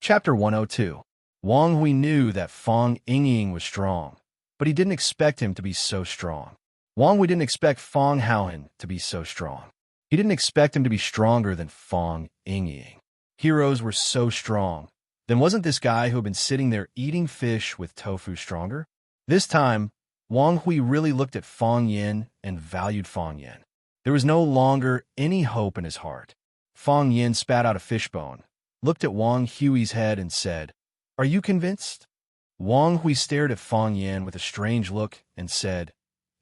Chapter 102. Wang Hui knew that Fong Yingying was strong, but he didn't expect him to be so strong. Wang Hui didn't expect Fong Haohan to be so strong. He didn't expect him to be stronger than Fong Yingying. Heroes were so strong. Then wasn't this guy who had been sitting there eating fish with tofu stronger? This time, Wang Hui really looked at Fong Yin and valued Fong Yin. There was no longer any hope in his heart. Fong Yin spat out a fishbone, looked at Wang Hui's head and said, "Are you convinced?" Wang Hui stared at Fong Yin with a strange look and said,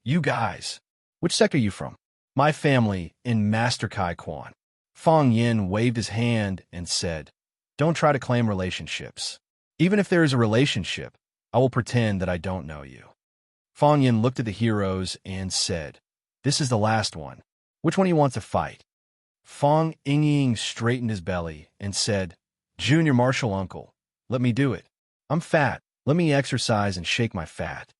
"You guys, which sect are you from?" "My family in Master Kai Quan." Fong Yin waved his hand and said, "Don't try to claim relationships. Even if there is a relationship, I will pretend that I don't know you." Fong Yin looked at the heroes and said, "This is the last one. Which one do you want to fight?" Fong Yingying straightened his belly and said, "Junior Martial Uncle, let me do it. I'm fat. Let me exercise and shake my fat."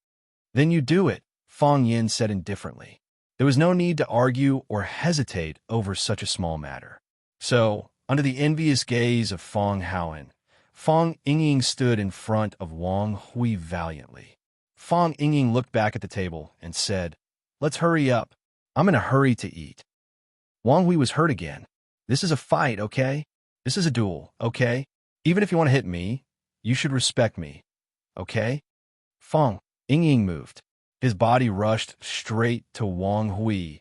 "Then you do it," Fong Yin said indifferently. There was no need to argue or hesitate over such a small matter. So, under the envious gaze of Fong Haohan, Fong Yingying stood in front of Wang Hui valiantly. Fong Yingying looked back at the table and said, "Let's hurry up. I'm in a hurry to eat." Wang Hui was hurt again. "This is a fight, okay? This is a duel, okay? Even if you want to hit me, you should respect me, okay?" Fong Yingying moved. His body rushed straight to Wang Hui,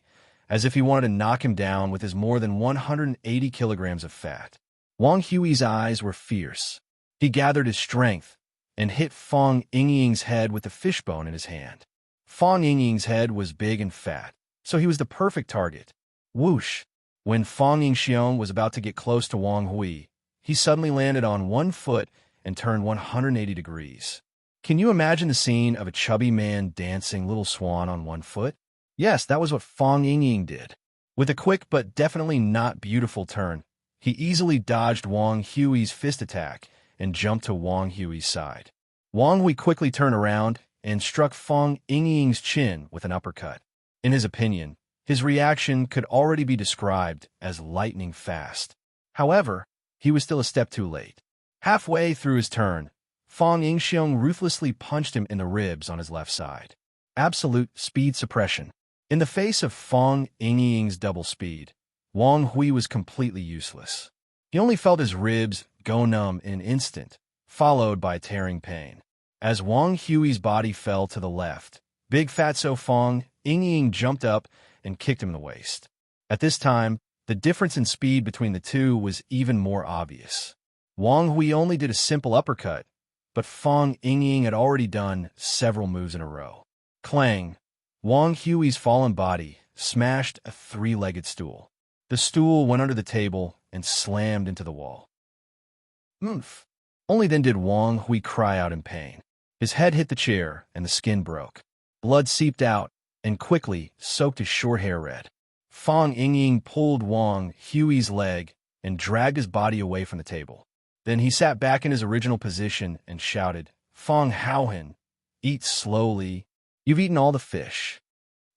as if he wanted to knock him down with his more than 180 kilograms of fat. Wang Hui's eyes were fierce. He gathered his strength and hit Fong Yingying's head with the fishbone in his hand. Fong Yingying's head was big and fat, so he was the perfect target. Whoosh! When Fong Yingxiong was about to get close to Wang Hui, he suddenly landed on one foot and turned 180 degrees. Can you imagine the scene of a chubby man dancing Little Swan on one foot? Yes, that was what Fong Yingying did. With a quick but definitely not beautiful turn, he easily dodged Wang Hui's fist attack and jumped to Wang Hui's side. Wang Hui quickly turned around and struck Fong Yingying's chin with an uppercut. In his opinion, his reaction could already be described as lightning fast. However, he was still a step too late. Halfway through his turn, Fong Yingxiong ruthlessly punched him in the ribs on his left side. Absolute speed suppression. In the face of Fong Yingying's double speed, Wang Hui was completely useless. He only felt his ribs go numb in an instant, followed by tearing pain. As Wang Hui's body fell to the left, Big Fatso Fong Yingying jumped up and kicked him in the waist. At this time, the difference in speed between the two was even more obvious. Wang Hui only did a simple uppercut, but Fong Yingying had already done several moves in a row. Clang! Wang Hui's fallen body smashed a three-legged stool. The stool went under the table and slammed into the wall. Oomph! Only then did Wang Hui cry out in pain. His head hit the chair and the skin broke. Blood seeped out and quickly soaked his short hair red. Fong Yingying pulled Wang Hui's leg and dragged his body away from the table. Then he sat back in his original position and shouted, "Fong Haohan, eat slowly. You've eaten all the fish."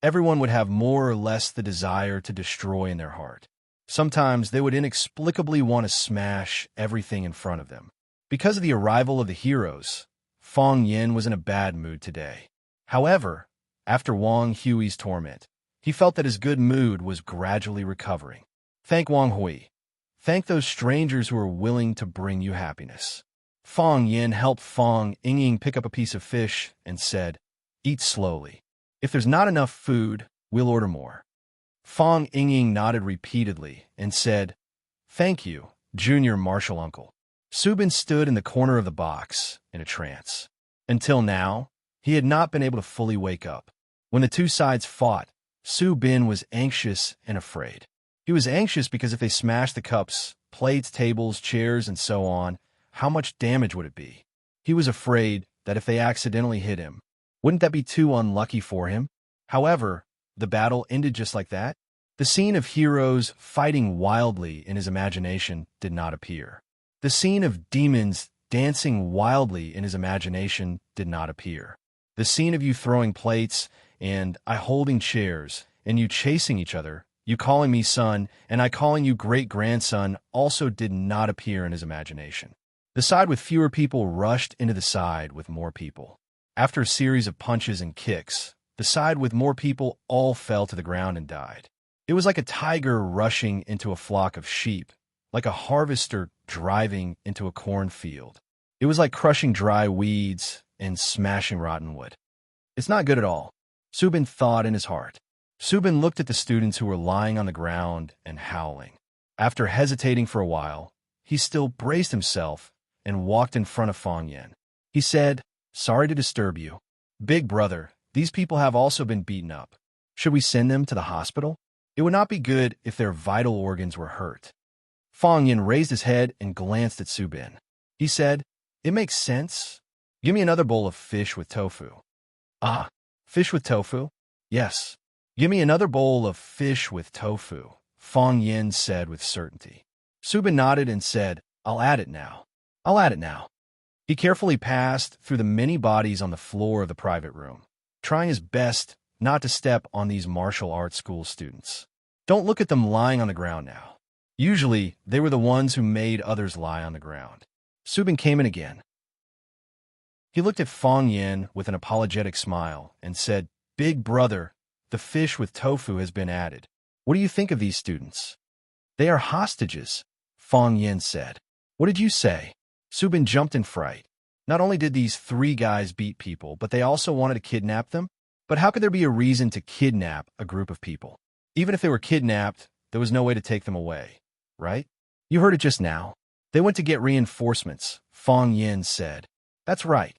Everyone would have more or less the desire to destroy in their heart. Sometimes they would inexplicably want to smash everything in front of them. Because of the arrival of the heroes, Fong Yin was in a bad mood today. However, after Wang Hui's torment, he felt that his good mood was gradually recovering. Thank Wang Hui. Thank those strangers who are willing to bring you happiness. Fong Yin helped Fong Yingying pick up a piece of fish and said, "Eat slowly. If there's not enough food, we'll order more." Fong Yingying nodded repeatedly and said, "Thank you, Junior Martial Uncle." Subin stood in the corner of the box in a trance. Until now, he had not been able to fully wake up. When the two sides fought, Subin was anxious and afraid. He was anxious because if they smashed the cups, plates, tables, chairs, and so on, how much damage would it be? He was afraid that if they accidentally hit him, wouldn't that be too unlucky for him? However, the battle ended just like that. The scene of heroes fighting wildly in his imagination did not appear. The scene of demons dancing wildly in his imagination did not appear. The scene of you throwing plates and I holding chairs and you chasing each other, you calling me son and I calling you great-grandson also did not appear in his imagination. The side with fewer people rushed into the side with more people. After a series of punches and kicks, the side with more people all fell to the ground and died. It was like a tiger rushing into a flock of sheep, like a harvester driving into a cornfield. It was like crushing dry weeds and smashing rotten wood. It's not good at all, Subin thought in his heart. Subin looked at the students who were lying on the ground and howling. After hesitating for a while, he still braced himself and walked in front of Fong Yin. He said, "Sorry to disturb you. Big brother, these people have also been beaten up. Should we send them to the hospital? It would not be good if their vital organs were hurt." Fong Yin raised his head and glanced at Subin. He said, "It makes sense. Give me another bowl of fish with tofu." "Ah, fish with tofu? Yes. Give me another bowl of fish with tofu," Fong Yin said with certainty. Subin nodded and said, "I'll add it now. I'll add it now." He carefully passed through the many bodies on the floor of the private room, trying his best not to step on these martial arts school students. Don't look at them lying on the ground now. Usually, they were the ones who made others lie on the ground. Subin came in again. He looked at Fong Yin with an apologetic smile and said, "Big brother, the fish with tofu has been added. What do you think of these students?" "They are hostages," Fong Yin said. "What did you say?" Subin jumped in fright. Not only did these three guys beat people, but they also wanted to kidnap them? But how could there be a reason to kidnap a group of people? Even if they were kidnapped, there was no way to take them away, right? "You heard it just now. They went to get reinforcements," Fong Yin said. "That's right."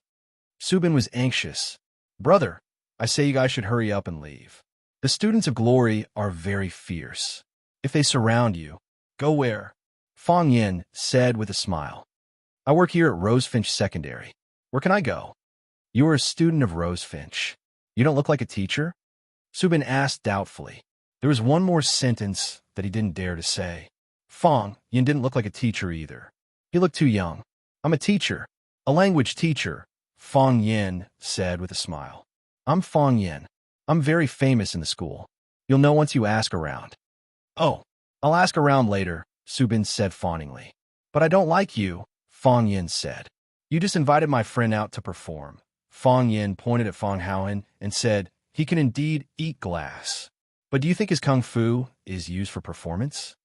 Subin was anxious. "Brother, I say you guys should hurry up and leave. The students of glory are very fierce. If they surround you, go where?" Fong Yin said with a smile. "I work here at Rosefinch Secondary. Where can I go?" "You are a student of Rosefinch. You don't look like a teacher?" Subin asked doubtfully. There was one more sentence that he didn't dare to say. Fong Yin didn't look like a teacher either. He looked too young. "I'm a teacher. A language teacher," Fong Yin said with a smile. "I'm Fong Yin. I'm very famous in the school. You'll know once you ask around." "Oh, I'll ask around later," Subin said fawningly. "But I don't like you," Fong Yin said. "You just invited my friend out to perform." Fong Yin pointed at Fong Haohan and said, "He can indeed eat glass. But do you think his kung fu is used for performance?"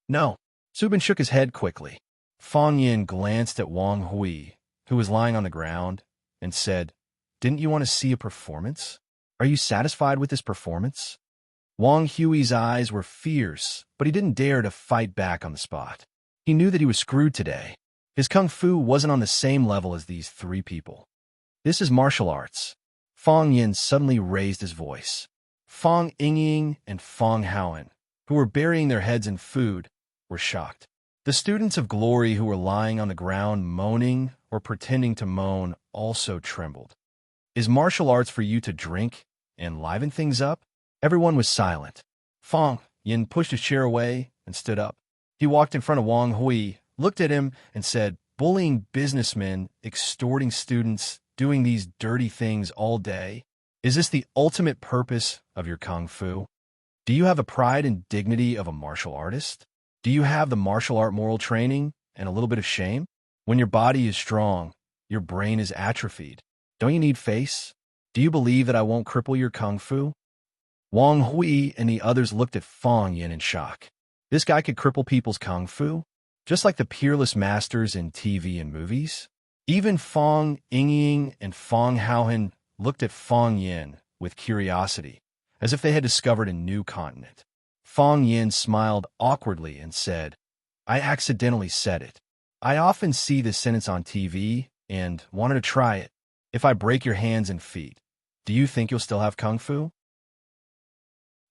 "No." Subin shook his head quickly. Fong Yin glanced at Wang Hui, who was lying on the ground, and said, "Didn't you want to see a performance? Are you satisfied with this performance?" Wang Hui's eyes were fierce, but he didn't dare to fight back on the spot. He knew that he was screwed today. His kung fu wasn't on the same level as these three people. "This is martial arts." Fong Yin suddenly raised his voice. Fong Yingying and Fong Haohan, who were burying their heads in food, were shocked. The students of glory who were lying on the ground moaning or pretending to moan also trembled. "Is martial arts for you to drink and liven things up?" Everyone was silent. Fong Yin pushed his chair away and stood up. He walked in front of Wang Hui, looked at him, and said, "Bullying businessmen, extorting students, doing these dirty things all day? Is this the ultimate purpose of your kung fu? Do you have the pride and dignity of a martial artist? Do you have the martial art moral training and a little bit of shame? When your body is strong, your brain is atrophied. Don't you need face? Do you believe that I won't cripple your kung fu?" Wang Hui and the others looked at Fong Yin in shock. This guy could cripple people's kung fu? Just like the peerless masters in TV and movies? Even Fong Yingying and Fong Haohan looked at Fong Yin with curiosity, as if they had discovered a new continent. Fong Yin smiled awkwardly and said, "I accidentally said it. I often see this sentence on TV and wanted to try it. If I break your hands and feet, do you think you'll still have kung fu?"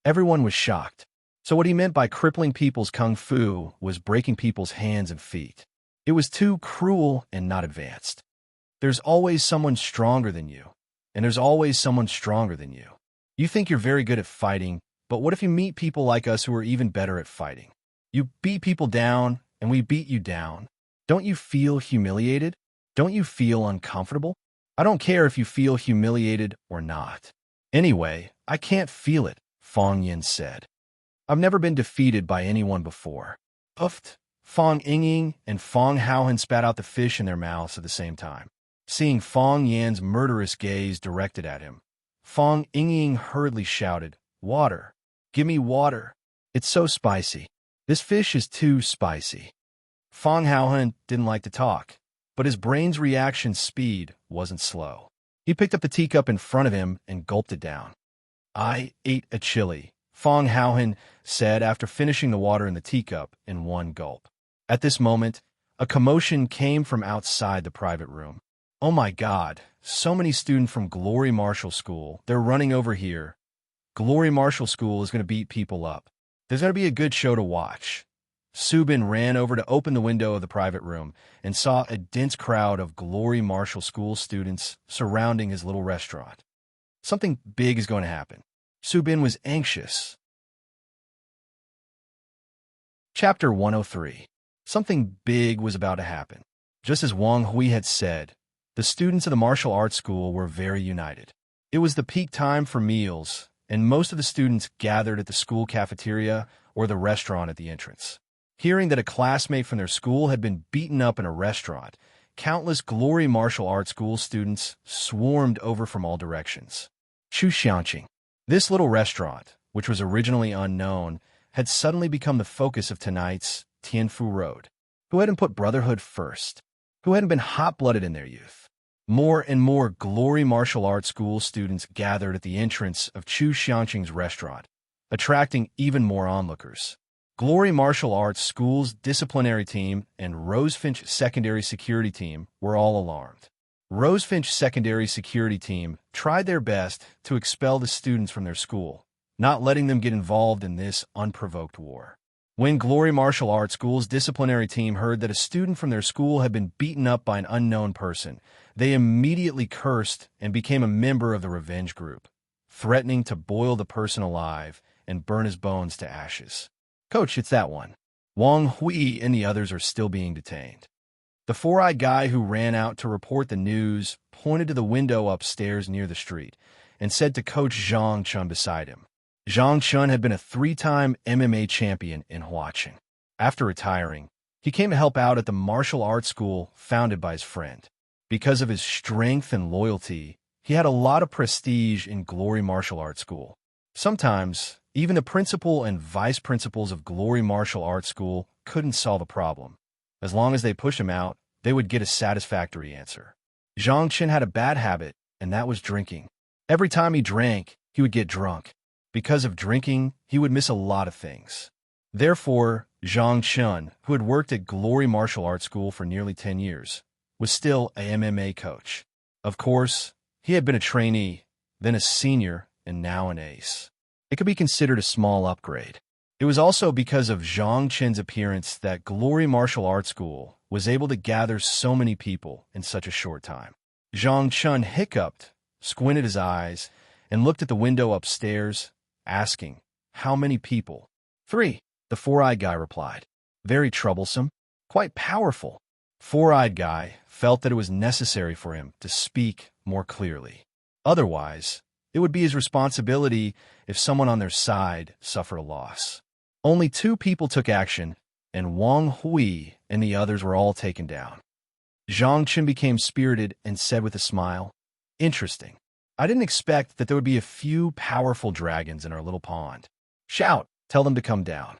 Everyone was shocked. So what he meant by crippling people's kung fu was breaking people's hands and feet. It was too cruel and not advanced. There's always someone stronger than you, and there's always someone stronger than you. You think you're very good at fighting, but what if you meet people like us who are even better at fighting? You beat people down, and we beat you down. Don't you feel humiliated? Don't you feel uncomfortable? I don't care if you feel humiliated or not. Anyway, I can't feel it, Fong Yin said. I've never been defeated by anyone before. Oofed, Fong Yingying and Fong Haohan spat out the fish in their mouths at the same time. Seeing Fong Yan's murderous gaze directed at him, Fong Yingying hurriedly shouted, "Water! Give me water! It's so spicy. This fish is too spicy." Fong Haohan didn't like to talk, but his brain's reaction speed wasn't slow. He picked up the teacup in front of him and gulped it down. "I ate a chili," Fong Haohan said after finishing the water in the teacup in one gulp. At this moment, a commotion came from outside the private room. "Oh my God, so many students from Glory Martial School. They're running over here. Glory Martial School is going to beat people up. There's going to be a good show to watch." Subin ran over to open the window of the private room and saw a dense crowd of Glory Martial School students surrounding his little restaurant. Something big is going to happen. Subin was anxious. Chapter 103. Something big was about to happen. Just as Wang Hui had said, the students of the martial arts school were very united. It was the peak time for meals, and most of the students gathered at the school cafeteria or the restaurant at the entrance. Hearing that a classmate from their school had been beaten up in a restaurant, countless Glory Martial Arts School students swarmed over from all directions. Chuxiangqing. This little restaurant, which was originally unknown, had suddenly become the focus of tonight's Tianfu Road. Who hadn't put brotherhood first? Who hadn't been hot-blooded in their youth? More and more Glory Martial Arts School students gathered at the entrance of Chuxiangqing's restaurant, attracting even more onlookers. Glory Martial Arts School's disciplinary team and Rosefinch Secondary Security Team were all alarmed. Rosefinch Secondary Security Team tried their best to expel the students from their school, not letting them get involved in this unprovoked war. When Glory Martial Arts School's disciplinary team heard that a student from their school had been beaten up by an unknown person, they immediately cursed and became a member of the revenge group, threatening to boil the person alive and burn his bones to ashes. "Coach, it's that one. Wang Hui and the others are still being detained." The four-eyed guy who ran out to report the news pointed to the window upstairs near the street and said to Coach Zhang Chun beside him. Zhang Chun had been a three-time MMA champion in Huaqing. After retiring, he came to help out at the martial arts school founded by his friend. Because of his strength and loyalty, he had a lot of prestige in Glory Martial Arts School. Sometimes, even the principal and vice principals of Glory Martial Arts School couldn't solve a problem. As long as they pushed him out, they would get a satisfactory answer. Zhang Chen had a bad habit, and that was drinking. Every time he drank, he would get drunk. Because of drinking, he would miss a lot of things. Therefore, Zhang Chen, who had worked at Glory Martial Arts School for nearly 10 years, was still a MMA coach. Of course, he had been a trainee, then a senior, and now an ace. It could be considered a small upgrade. It was also because of Zhang Chen's appearance that Glory Martial Arts School was able to gather so many people in such a short time. Zhang Chen hiccuped, squinted his eyes, and looked at the window upstairs, asking, "How many people?" "3," the four-eyed guy replied. "Very troublesome, quite powerful." Four-eyed guy felt that it was necessary for him to speak more clearly. Otherwise, it would be his responsibility if someone on their side suffered a loss. Only 2 people took action, and Wang Hui and the others were all taken down. Zhang Chen became spirited and said with a smile, "Interesting. I didn't expect that there would be a few powerful dragons in our little pond. Shout, tell them to come down.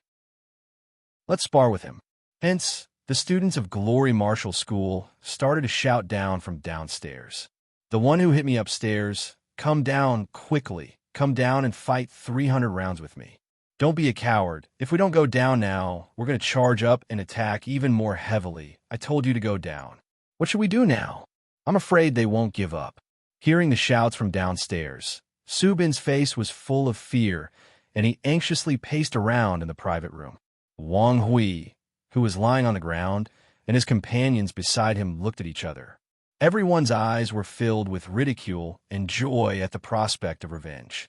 Let's spar with him." Hence, the students of Glory Martial School started to shout down from downstairs. "The one who hit me upstairs, come down quickly. Come down and fight 300 rounds with me. Don't be a coward. If we don't go down now, we're going to charge up and attack even more heavily. I told you to go down. What should we do now?" "I'm afraid they won't give up." Hearing the shouts from downstairs, Subin's face was full of fear, and he anxiously paced around in the private room. Wang Hui, who was lying on the ground, and his companions beside him looked at each other. Everyone's eyes were filled with ridicule and joy at the prospect of revenge.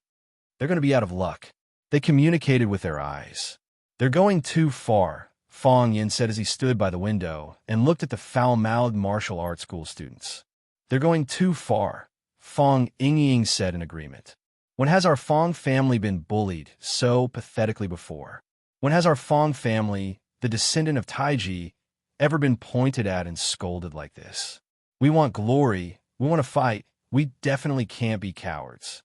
They're going to be out of luck. They communicated with their eyes. "They're going too far," Fong Yin said as he stood by the window and looked at the foul-mouthed martial arts school students. "They're going too far," Fong Yingying said in agreement. "When has our Fong family been bullied so pathetically before? When has our Fong family, the descendant of Taiji, ever been pointed at and scolded like this. We want glory. We want to fight. We definitely can't be cowards.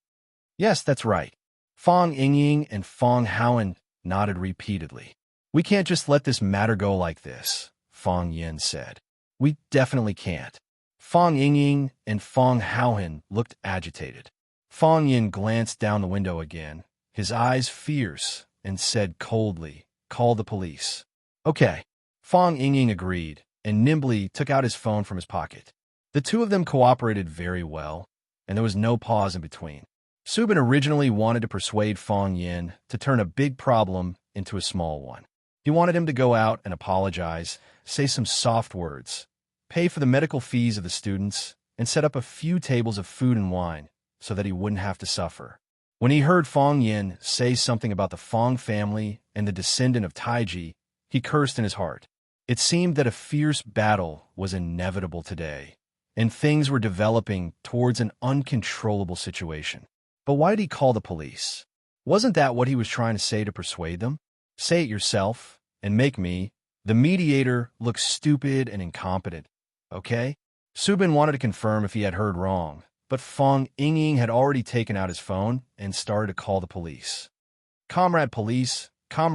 Yes, that's right. Fong Yingying and Fong Haoan nodded repeatedly. We can't just let this matter go like this, Fong Yin said. We definitely can't. Fong Yingying and Fong Haoan looked agitated. Fong Yin glanced down the window again, his eyes fierce, and said coldly, "Call the police." Okay. Fong Yingying agreed, and nimbly took out his phone from his pocket. The two of them cooperated very well, and there was no pause in between. Subin originally wanted to persuade Fong Yin to turn a big problem into a small one. He wanted him to go out and apologize, say some soft words, pay for the medical fees of the students, and set up a few tables of food and wine so that he wouldn't have to suffer. When he heard Fong Yin say something about the Fong family and the descendant of Taiji, he cursed in his heart. It seemed that a fierce battle was inevitable today, and things were developing towards an uncontrollable situation. But why did he call the police? Wasn't that what he was trying to say to persuade them? Say it yourself, and make me, the mediator, look stupid and incompetent, okay? Subin wanted to confirm if he had heard wrong, but Fong Yingying had already taken out his phone and started to call the police. Comrade police, come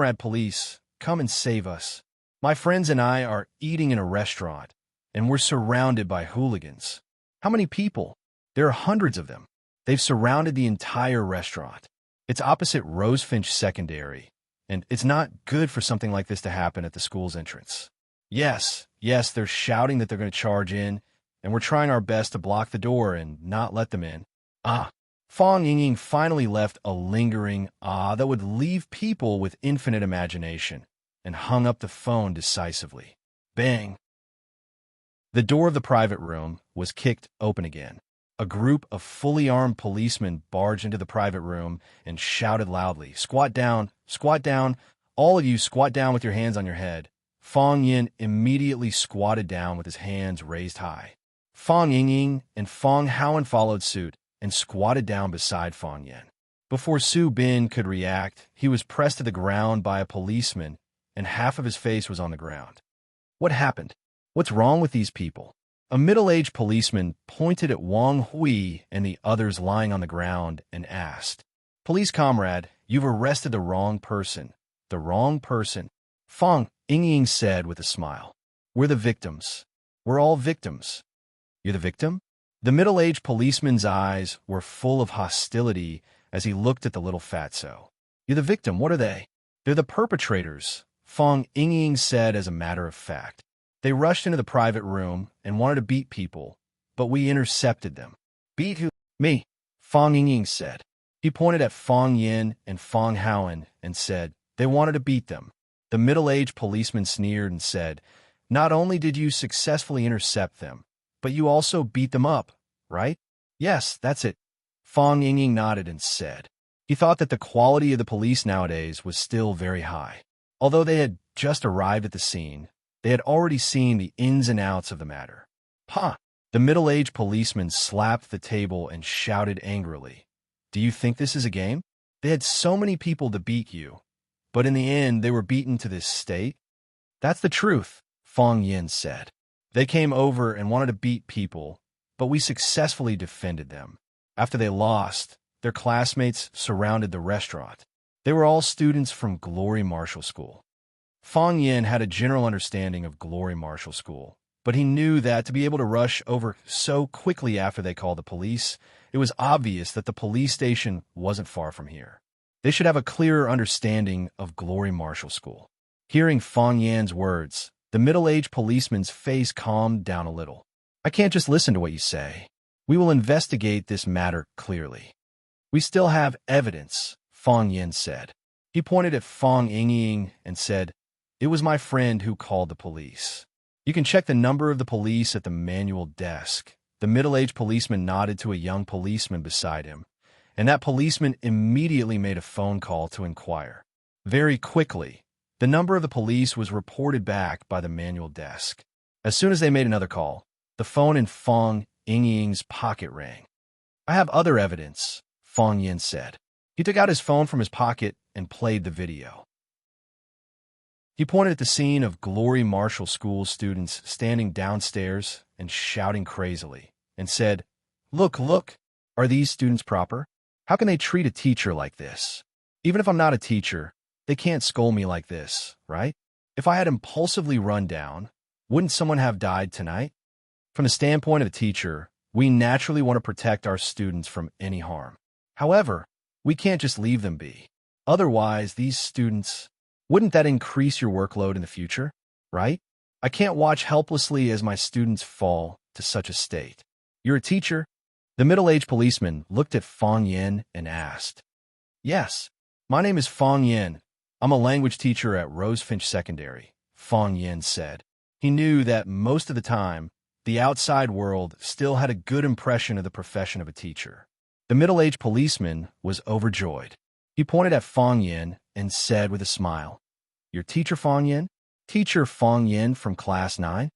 and save us. My friends and I are eating in a restaurant, and we're surrounded by hooligans. How many people? There are hundreds of them. They've surrounded the entire restaurant. It's opposite Rosefinch Secondary, and it's not good for something like this to happen at the school's entrance. Yes, they're shouting that they're going to charge in, and we're trying our best to block the door and not let them in. Fong Yingying finally left a lingering that would leave people with infinite imagination, and hung up the phone decisively. Bang! The door of the private room was kicked open again. A group of fully armed policemen barged into the private room and shouted loudly, squat down, all of you squat down with your hands on your head." Fong Yin immediately squatted down with his hands raised high. Fong Yingying and Fong Haoan followed suit and squatted down beside Fong Yin. Before Su Bin could react, he was pressed to the ground by a policeman, and half of his face was on the ground. What happened? What's wrong with these people? A middle-aged policeman pointed at Wang Hui and the others lying on the ground and asked, "Police comrade, you've arrested the wrong person." "The wrong person?" Fong Yingying said with a smile. "We're the victims. We're all victims." "You're the victim?" The middle-aged policeman's eyes were full of hostility as he looked at the little fatso. "You're the victim. What are they?" "They're the perpetrators," Fong Yingying said as a matter of fact. "They rushed into the private room and wanted to beat people, but we intercepted them." "Beat who?" "Me," Fong Yingying said. He pointed at Fong Yin and Fong Haoan and said, "They wanted to beat them." The middle-aged policeman sneered and said, "Not only did you successfully intercept them, but you also beat them up, right?" "Yes, that's it," Fong Yingying nodded and said. He thought that the quality of the police nowadays was still very high. Although they had just arrived at the scene, they had already seen the ins and outs of the matter. "Ha!" The middle-aged policeman slapped the table and shouted angrily, "Do you think this is a game? They had so many people to beat you, but in the end they were beaten to this state?" "That's the truth," Fong Yin said. "They came over and wanted to beat people, but we successfully defended them. After they lost, their classmates surrounded the restaurant. They were all students from Glory Martial School." Fong Yin had a general understanding of Glory Martial School, but he knew that to be able to rush over so quickly after they called the police, it was obvious that the police station wasn't far from here. They should have a clearer understanding of Glory Martial School. Hearing Fong Yin's words, the middle-aged policeman's face calmed down a little. "I can't just listen to what you say. We will investigate this matter clearly." "We still have evidence," Fong Yin said. He pointed at Fong Yingying and said, "It was my friend who called the police. You can check the number of the police at the manual desk." The middle-aged policeman nodded to a young policeman beside him, and that policeman immediately made a phone call to inquire. Very quickly, the number of the police was reported back by the manual desk. As soon as they made another call, the phone in Fong Yingying's pocket rang. "I have other evidence," Fong Yin said. He took out his phone from his pocket and played the video. He pointed at the scene of Glory Marshall School students standing downstairs and shouting crazily, and said, "Look, look! Are these students proper? How can they treat a teacher like this? Even if I'm not a teacher, they can't scold me like this, right? If I had impulsively run down, wouldn't someone have died tonight?" From the standpoint of a teacher, we naturally want to protect our students from any harm. However, we can't just leave them be. Otherwise, these students, wouldn't that increase your workload in the future, right? I can't watch helplessly as my students fall to such a state. You're a teacher? The middle-aged policeman looked at Fong Yin and asked. "Yes, my name is Fong Yin. I'm a language teacher at Rosefinch Secondary," Fong Yin said. He knew that most of the time, the outside world still had a good impression of the profession of a teacher. The middle-aged policeman was overjoyed. He pointed at Fong Yin and said with a smile, "Your teacher, Fong Yin? Teacher Fong Yin from Class 9?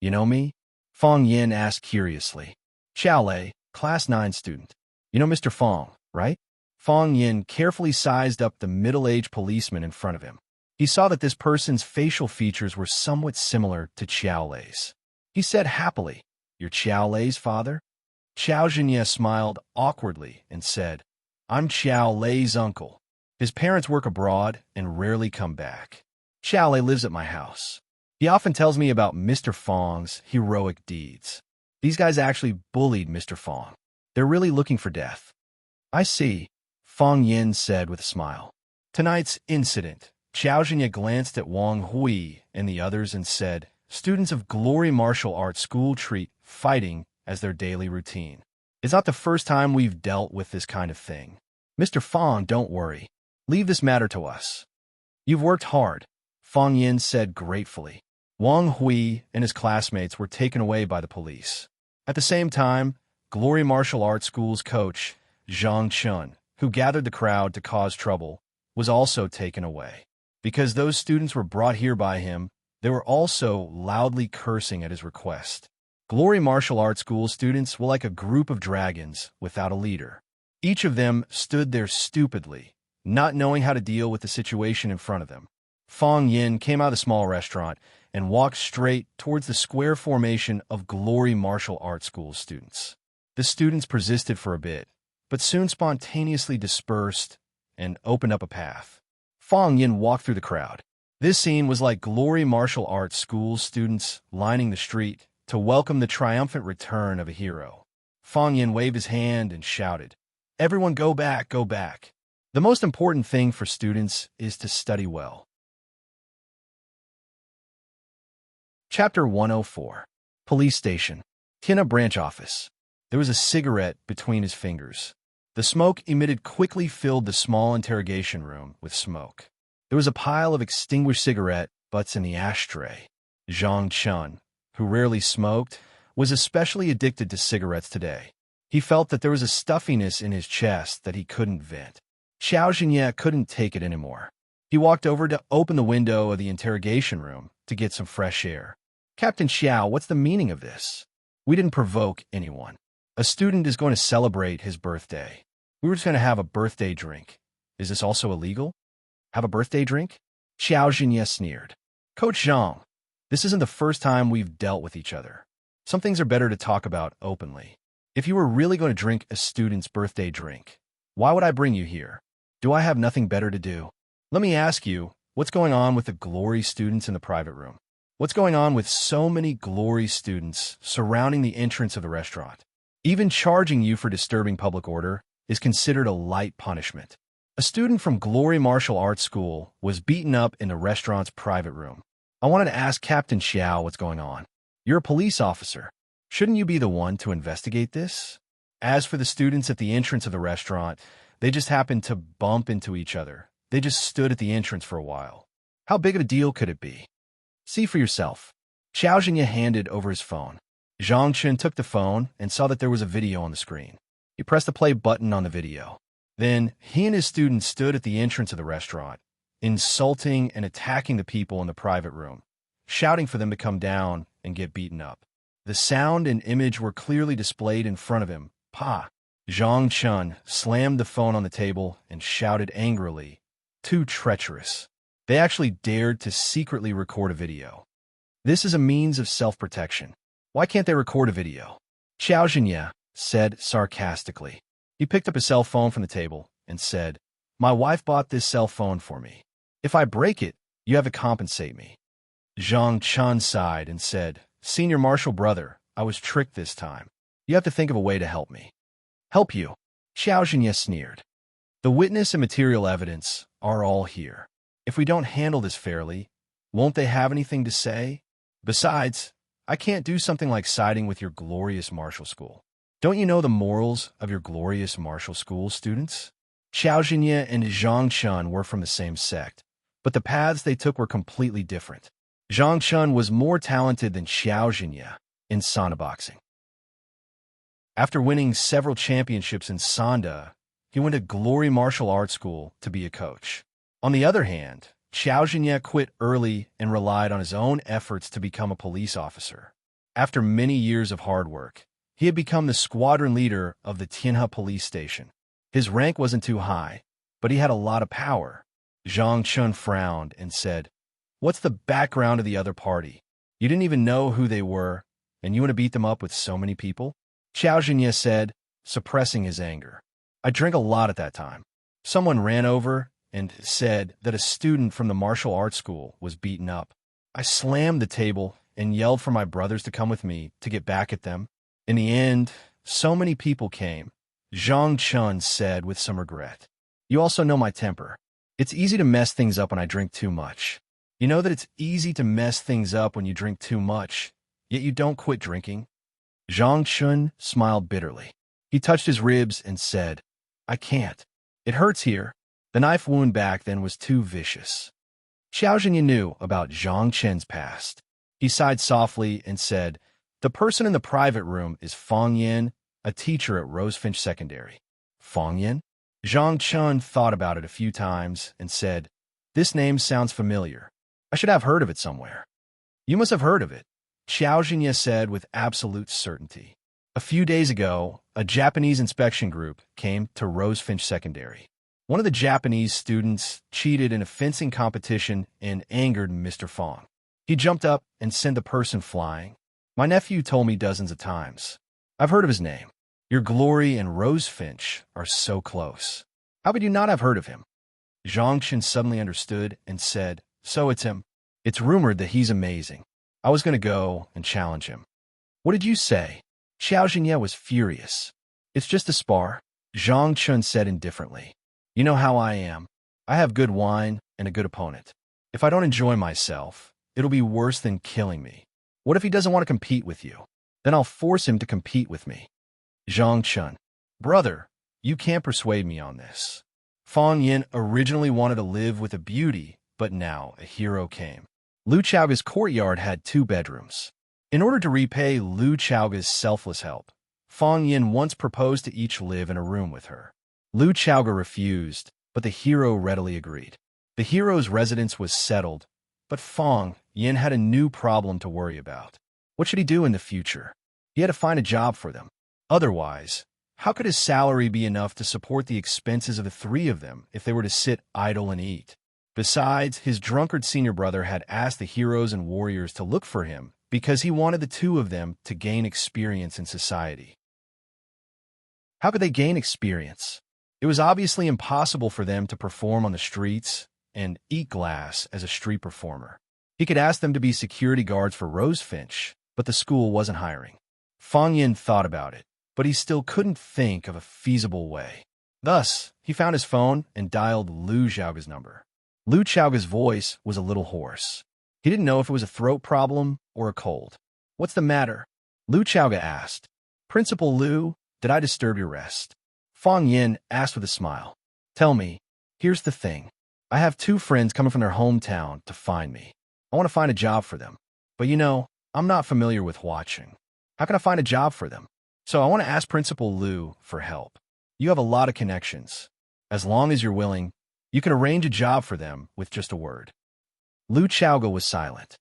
You know me?" Fong Yin asked curiously. "Xiao Lei, Class 9 student. You know Mr. Fong, right?" Fong Yin carefully sized up the middle-aged policeman in front of him. He saw that this person's facial features were somewhat similar to Xiao Lei's. He said happily, "You're Xiao Lei's father?" Xiao Zhenye smiled awkwardly and said, "I'm Xiao Lei's uncle. His parents work abroad and rarely come back. Xiao Lei lives at my house. He often tells me about Mr. Fong's heroic deeds. These guys actually bullied Mr. Fong. They're really looking for death." "I see," Fong Yin said with a smile. Tonight's incident, Xiao Zhenye glanced at Wang Hui and the others and said, "Students of Glory Martial Arts School treat fighting as their daily routine. It's not the first time we've dealt with this kind of thing. Mr. Fong, don't worry. Leave this matter to us." "You've worked hard," Fong Yin said gratefully. Wang Hui and his classmates were taken away by the police. At the same time, Glory Martial Arts School's coach, Zhang Chun, who gathered the crowd to cause trouble, was also taken away. Because those students were brought here by him, they were also loudly cursing at his request. Glory Martial Arts School students were like a group of dragons without a leader. Each of them stood there stupidly, not knowing how to deal with the situation in front of them. Fong Yin came out of the small restaurant and walked straight towards the square formation of Glory Martial Arts School students. The students persisted for a bit, but soon spontaneously dispersed and opened up a path. Fong Yin walked through the crowd. This scene was like Glory Martial Arts School students lining the street to welcome the triumphant return of a hero. Fong Yin waved his hand and shouted, "Everyone go back, go back. The most important thing for students is to study well." Chapter 104. Police Station. Tina Branch Office. There was a cigarette between his fingers. The smoke emitted quickly filled the small interrogation room with smoke. There was a pile of extinguished cigarette butts in the ashtray. Zhang Chun, who rarely smoked, was especially addicted to cigarettes today. He felt that there was a stuffiness in his chest that he couldn't vent. Xiao Zhenye couldn't take it anymore. He walked over to open the window of the interrogation room to get some fresh air. "Captain Xiao, what's the meaning of this? We didn't provoke anyone. A student is going to celebrate his birthday. We were just going to have a birthday drink. Is this also illegal? Have a birthday drink?" Xiao Zhenye sneered. "Coach Zhang, this isn't the first time we've dealt with each other. Some things are better to talk about openly. If you were really going to drink a student's birthday drink, why would I bring you here? Do I have nothing better to do? Let me ask you, what's going on with the Glory students in the private room? What's going on with so many Glory students surrounding the entrance of the restaurant? Even charging you for disturbing public order is considered a light punishment. A student from Glory Martial Arts School was beaten up in the restaurant's private room. I wanted to ask Captain Xiao what's going on. You're a police officer. Shouldn't you be the one to investigate this? As for the students at the entrance of the restaurant, they just happened to bump into each other. They just stood at the entrance for a while. How big of a deal could it be? See for yourself." Xiao Zhenye handed over his phone. Zhang Chun took the phone and saw that there was a video on the screen. He pressed the play button on the video. Then he and his students stood at the entrance of the restaurant, insulting and attacking the people in the private room, shouting for them to come down and get beaten up. The sound and image were clearly displayed in front of him. "Pa!" Zhang Chun slammed the phone on the table and shouted angrily, "Too treacherous. They actually dared to secretly record a video. This is a means of self-protection. Why can't they record a video? Xiao Zhinya said sarcastically. He picked up his cell phone from the table and said, "My wife bought this cell phone for me. If I break it, you have to compensate me." Zhang Chun sighed and said, "Senior Marshal brother, I was tricked this time. You have to think of a way to help me." "Help you?" Xiao Zhinya sneered. "The witness and material evidence are all here. If we don't handle this fairly, won't they have anything to say? Besides, I can't do something like siding with your glorious martial school. Don't you know the morals of your glorious martial school, students?" Xiao Zhinya and Zhang Chun were from the same sect, but the paths they took were completely different. Zhang Chun was more talented than Xiao Zhinya in Sanda boxing. After winning several championships in Sanda, he went to Glory Martial Arts School to be a coach. On the other hand, Xiao Zhinya quit early and relied on his own efforts to become a police officer. After many years of hard work, he had become the squadron leader of the Tianhe police station. His rank wasn't too high, but he had a lot of power. Zhang Chun frowned and said, "What's the background of the other party? You didn't even know who they were, and you want to beat them up with so many people?" Xiao Zhinya said, suppressing his anger. "I drank a lot at that time. Someone ran over and said that a student from the martial arts school was beaten up. I slammed the table and yelled for my brothers to come with me to get back at them. In the end, so many people came," Zhang Chun said with some regret. "You also know my temper. It's easy to mess things up when I drink too much. You know that it's easy to mess things up when you drink too much, yet you don't quit drinking?" Zhang Chun smiled bitterly. He touched his ribs and said, "I can't. It hurts here." The knife wound back then was too vicious. Xiao Zhinya knew about Zhang Chen's past. He sighed softly and said, "The person in the private room is Fong Yin, a teacher at Rosefinch Secondary." "Fong Yin?" Zhang Chun thought about it a few times and said, "This name sounds familiar. I should have heard of it somewhere." "You must have heard of it," Xiao Zhinya said with absolute certainty. "A few days ago, a Japanese inspection group came to Rosefinch Secondary. One of the Japanese students cheated in a fencing competition and angered Mr. Fong. He jumped up and sent the person flying. My nephew told me dozens of times. I've heard of his name. Your Glory and Rosefinch are so close. How could you not have heard of him?" Zhang Chen suddenly understood and said, "So it's him. It's rumored that he's amazing. I was going to go and challenge him." "What did you say?" Xiao Zhinya was furious. "It's just a spar," Zhang Chun said indifferently. "You know how I am. I have good wine and a good opponent. If I don't enjoy myself, it'll be worse than killing me. What if he doesn't want to compete with you? Then I'll force him to compete with me." Zhang Chun: "Brother, you can't persuade me on this. Fong Yin originally wanted to live with a beauty, but now a hero came." Lu Chaoga's courtyard had 2 bedrooms. In order to repay Lu Chaoga's selfless help, Fong Yin once proposed to each live in a room with her. Lu Chaoga refused, but the hero readily agreed. The hero's residence was settled, but Fong Yin had a new problem to worry about. What should he do in the future? He had to find a job for them. Otherwise, how could his salary be enough to support the expenses of the 3 of them if they were to sit idle and eat? Besides, his drunkard senior brother had asked the heroes and warriors to look for him because he wanted the 2 of them to gain experience in society. How could they gain experience? It was obviously impossible for them to perform on the streets and eat glass as a street performer. He could ask them to be security guards for Rosefinch, but the school wasn't hiring. Fong Yin thought about it, but he still couldn't think of a feasible way. Thus, he found his phone and dialed Lu Xiaoga's number. Lu Xiaoga's voice was a little hoarse. He didn't know if it was a throat problem or a cold. "What's the matter?" Lu Xiaoga asked. "Principal Lu, did I disturb your rest?" Fong Yin asked with a smile. "Tell me, here's the thing. I have 2 friends coming from their hometown to find me. I want to find a job for them. But you know, I'm not familiar with watching. How can I find a job for them? So I want to ask Principal Lu for help. You have a lot of connections. As long as you're willing, you can arrange a job for them with just a word." Lu Xiaoga was silent.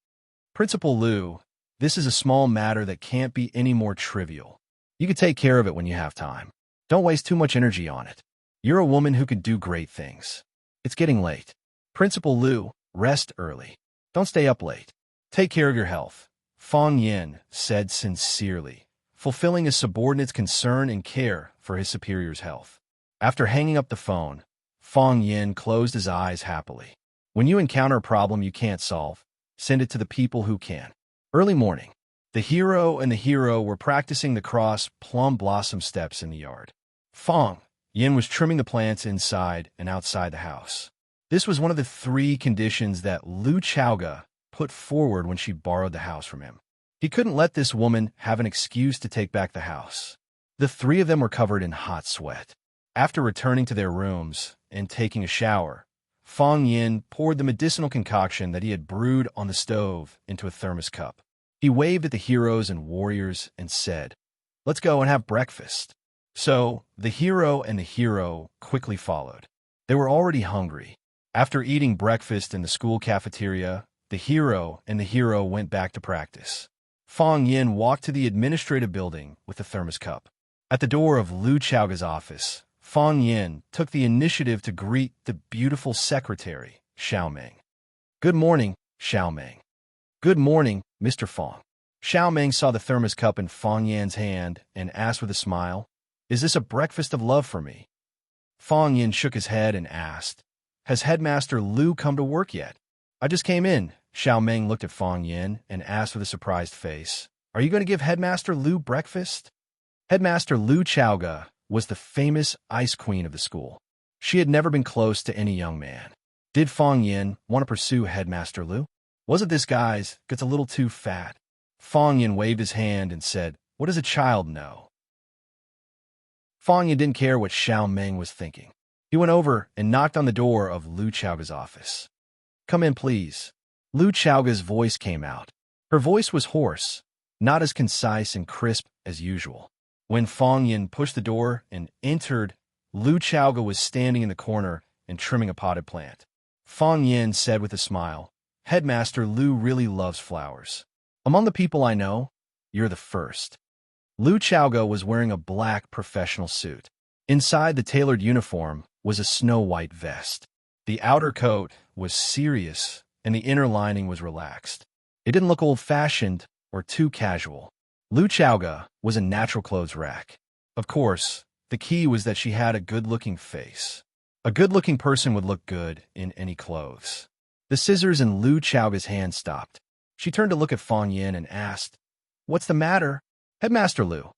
"Principal Lu, this is a small matter that can't be any more trivial. You can take care of it when you have time. Don't waste too much energy on it. You're a woman who can do great things. It's getting late." "Principal Lu, Rest early. Don't stay up late. Take care of your health, Fong Yin said sincerely, fulfilling his subordinate's concern and care for his superior's health. After hanging up the phone, Fong Yin closed his eyes happily. When you encounter a problem you can't solve, send it to the people who can. Early morning. The hero and the hero were practicing the cross plum blossom steps in the yard. Fong Yin was trimming the plants inside and outside the house. This was one of the 3 conditions that Lu Chaoga put forward when she borrowed the house from him. He couldn't let this woman have an excuse to take back the house. The 3 of them were covered in hot sweat. After returning to their rooms and taking a shower, Fong Yin poured the medicinal concoction that he had brewed on the stove into a thermos cup. He waved at the heroes and warriors and said, "Let's go and have breakfast." So, the hero and the hero quickly followed. They were already hungry. After eating breakfast in the school cafeteria, the hero and the hero went back to practice. Fong Yin walked to the administrative building with the thermos cup. At the door of Lu Chaoga's office, Fong Yin took the initiative to greet the beautiful secretary, Xiao Meng. "Good morning, Xiao Meng." "Good morning, Mr. Fong." Xiao Meng saw the thermos cup in Fong Yin's hand and asked with a smile, "Is this a breakfast of love for me?" Fong Yin shook his head and asked, "Has Headmaster Lu come to work yet?" "I just came in." Xiao Meng looked at Fong Yin and asked with a surprised face, "Are you going to give Headmaster Lu breakfast?" Headmaster Lu Chaoga was the famous ice queen of the school. She had never been close to any young man. Did Fong Yin want to pursue Headmaster Lu? Wasn't this guy's gets a little too fat? Fong Yin waved his hand and said, "What does a child know?" Fong Yin didn't care what Xiao Meng was thinking. He went over and knocked on the door of Lu Chaoga's office. "Come in, please." Lu Chaoga's voice came out. Her voice was hoarse, not as concise and crisp as usual. When Fong Yin pushed the door and entered, Lu Chaoga was standing in the corner and trimming a potted plant. Fong Yin said with a smile, "Headmaster Lu really loves flowers. Among the people I know, you're the first." Lu Chaoga was wearing a black professional suit. Inside the tailored uniform was a snow-white vest. The outer coat was serious, and the inner lining was relaxed. It didn't look old-fashioned or too casual. Lu Chaoga was a natural clothes rack. Of course, the key was that she had a good-looking face. A good-looking person would look good in any clothes. The scissors in Lu Chaoga's hand stopped. She turned to look at Fong Yin and asked, "What's the matter?" "Headmaster Lu,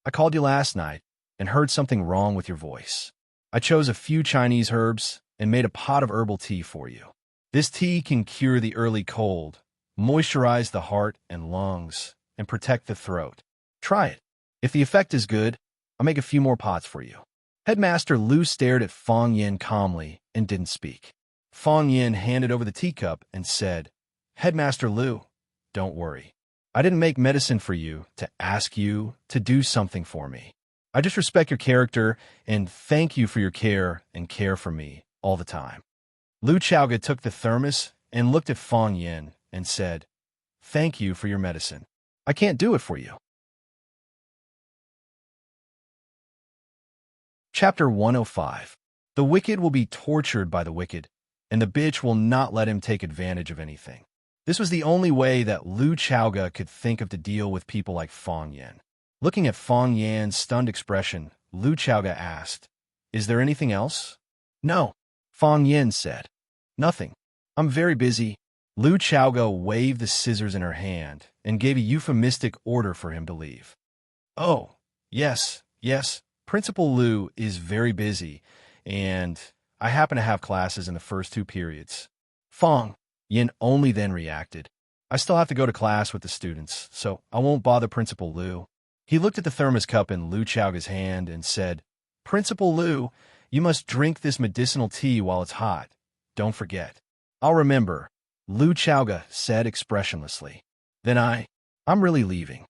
I called you last night and heard something wrong with your voice. I chose a few Chinese herbs and made a pot of herbal tea for you. This tea can cure the early cold, moisturize the heart and lungs, and protect the throat. Try it. If the effect is good, I'll make a few more pots for you." Headmaster Lu stared at Fong Yin calmly and didn't speak. Fong Yin handed over the teacup and said, "Headmaster Lu, don't worry. I didn't make medicine for you to ask you to do something for me. I just respect your character and thank you for your care and care for me all the time." Lu Chaoga took the thermos and looked at Fong Yin and said, "Thank you for your medicine. I can't do it for you." Chapter 105. The wicked will be tortured by the wicked, and the bitch will not let him take advantage of anything. This was the only way that Lu Chaoga could think of to deal with people like Fong Yin. Looking at Fong Yin's stunned expression, Lu Chaoga asked, "Is there anything else?" "No," Fong Yin said. "Nothing. I'm very busy." Lu Chaoga waved the scissors in her hand and gave a euphemistic order for him to leave. "Oh, yes, Principal Lu is very busy, and I happen to have classes in the first 2 periods." Fong Yin only then reacted, "I still have to go to class with the students, so I won't bother Principal Lu." He looked at the thermos cup in Lu Chaoga's hand and said, "Principal Lu, you must drink this medicinal tea while it's hot. Don't forget." "I'll remember," Lu Chaoga said expressionlessly. "Then I'm really leaving."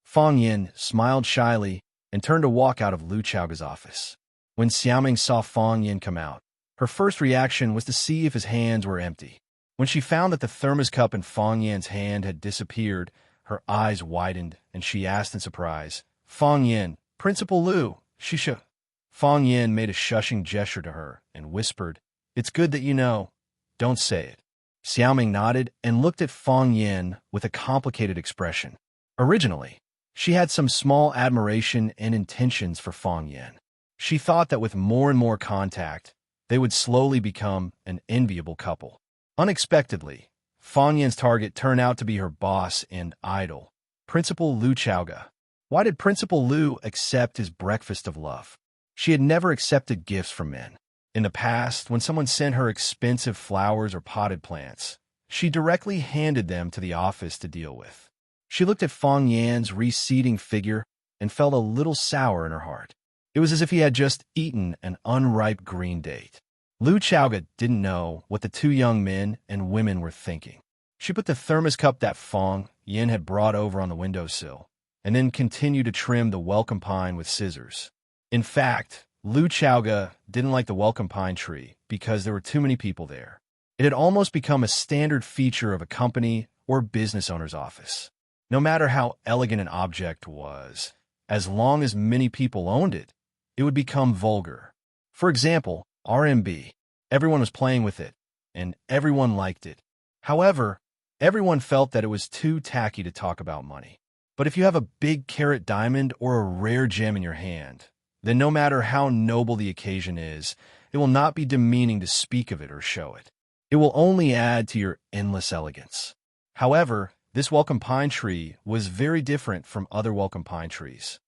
Fong Yin smiled shyly and turned to walk out of Lu Chaoga's office. When Xiaoming saw Fong Yin come out, her first reaction was to see if his hands were empty. When she found that the thermos cup in Fong Yin's hand had disappeared, her eyes widened, and she asked in surprise, "Fong Yin, Principal Lu, she should." Fong Yin made a shushing gesture to her and whispered, "It's good that you know. Don't say it." Xiaoming nodded and looked at Fang Yin with a complicated expression. Originally, she had some small admiration and intentions for Fang Yin. She thought that with more and more contact, they would slowly become an enviable couple. Unexpectedly, Fang Yin's target turned out to be her boss and idol, Principal Lu Chaoga. Why did Principal Lu accept his breakfast of love? She had never accepted gifts from men. In the past, when someone sent her expensive flowers or potted plants, she directly handed them to the office to deal with. She looked at Fang Yan's receding figure and felt a little sour in her heart. It was as if he had just eaten an unripe green date. Lu Chaoga didn't know what the two young men and women were thinking. She put the thermos cup that Fang Yin had brought over on the windowsill, and then continued to trim the welcome pine with scissors. In fact, Lu Chaoga didn't like the welcome pine tree because there were too many people there. It had almost become a standard feature of a company or business owner's office. No matter how elegant an object was, as long as many people owned it, it would become vulgar. For example, RMB. Everyone was playing with it, and everyone liked it. However, everyone felt that it was too tacky to talk about money. But if you have a big carat diamond or a rare gem in your hand, then no matter how noble the occasion is, it will not be demeaning to speak of it or show it. It will only add to your endless elegance. However, this welcome pine tree was very different from other welcome pine trees.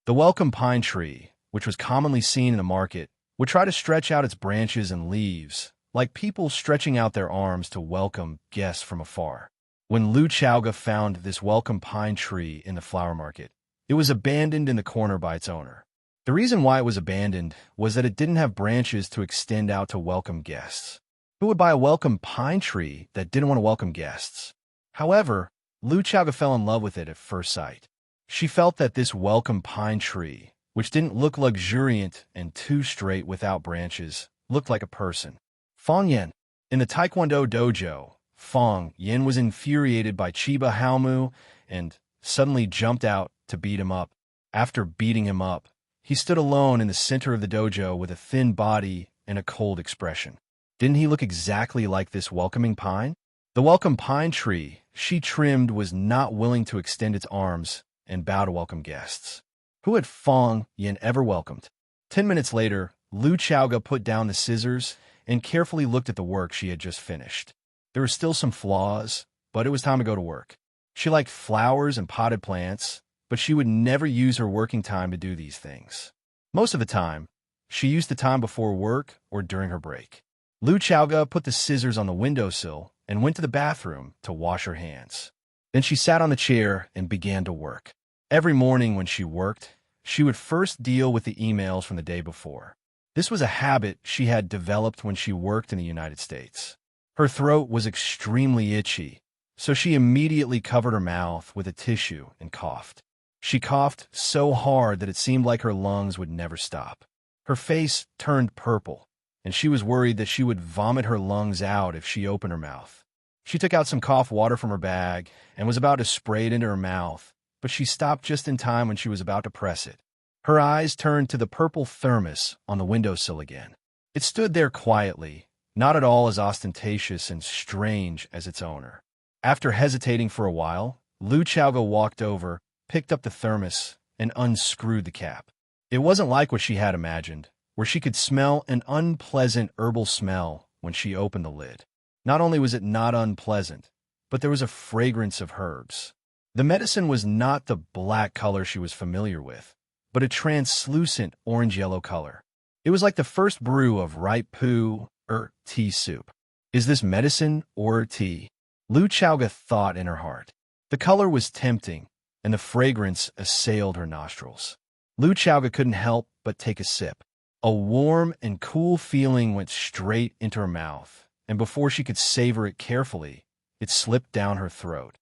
The welcome pine tree, which was commonly seen in the market, would try to stretch out its branches and leaves, like people stretching out their arms to welcome guests from afar. When Lu Chaoga found this welcome pine tree in the flower market, it was abandoned in the corner by its owner. The reason why it was abandoned was that it didn't have branches to extend out to welcome guests. Who would buy a welcome pine tree that didn't want to welcome guests? However, Lu Chaoga fell in love with it at first sight. She felt that this welcome pine tree, which didn't look luxuriant and too straight without branches, looked like a person. Fang Yin. In the Taekwondo dojo, Fang Yin was infuriated by Chiba Haomu and suddenly jumped out to beat him up. After beating him up, he stood alone in the center of the dojo with a thin body and a cold expression. Didn't he look exactly like this welcoming pine? The welcome pine tree she trimmed was not willing to extend its arms and bow to welcome guests. Who had Fang Yin ever welcomed? 10 minutes later, Lu Chaoga put down the scissors and carefully looked at the work she had just finished. There were still some flaws, but it was time to go to work. She liked flowers and potted plants, but she would never use her working time to do these things. Most of the time, she used the time before work or during her break. Lu Chaoga put the scissors on the windowsill and went to the bathroom to wash her hands. Then she sat on the chair and began to work. Every morning when she worked, she would first deal with the emails from the day before. This was a habit she had developed when she worked in the United States. Her throat was extremely itchy, so she immediately covered her mouth with a tissue and coughed. She coughed so hard that it seemed like her lungs would never stop. Her face turned purple, and she was worried that she would vomit her lungs out if she opened her mouth. She took out some cough water from her bag and was about to spray it into her mouth, but she stopped just in time when she was about to press it. Her eyes turned to the purple thermos on the windowsill again. It stood there quietly, not at all as ostentatious and strange as its owner. After hesitating for a while, Lu Chaoga walked over, picked up the thermos, and unscrewed the cap. It wasn't like what she had imagined, where she could smell an unpleasant herbal smell when she opened the lid. Not only was it not unpleasant, but there was a fragrance of herbs. The medicine was not the black color she was familiar with, but a translucent orange-yellow color. It was like the first brew of ripe poo or tea soup. Is this medicine or tea? Lu Chaoga thought in her heart. The color was tempting, and the fragrance assailed her nostrils. Lu Chaoga couldn't help but take a sip. A warm and cool feeling went straight into her mouth, and before she could savor it carefully, it slipped down her throat.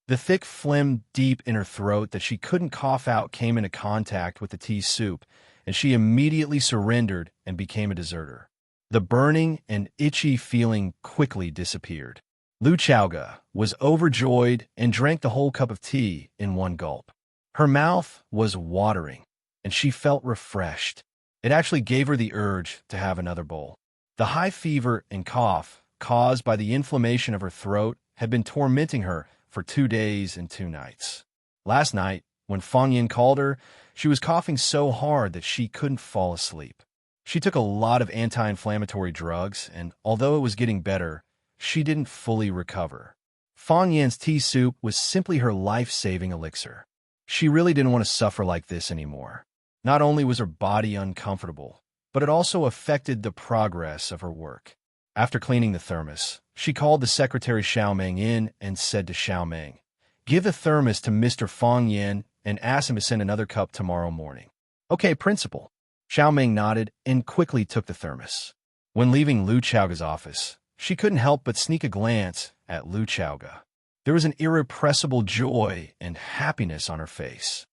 The thick phlegm deep in her throat that she couldn't cough out came into contact with the tea soup, and she immediately surrendered and became a deserter. The burning and itchy feeling quickly disappeared. Lu Chaoga was overjoyed and drank the whole cup of tea in one gulp. Her mouth was watering, and she felt refreshed. It actually gave her the urge to have another bowl. The high fever and cough caused by the inflammation of her throat had been tormenting her for 2 days and 2 nights. Last night, when Fang Yin called her, she was coughing so hard that she couldn't fall asleep. She took a lot of anti-inflammatory drugs, and although it was getting better, she didn't fully recover. Fang Yin's tea soup was simply her life-saving elixir. She really didn't want to suffer like this anymore. Not only was her body uncomfortable, but it also affected the progress of her work. After cleaning the thermos, she called the secretary Xiaomeng in and said to Xiaomeng, "Give the thermos to Mr. Fang Yin and ask him to send another cup tomorrow morning." "Okay, principal." Xiaomeng nodded and quickly took the thermos. When leaving Lu Chaoga's office, she couldn't help but sneak a glance at Lu Chaoga. There was an irrepressible joy and happiness on her face.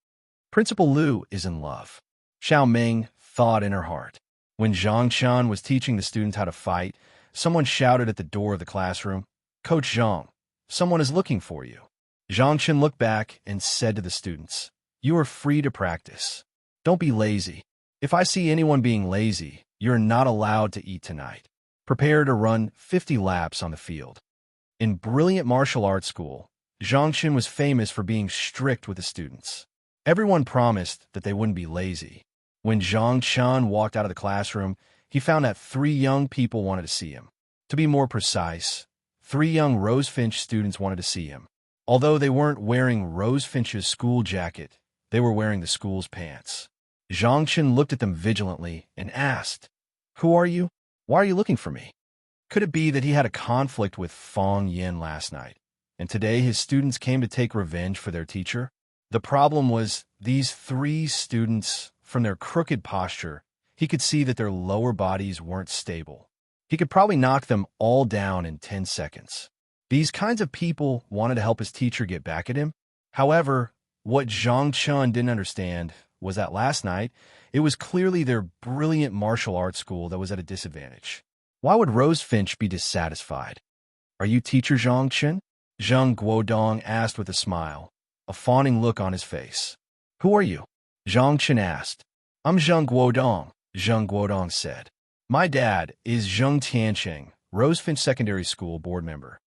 Principal Lu is in love, Xiaomeng thought in her heart. When Zhang Chen was teaching the students how to fight, someone shouted at the door of the classroom, "Coach Zhang, someone is looking for you." Zhang Chen looked back and said to the students, "You are free to practice. Don't be lazy. If I see anyone being lazy, you're not allowed to eat tonight. Prepare to run 50 laps on the field." In brilliant martial arts school, Zhang Chen was famous for being strict with the students. Everyone promised that they wouldn't be lazy. When Zhang Chen walked out of the classroom, he found that 3 young people wanted to see him. To be more precise, 3 young Rosefinch students wanted to see him. Although they weren't wearing Rosefinch's school jacket, they were wearing the school's pants. Zhang Chen looked at them vigilantly and asked, "Who are you? Why are you looking for me?" Could it be that he had a conflict with Fang Yin last night, and today his students came to take revenge for their teacher? The problem was these 3 students, from their crooked posture, he could see that their lower bodies weren't stable. He could probably knock them all down in 10 seconds. These kinds of people wanted to help his teacher get back at him. However, what Zhang Chen didn't understand was that last night, it was clearly their brilliant martial arts school that was at a disadvantage. Why would Rosefinch be dissatisfied? "Are you teacher Zhang Chen?" Zheng Guodong asked with a smile, a fawning look on his face. "Who are you?" Zhang Chen asked. "I'm Zheng Guodong," Zheng Guodong said. "My dad is Zheng Tianqing, Rosefinch Secondary School board member."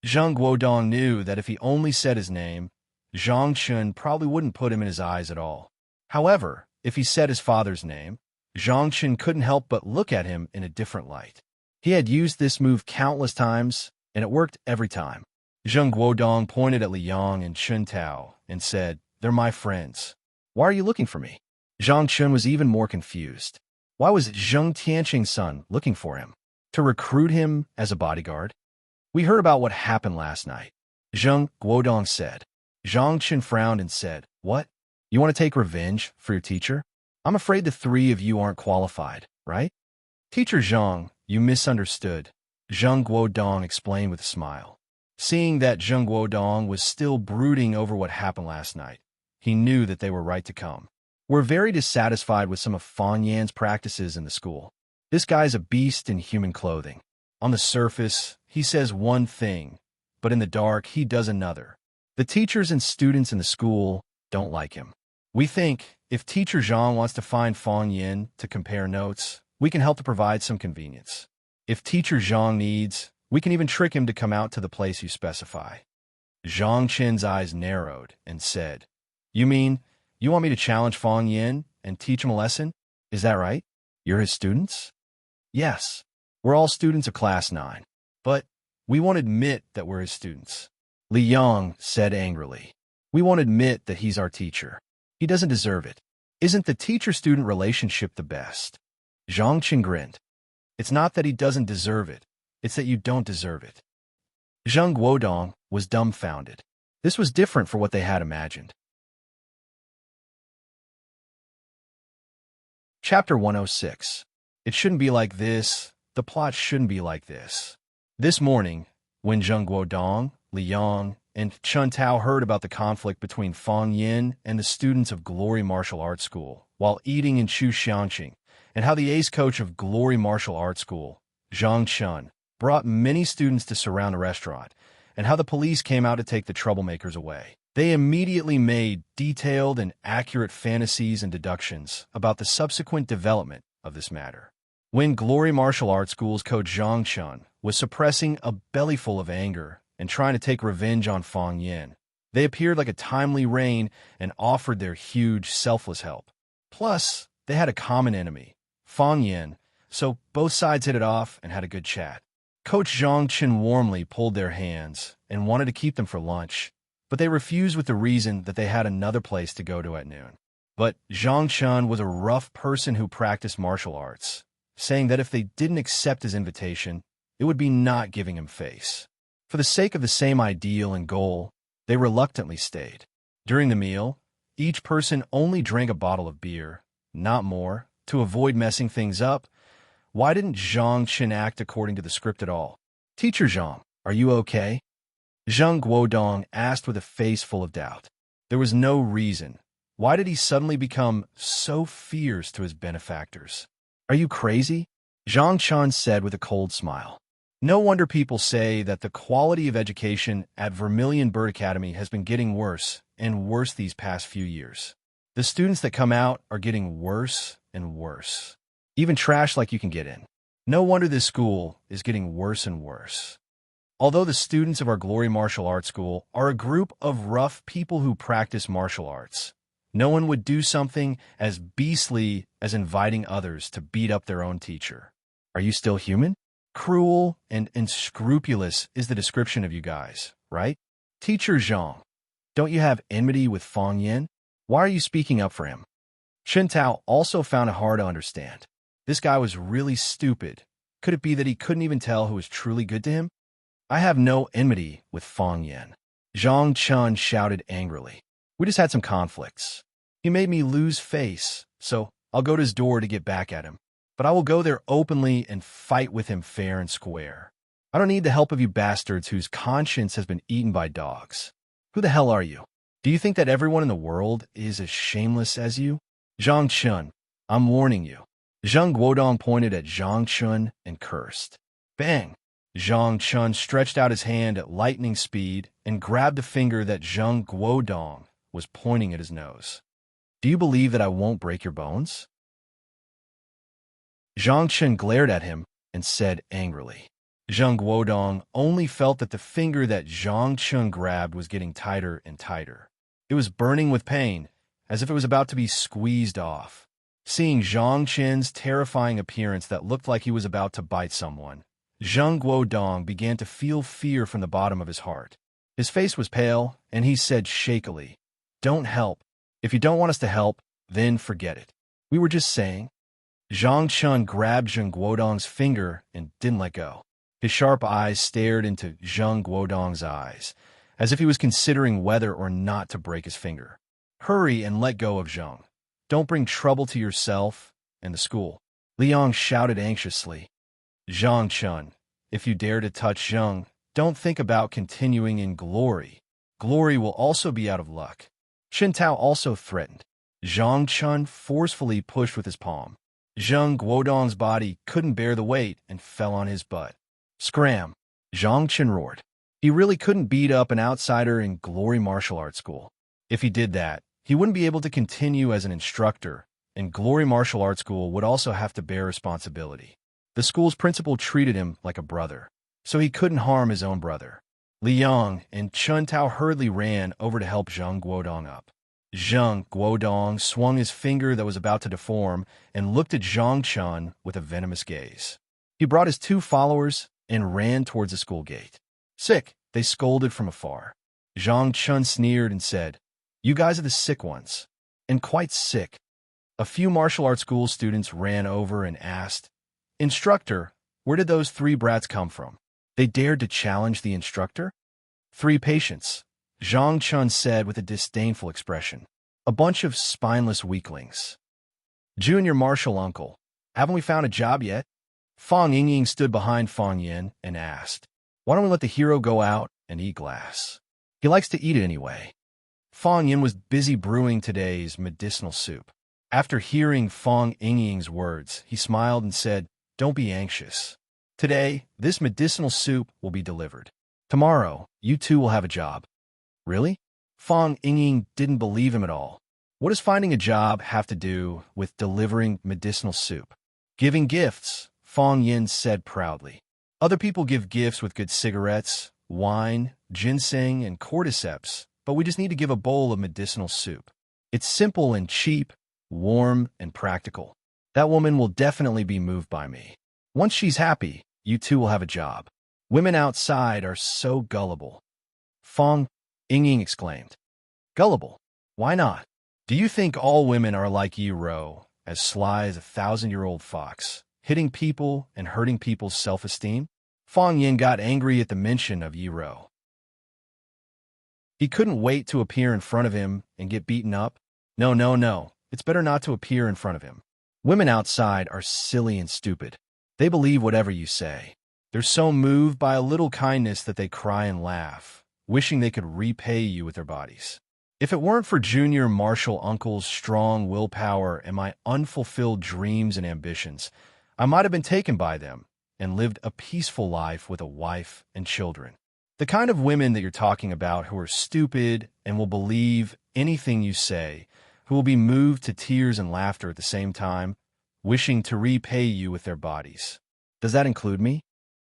Zheng Guodong knew that if he only said his name, Zhang Chen probably wouldn't put him in his eyes at all. However, if he said his father's name, Zhang Chen couldn't help but look at him in a different light. He had used this move countless times, and it worked every time. Zheng Guodong pointed at Li Yang and Chun Tao and said, "They're my friends. Why are you looking for me?" Zhang Chen was even more confused. Why was Zheng Tianqing's son looking for him? To recruit him as a bodyguard? "We heard about what happened last night," Zheng Guodong said. Zhang Chen frowned and said, "What? You want to take revenge for your teacher? I'm afraid the 3 of you aren't qualified, right?" "Teacher Zhang, you misunderstood," Zheng Guodong explained with a smile. Seeing that Zheng Guodong was still brooding over what happened last night, he knew that they were right to come. "We're very dissatisfied with some of Fang Yan's practices in the school. This guy's a beast in human clothing. On the surface, he says one thing, but in the dark, he does another. The teachers and students in the school don't like him. We think if Teacher Zhang wants to find Fang Yin to compare notes, we can help to provide some convenience. If Teacher Zhang needs, we can even trick him to come out to the place you specify." Zhang Chen's eyes narrowed and said, "You mean you want me to challenge Fang Yin and teach him a lesson? Is that right? You're his students?" "Yes, we're all students of Class 9, but we won't admit that we're his students," Li Yang said angrily. "We won't admit that he's our teacher. He doesn't deserve it. Isn't the teacher-student relationship the best?" Zhang Chen grinned. "It's not that he doesn't deserve it. It's that you don't deserve it." Zheng Guodong was dumbfounded. This was different from what they had imagined. Chapter 106. It shouldn't be like this. The plot shouldn't be like this. This morning, when Zheng Guodong, Li Yang, and Chun Tao heard about the conflict between Fang Yin and the students of Glory Martial Arts School while eating in Chu Xiangqing, and how the ace coach of Glory Martial Arts School, Zhang Chen, brought many students to surround a restaurant, and how the police came out to take the troublemakers away, they immediately made detailed and accurate fantasies and deductions about the subsequent development of this matter. When Glory Martial Arts School's coach Zhang Chun was suppressing a bellyful of anger and trying to take revenge on Fong Yin, they appeared like a timely rain and offered their huge, selfless help. Plus, they had a common enemy, Fong Yin, so both sides hit it off and had a good chat. Coach Zhang Chun warmly pulled their hands and wanted to keep them for lunch, but they refused with the reason that they had another place to go to at noon. But Zhang Chun was a rough person who practiced martial arts, saying that if they didn't accept his invitation, it would be not giving him face. For the sake of the same ideal and goal, they reluctantly stayed. During the meal, each person only drank a bottle of beer, not more, to avoid messing things up. Why didn't Zhang Chun act according to the script at all? "Teacher Zhang, are you okay?" Zhang Guodong asked with a face full of doubt. There was no reason. Why did he suddenly become so fierce to his benefactors? "Are you crazy?" Zhang Chun said with a cold smile. No wonder people say that the quality of education at Vermilion Bird Academy has been getting worse and worse these past few years. The students that come out are getting worse and worse. Even trash like you can get in. No wonder this school is getting worse and worse. Although the students of our Glory Martial Arts School are a group of rough people who practice martial arts, no one would do something as beastly as inviting others to beat up their own teacher. Are you still human? Cruel and unscrupulous is the description of you guys, right? Teacher Zhang, don't you have enmity with Fong Yin? Why are you speaking up for him? Chen Tao also found it hard to understand. This guy was really stupid. Could it be that he couldn't even tell who was truly good to him? "I have no enmity with Fong Yin," Zhang Chun shouted angrily. "We just had some conflicts. He made me lose face, so I'll go to his door to get back at him. But I will go there openly and fight with him fair and square. I don't need the help of you bastards whose conscience has been eaten by dogs. Who the hell are you? Do you think that everyone in the world is as shameless as you? Zhang Chun, I'm warning you." Zhang Guodong pointed at Zhang Chun and cursed. Bang! Zhang Chun stretched out his hand at lightning speed and grabbed the finger that Zhang Guodong was pointing at his nose. "Do you believe that I won't break your bones?" Zhang Chun glared at him and said angrily. Zhang Guodong only felt that the finger that Zhang Chun grabbed was getting tighter and tighter. It was burning with pain, as if it was about to be squeezed off. Seeing Zhang Chun's terrifying appearance that looked like he was about to bite someone, Zhang Guodong began to feel fear from the bottom of his heart. His face was pale, and he said shakily, "Don't help. If you don't want us to help, then forget it. We were just saying." Zhang Chun grabbed Zhang Guodong's finger and didn't let go. His sharp eyes stared into Zhang Guodong's eyes, as if he was considering whether or not to break his finger. "Hurry and let go of Zhang. Don't bring trouble to yourself and the school." Liang shouted anxiously. "Zhang Chun, if you dare to touch Zhang, don't think about continuing in glory. Glory will also be out of luck." Chen Tao also threatened. Zhang Chun forcefully pushed with his palm. Zhang Guodong's body couldn't bear the weight and fell on his butt. "Scram!" Zhang Chun roared. He really couldn't beat up an outsider in Glory Martial Arts School. If he did that, he wouldn't be able to continue as an instructor, and Glory Martial Arts School would also have to bear responsibility. The school's principal treated him like a brother, so he couldn't harm his own brother. Liang and Chen Tao hurriedly ran over to help Zhang Guodong up. Zhang Guodong swung his finger that was about to deform and looked at Zhang Chun with a venomous gaze. He brought his two followers and ran towards the school gate. "Sick," they scolded from afar. Zhang Chun sneered and said, "You guys are the sick ones, and quite sick." A few martial arts school students ran over and asked, "Instructor, where did those three brats come from? They dared to challenge the instructor?" "Three patients," Zhang Chun said with a disdainful expression. "A bunch of spineless weaklings." "Junior martial uncle, haven't we found a job yet?" Fong Yingying stood behind Fong Yin and asked, "Why don't we let the hero go out and eat glass? He likes to eat it anyway." Fong Yin was busy brewing today's medicinal soup. After hearing Fong Yingying's words, he smiled and said, "Don't be anxious. Today, this medicinal soup will be delivered. Tomorrow, you two will have a job." "Really?" Fong Yingying didn't believe him at all. What does finding a job have to do with delivering medicinal soup? Giving gifts, Fong Yin said proudly. Other people give gifts with good cigarettes, wine, ginseng, and cordyceps, but we just need to give a bowl of medicinal soup. It's simple and cheap, warm and practical. That woman will definitely be moved by me. Once she's happy, you two will have a job. Women outside are so gullible. Fong Ying exclaimed. Gullible? Why not? Do you think all women are like Yi Ro, as sly as a 1,000-year-old fox, hitting people and hurting people's self-esteem? Fong Yin got angry at the mention of Yi Ro. He couldn't wait to appear in front of him and get beaten up. No, no, no. It's better not to appear in front of him. Women outside are silly and stupid. They believe whatever you say. They're so moved by a little kindness that they cry and laugh, wishing they could repay you with their bodies. If it weren't for Junior Marshall Uncle's strong willpower and my unfulfilled dreams and ambitions, I might have been taken by them and lived a peaceful life with a wife and children. The kind of women that you're talking about who are stupid and will believe anything you say, who will be moved to tears and laughter at the same time, wishing to repay you with their bodies. Does that include me?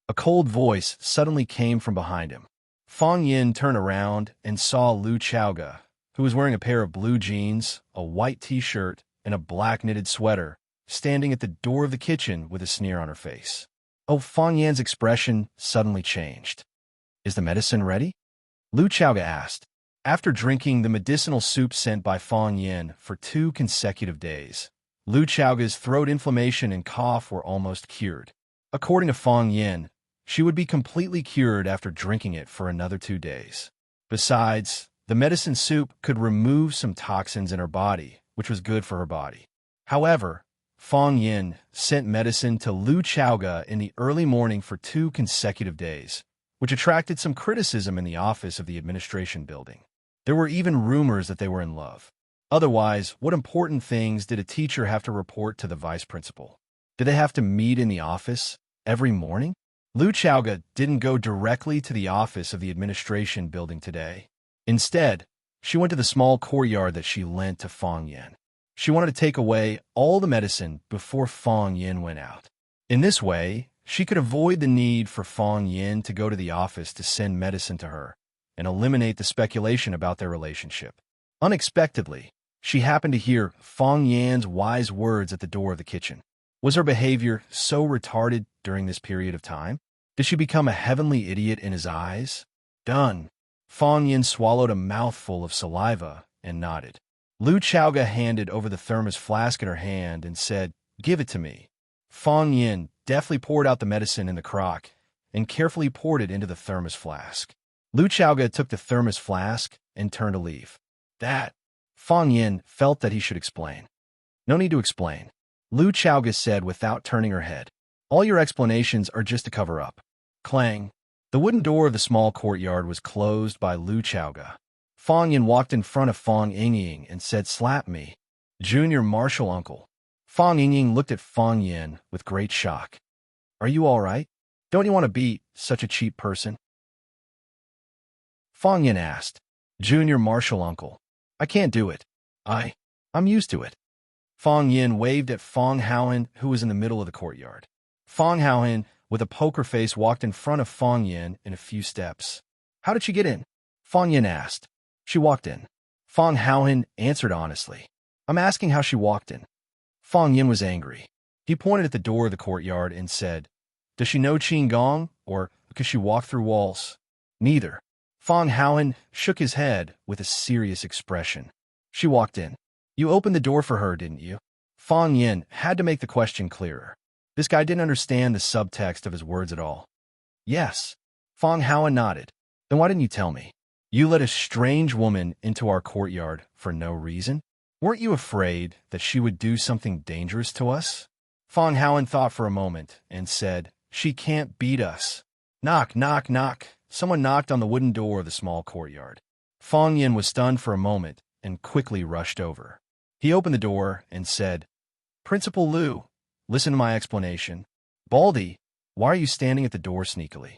A cold voice suddenly came from behind him. Fong Yin turned around and saw Lu Chaoga, who was wearing a pair of blue jeans, a white t-shirt, and a black knitted sweater, standing at the door of the kitchen with a sneer on her face. Oh, Fong Yin's expression suddenly changed. Is the medicine ready? Lu Chaoga asked. After drinking the medicinal soup sent by Fong Yin for 2 consecutive days, Lu Chaoga's throat inflammation and cough were almost cured. According to Fong Yin, she would be completely cured after drinking it for another 2 days. Besides, the medicine soup could remove some toxins in her body, which was good for her body. However, Fong Yin sent medicine to Lu Chaoga in the early morning for 2 consecutive days, which attracted some criticism in the office of the administration building. There were even rumors that they were in love. Otherwise, what important things did a teacher have to report to the vice principal? Did they have to meet in the office every morning? Lu Chaoga didn't go directly to the office of the administration building today. Instead, she went to the small courtyard that she lent to Fong Yin. She wanted to take away all the medicine before Fong Yin went out. In this way, she could avoid the need for Fong Yin to go to the office to send medicine to her and eliminate the speculation about their relationship. Unexpectedly, she happened to hear Fong Yin's wise words at the door of the kitchen. Was her behavior so retarded during this period of time? Did she become a heavenly idiot in his eyes? Done. Fong Yin swallowed a mouthful of saliva and nodded. Lu Chaoga handed over the thermos flask in her hand and said, "Give it to me." Fong Yin deftly poured out the medicine in the crock and carefully poured it into the thermos flask. Lu Chaoga took the thermos flask and turned to leave. That, Fong Yin felt that he should explain. No need to explain, Lu Chaoga said without turning her head. All your explanations are just to cover up. Clang. The wooden door of the small courtyard was closed by Lu Chaoga. Fong Yin walked in front of Fong Ying and said, "Slap me, Junior Marshall Uncle." Fong Ying looked at Fong Yin with great shock. "Are you all right? Don't you want to beat such a cheap person?" Fong Yin asked. "Junior Marshall Uncle, I can't do it. I'm used to it." Fong Yin waved at Fong Haohan, who was in the middle of the courtyard. Fong Haohan, with a poker face, walked in front of Fong Yin in a few steps. "How did she get in?" Fong Yin asked. "She walked in." Fong Haohan answered honestly. "I'm asking how she walked in." Fong Yin was angry. He pointed at the door of the courtyard and said, "Does she know Qigong, or could she walk through walls?" "Neither." Fong Haohan shook his head with a serious expression. "She walked in. You opened the door for her, didn't you?" Fong Yin had to make the question clearer. This guy didn't understand the subtext of his words at all. "Yes." Fong Haohan nodded. "Then why didn't you tell me? You let a strange woman into our courtyard for no reason? Weren't you afraid that she would do something dangerous to us?" Fong Haohan thought for a moment and said, "She can't beat us." Knock, knock, knock. Someone knocked on the wooden door of the small courtyard. Fong Yin was stunned for a moment and quickly rushed over. He opened the door and said, "Principal Lu, listen to my explanation." "Baldy, why are you standing at the door sneakily?"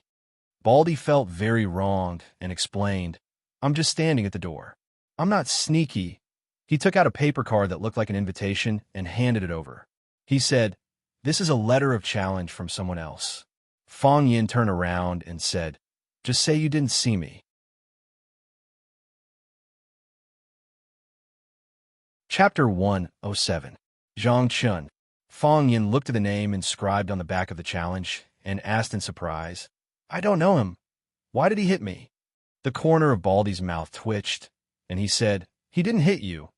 Baldy felt very wronged and explained, "I'm just standing at the door. I'm not sneaky." He took out a paper card that looked like an invitation and handed it over. He said, This is a letter of challenge from someone else. Fong Yin turned around and said, just say you didn't see me. Chapter 107. Zhang Chun. Fong Yin looked at the name inscribed on the back of the challenge and asked in surprise, I don't know him. Why did he hit me? The corner of Baldy's mouth twitched, and he said, he didn't hit you.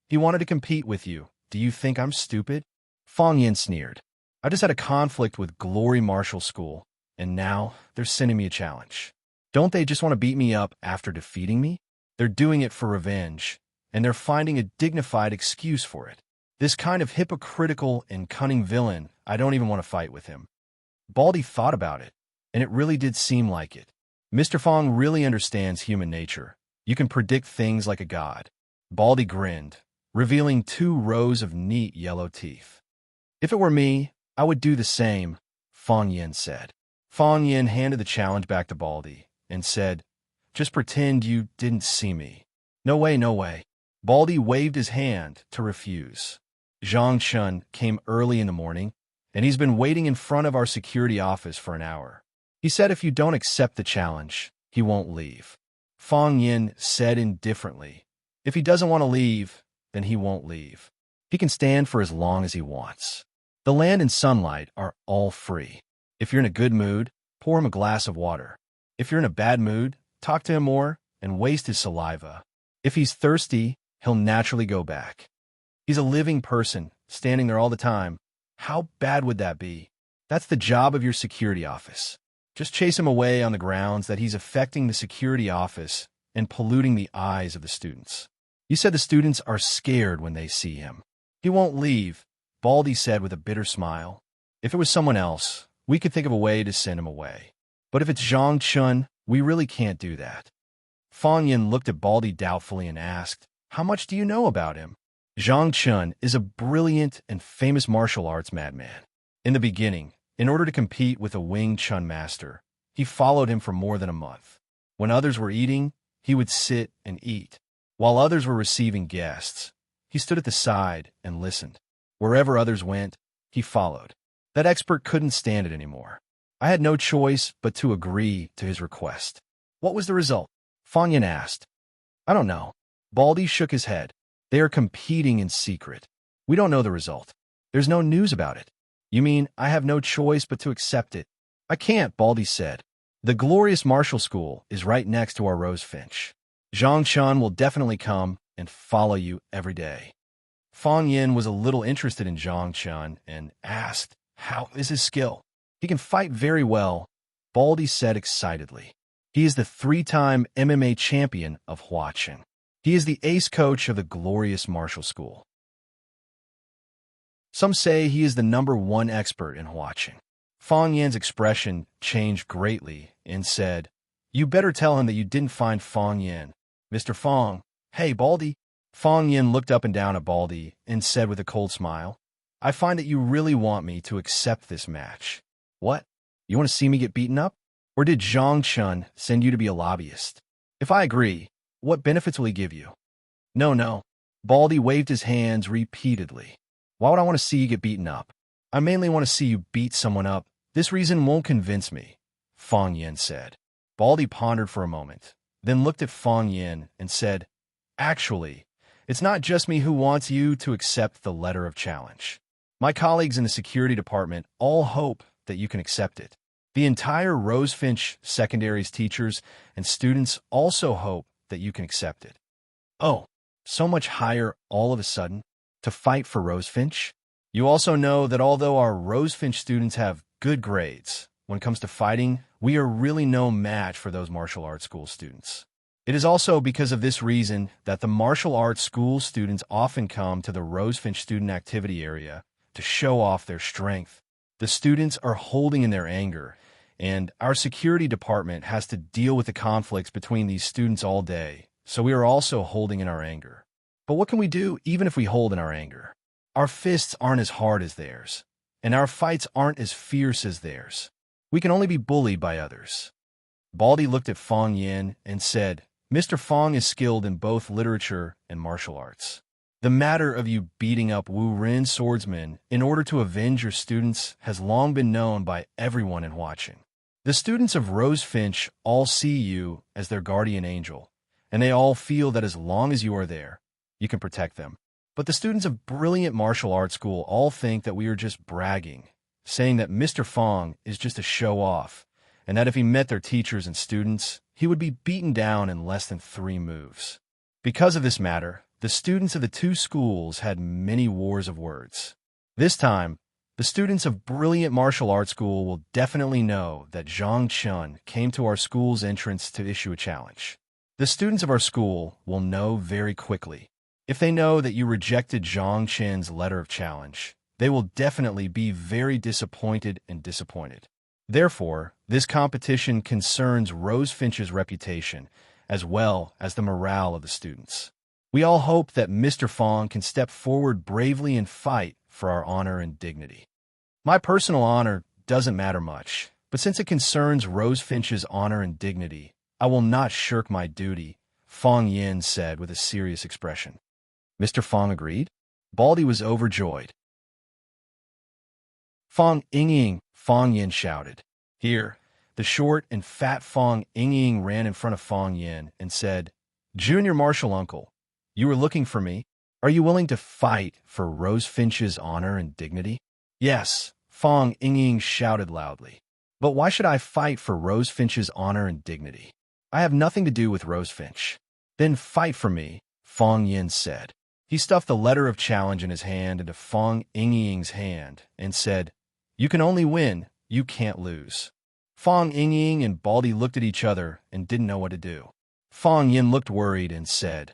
He wanted to compete with you. Do you think I'm stupid? Fong Yin sneered. I just had a conflict with Glory Martial School, and now they're sending me a challenge. Don't they just want to beat me up after defeating me? They're doing it for revenge, and they're finding a dignified excuse for it. This kind of hypocritical and cunning villain, I don't even want to fight with him. Baldy thought about it, and it really did seem like it. Mr. Fong really understands human nature. You can predict things like a god. Baldy grinned, revealing 2 rows of neat yellow teeth. If it were me, I would do the same, Fong Yin said. Fong Yin handed the challenge back to Baldy and said, just pretend you didn't see me. No way, no way. Baldy waved his hand to refuse. Zhang Chun came early in the morning, and he's been waiting in front of our security office for an hour. He said if you don't accept the challenge, he won't leave. Fong Yin said indifferently, if he doesn't want to leave, then he won't leave. He can stand for as long as he wants. The land and sunlight are all free. If you're in a good mood, pour him a glass of water. If you're in a bad mood, talk to him more and waste his saliva. If he's thirsty, he'll naturally go back. He's a living person, standing there all the time. How bad would that be? That's the job of your security office. Just chase him away on the grounds that he's affecting the security office and polluting the eyes of the students. You said the students are scared when they see him. He won't leave, Baldy said with a bitter smile. If it was someone else, we could think of a way to send him away. But if it's Zhang Chun, we really can't do that. Fong Yin looked at Baldy doubtfully and asked, how much do you know about him? Zhang Chun is a brilliant and famous martial arts madman. In the beginning, in order to compete with a Wing Chun master, he followed him for more than a month. When others were eating, he would sit and eat. While others were receiving guests, he stood at the side and listened. Wherever others went, he followed. That expert couldn't stand it anymore. I had no choice but to agree to his request. What was the result? Fong Yin asked. I don't know. Baldy shook his head. They are competing in secret. We don't know the result. There's no news about it. You mean I have no choice but to accept it? I can't, Baldy said. The glorious martial school is right next to our rosefinch. Zhang Chun will definitely come and follow you every day. Fong Yin was a little interested in Zhang Chun and asked, how is his skill? He can fight very well, Baldy said excitedly. He is the 3-time MMA champion of Huaqin. He is the ace coach of the glorious martial school. Some say he is the #1 expert in Huaqin. Fong Yin's expression changed greatly and said, you better tell him that you didn't find Fong Yin. Mr. Fong, hey, Baldy. Fong Yin looked up and down at Baldy and said with a cold smile, I find that you really want me to accept this match. What? You want to see me get beaten up? Or did Zhang Chun send you to be a lobbyist? If I agree, what benefits will he give you? No. Baldy waved his hands repeatedly. Why would I want to see you get beaten up? I mainly want to see you beat someone up. This reason won't convince me, Fong Yin said. Baldy pondered for a moment, then looked at Fong Yin and said, actually, it's not just me who wants you to accept the letter of challenge. My colleagues in the security department all hope that you can accept it. The entire Rosefinch Secondary's teachers and students also hope that you can accept it. Oh, so much higher all of a sudden? To fight for Rosefinch? You also know that although our Rosefinch students have good grades, when it comes to fighting, we are really no match for those martial arts school students. It is also because of this reason that the martial arts school students often come to the Rosefinch student activity area to show off their strength. The students are holding in their anger, and our security department has to deal with the conflicts between these students all day, so we are also holding in our anger. But what can we do even if we hold in our anger? Our fists aren't as hard as theirs, and our fights aren't as fierce as theirs. We can only be bullied by others. Baldy looked at Fong Yin and said, Mr. Fong is skilled in both literature and martial arts. The matter of you beating up Wu Rin swordsmen in order to avenge your students has long been known by everyone in watching. The students of Rosefinch all see you as their guardian angel, and they all feel that as long as you are there, you can protect them. But the students of Brilliant Martial Arts School all think that we are just bragging, saying that Mr. Fong is just a show-off, and that if he met their teachers and students, he would be beaten down in less than 3 moves. Because of this matter, the students of the 2 schools had many wars of words. This time, the students of Brilliant Martial Arts School will definitely know that Zhang Chun came to our school's entrance to issue a challenge. The students of our school will know very quickly. If they know that you rejected Zhang Chen's letter of challenge, they will definitely be very disappointed and disappointed. Therefore, this competition concerns Rosefinch's reputation as well as the morale of the students. We all hope that Mr. Fong can step forward bravely and fight for our honor and dignity. My personal honor doesn't matter much, but since it concerns Rosefinch's honor and dignity, I will not shirk my duty, Fong Yin said with a serious expression. Mr. Fong agreed. Baldy was overjoyed. Fong Ying, Fong Yin shouted. Here, the short and fat Fong Ying ran in front of Fong Yin and said, Junior Martial Uncle, you were looking for me? Are you willing to fight for Rosefinch's honor and dignity? Yes, Fong Ying shouted loudly. But why should I fight for Rosefinch's honor and dignity? I have nothing to do with Rosefinch. Then fight for me, Fong Yin said. He stuffed the letter of challenge in his hand into Fong Ying's hand and said, You can only win, you can't lose. Fong Ying and Baldy looked at each other and didn't know what to do. Fong Yin looked worried and said,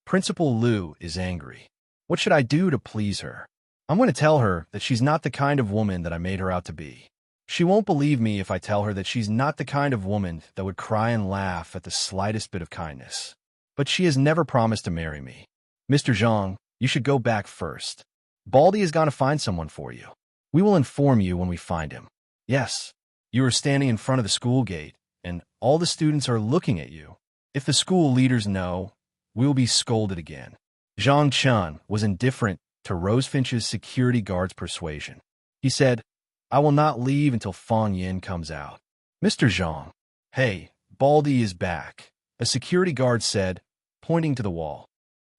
Principal Liu is angry. What should I do to please her? I'm going to tell her that she's not the kind of woman that I made her out to be. She won't believe me if I tell her that she's not the kind of woman that would cry and laugh at the slightest bit of kindness. But she has never promised to marry me. Mr. Zhang, you should go back first. Baldy is going to find someone for you. We will inform you when we find him. Yes, you are standing in front of the school gate, and all the students are looking at you. If the school leaders know, we will be scolded again. Zhang Chun was indifferent to Rosefinch's security guard's persuasion. He said, I will not leave until Fong Yin comes out. Mr. Zhang, hey, Baldy is back, a security guard said, pointing to the wall.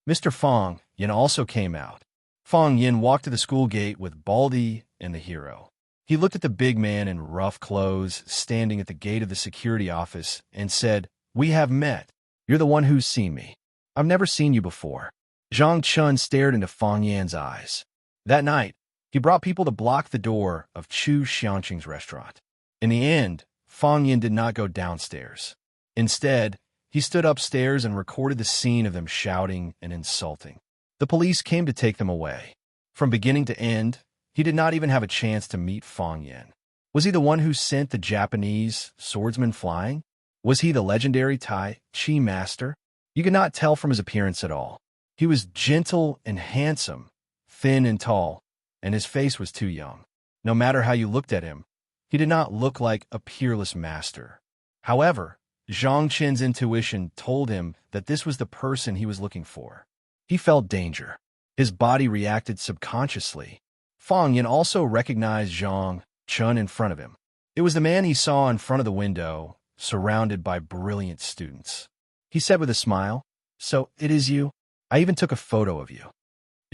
Mr. Fong Yin also came out. Fong Yin walked to the school gate with Baldy and the hero. He looked at the big man in rough clothes standing at the gate of the security office and said, We have met. You're the one who's seen me. I've never seen you before. Zhang Chun stared into Fong Yan's eyes. That night, he brought people to block the door of Chu Xiangqing's restaurant. In the end, Fong Yin did not go downstairs. Instead, he stood upstairs and recorded the scene of them shouting and insulting. The police came to take them away. From beginning to end, he did not even have a chance to meet Fong Yin. Was he the one who sent the Japanese swordsman flying? Was he the legendary Tai Chi master? You could not tell from his appearance at all. He was gentle and handsome, thin and tall, and his face was too young. No matter how you looked at him, he did not look like a peerless master. However, Zhang Chen's intuition told him that this was the person he was looking for. He felt danger. His body reacted subconsciously. Fong Yin also recognized Zhang Chun in front of him. It was the man he saw in front of the window, surrounded by brilliant students. He said with a smile, So it is you? I even took a photo of you.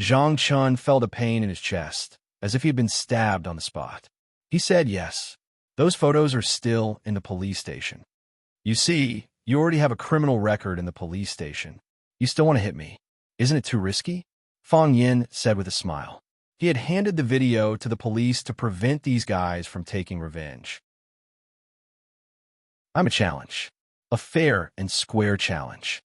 Zhang Chun felt a pain in his chest, as if he had been stabbed on the spot. He said yes. Those photos are still in the police station. You see, you already have a criminal record in the police station. You still want to hit me. Isn't it too risky? Fong Yin said with a smile. He had handed the video to the police to prevent these guys from taking revenge. I'm a challenge. A fair and square challenge.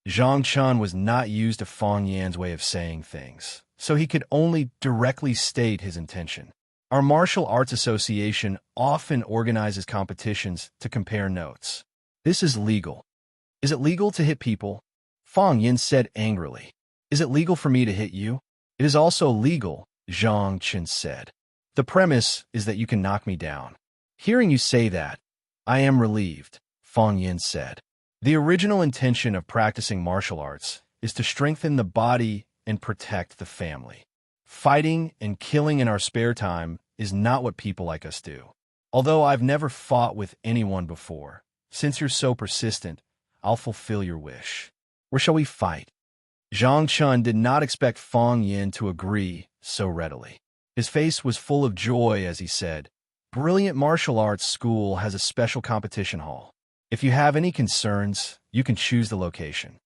Zhang Chun was not used to Fong Yan's way of saying things, so he could only directly state his intention. Our martial arts association often organizes competitions to compare notes. This is legal. Is it legal to hit people? Fong Yin said angrily. Is it legal for me to hit you? It is also legal, Zhang Chun said. The premise is that you can knock me down. Hearing you say that, I am relieved, Fong Yin said. The original intention of practicing martial arts is to strengthen the body and protect the family. Fighting and killing in our spare time is not what people like us do. Although I've never fought with anyone before, since you're so persistent, I'll fulfill your wish. Where shall we fight? Zhang Chun did not expect Fang Yin to agree so readily. His face was full of joy as he said, "Brilliant Martial Arts School has a special competition hall. If you have any concerns, you can choose the location."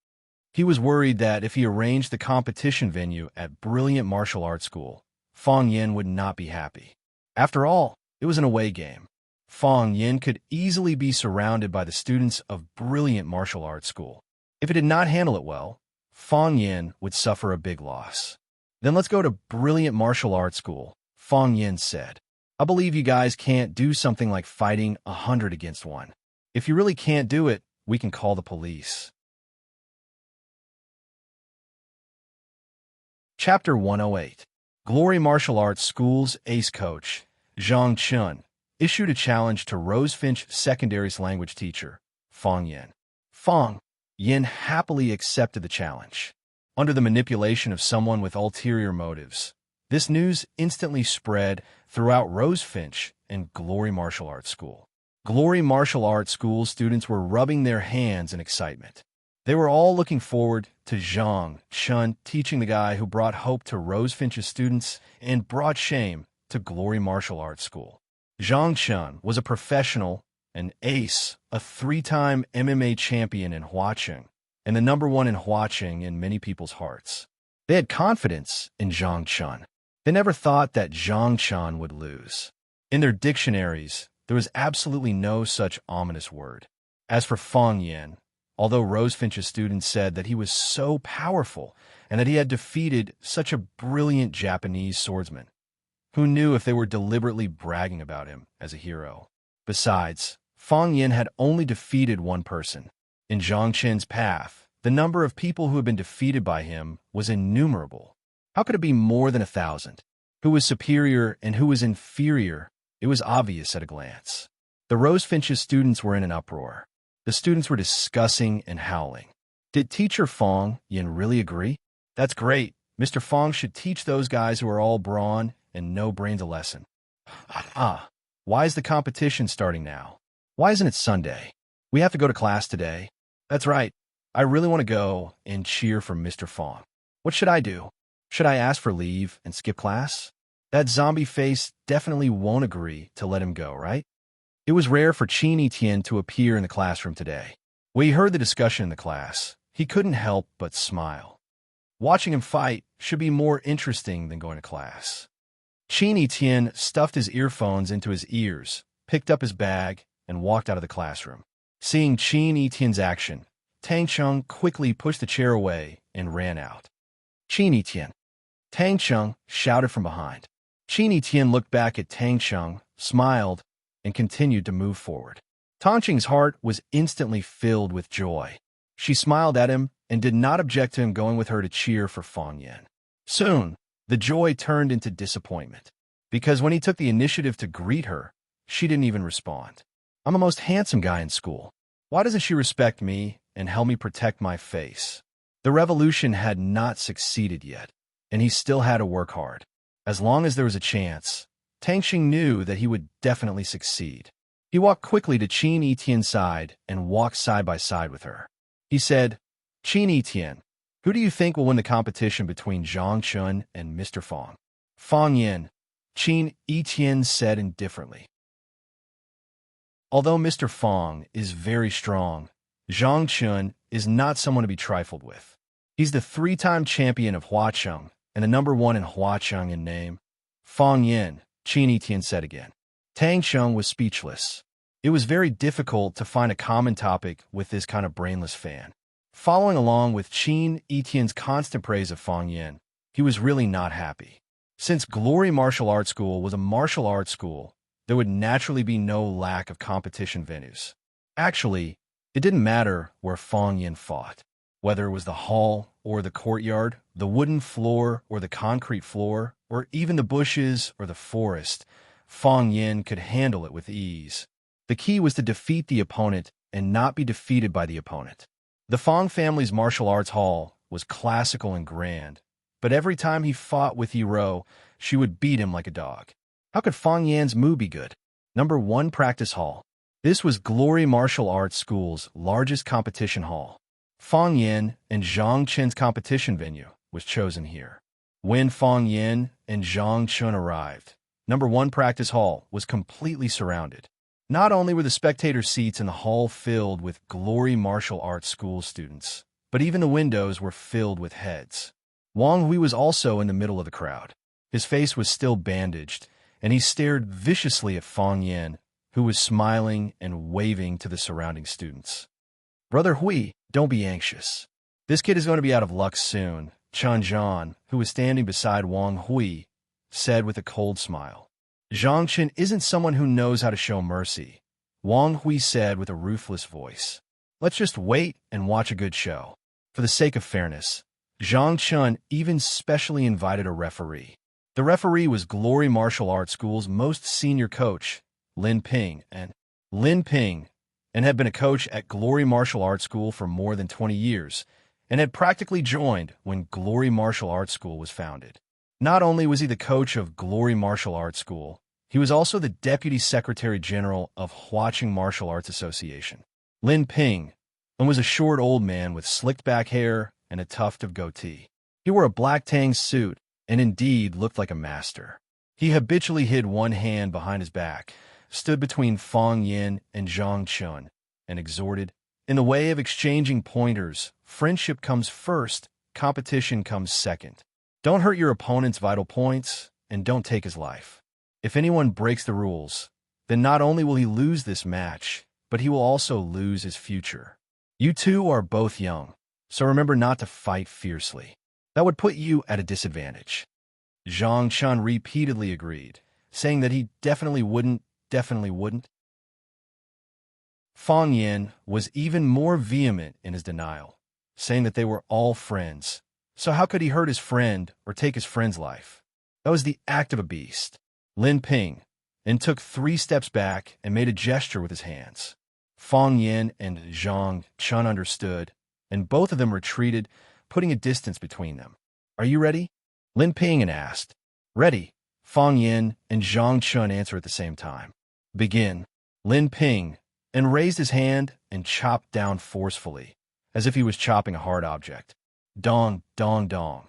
He was worried that if he arranged the competition venue at Brilliant Martial Arts School, Fang Yin would not be happy. After all, it was an away game. Fang Yin could easily be surrounded by the students of Brilliant Martial Arts School. If he did not handle it well, Fang Yin would suffer a big loss. "Then let's go to Brilliant Martial Arts School," Fang Yin said. "I believe you guys can't do something like fighting 100 against 1. If you really can't do it, we can call the police." Chapter 108. Glory Martial Arts School's ace coach, Zhang Chun, issued a challenge to Rosefinch Secondary's language teacher, Fang Yin. Fang Yin happily accepted the challenge. Under the manipulation of someone with ulterior motives, this news instantly spread throughout Rosefinch and Glory Martial Arts School. Glory Martial Arts School students were rubbing their hands in excitement. They were all looking forward to Zhang Chun teaching the guy who brought hope to Rosefinch's students and brought shame to Glory Martial Arts School. Zhang Chun was a professional, an ace, a 3-time MMA champion in Huacheng, and the #1 in Huacheng in many people's hearts. They had confidence in Zhang Chun. They never thought that Zhang Chun would lose. In their dictionaries, there was absolutely no such ominous word. As for Fang Yin, although Rosefinch's students said that he was so powerful and that he had defeated such a brilliant Japanese swordsman, who knew if they were deliberately bragging about him as a hero? Besides, Fang Yin had only defeated one person. In Zhang Chen's path, the number of people who had been defeated by him was innumerable. How could it be more than 1,000? Who was superior and who was inferior? It was obvious at a glance. The Rosefinch's students were in an uproar. The students were discussing and howling. Did Teacher Fang Yin really agree? That's great. Mr. Fang should teach those guys who are all brawn and no brains a lesson. Why is the competition starting now? Why isn't it Sunday? We have to go to class today. That's right. I really want to go and cheer for Mr. Fang. What should I do? Should I ask for leave and skip class? That zombie face definitely won't agree to let him go, right? It was rare for Qin Etienne to appear in the classroom today. When he heard the discussion in the class, he couldn't help but smile. Watching him fight should be more interesting than going to class. Qin Etienne stuffed his earphones into his ears, picked up his bag, and walked out of the classroom. Seeing Qin Etienne's action, Tang Cheng quickly pushed the chair away and ran out. "Qin Etienne!" Tang Cheng shouted from behind. Qin Etienne looked back at Tang Cheng, smiled, and continued to move forward. Tang Cheng's heart was instantly filled with joy. She smiled at him and did not object to him going with her to cheer for Fang Yin. Soon, the joy turned into disappointment, because when he took the initiative to greet her, she didn't even respond. "I'm the most handsome guy in school. Why doesn't she respect me and help me protect my face?" The revolution had not succeeded yet, and he still had to work hard. As long as there was a chance, Tang Xing knew that he would definitely succeed. He walked quickly to Qin Etienne's side and walked side by side with her. He said, "Qin Etienne, who do you think will win the competition between Zhang Chun and Mr. Fang?" "Fang Yin," Qin Etienne said indifferently. Although Mr. Fang is very strong, Zhang Chun is not someone to be trifled with. He's the 3-time champion of Huacheng and the #1 in Huacheng in name. "Fang Yin," Qin Etienne said again. Tang Cheng was speechless. It was very difficult to find a common topic with this kind of brainless fan. Following along with Qin Etienne's constant praise of Fang Yin, he was really not happy. Since Glory Martial Arts School was a martial arts school, there would naturally be no lack of competition venues. Actually, it didn't matter where Fang Yin fought. Whether it was the hall or the courtyard, the wooden floor or the concrete floor, or even the bushes or the forest, Fang Yin could handle it with ease. The key was to defeat the opponent and not be defeated by the opponent. The Fang family's martial arts hall was classical and grand, but every time he fought with Yiro, she would beat him like a dog. How could Fong Yan's Mu be good? Number 1 Practice Hall. This was Glory Martial Arts School's largest competition hall. Fong Yan and Zhang Chen's competition venue was chosen here. When Fong Yan and Zhang Chen arrived, Number 1 Practice Hall was completely surrounded. Not only were the spectator seats in the hall filled with Glory Martial Arts School students, but even the windows were filled with heads. Wang Hui was also in the middle of the crowd. His face was still bandaged, and he stared viciously at Fong Yan, who was smiling and waving to the surrounding students. "Brother Hui, don't be anxious. This kid is going to be out of luck soon," Chen Zhan, who was standing beside Wang Hui, said with a cold smile. "Zhang Chen isn't someone who knows how to show mercy," Wang Hui said with a ruthless voice. "Let's just wait and watch a good show." For the sake of fairness, Zhang Chen even specially invited a referee. The referee was Glory Martial Arts School's most senior coach, Lin Ping, and had been a coach at Glory Martial Arts School for more than 20 years, and had practically joined when Glory Martial Arts School was founded. Not only was he the coach of Glory Martial Arts School, he was also the Deputy Secretary General of Huaqing Martial Arts Association. Lin Ping was a short old man with slicked back hair and a tuft of goatee. He wore a black tang suit and indeed looked like a master. He habitually hid one hand behind his back, stood between Fong Yan and Zhang Chen, and exhorted, "In the way of exchanging pointers, friendship comes first, competition comes second. Don't hurt your opponent's vital points, and don't take his life. If anyone breaks the rules, then not only will he lose this match, but he will also lose his future. You two are both young, so remember not to fight fiercely. That would put you at a disadvantage." Zhang Chen repeatedly agreed, saying that he definitely wouldn't. Fong Yan was even more vehement in his denial, saying that they were all friends. So how could he hurt his friend or take his friend's life? That was the act of a beast. Lin Ping took 3 steps back and made a gesture with his hands. Fong Yan and Zhang Chen understood, and both of them retreated, putting a distance between them. "Are you ready?" Lin Ping asked. "Ready," Fong Yan and Zhang Chen answered at the same time. "Begin." Lin Ping raised his hand and chopped down forcefully, as if he was chopping a hard object. Dong, dong, dong.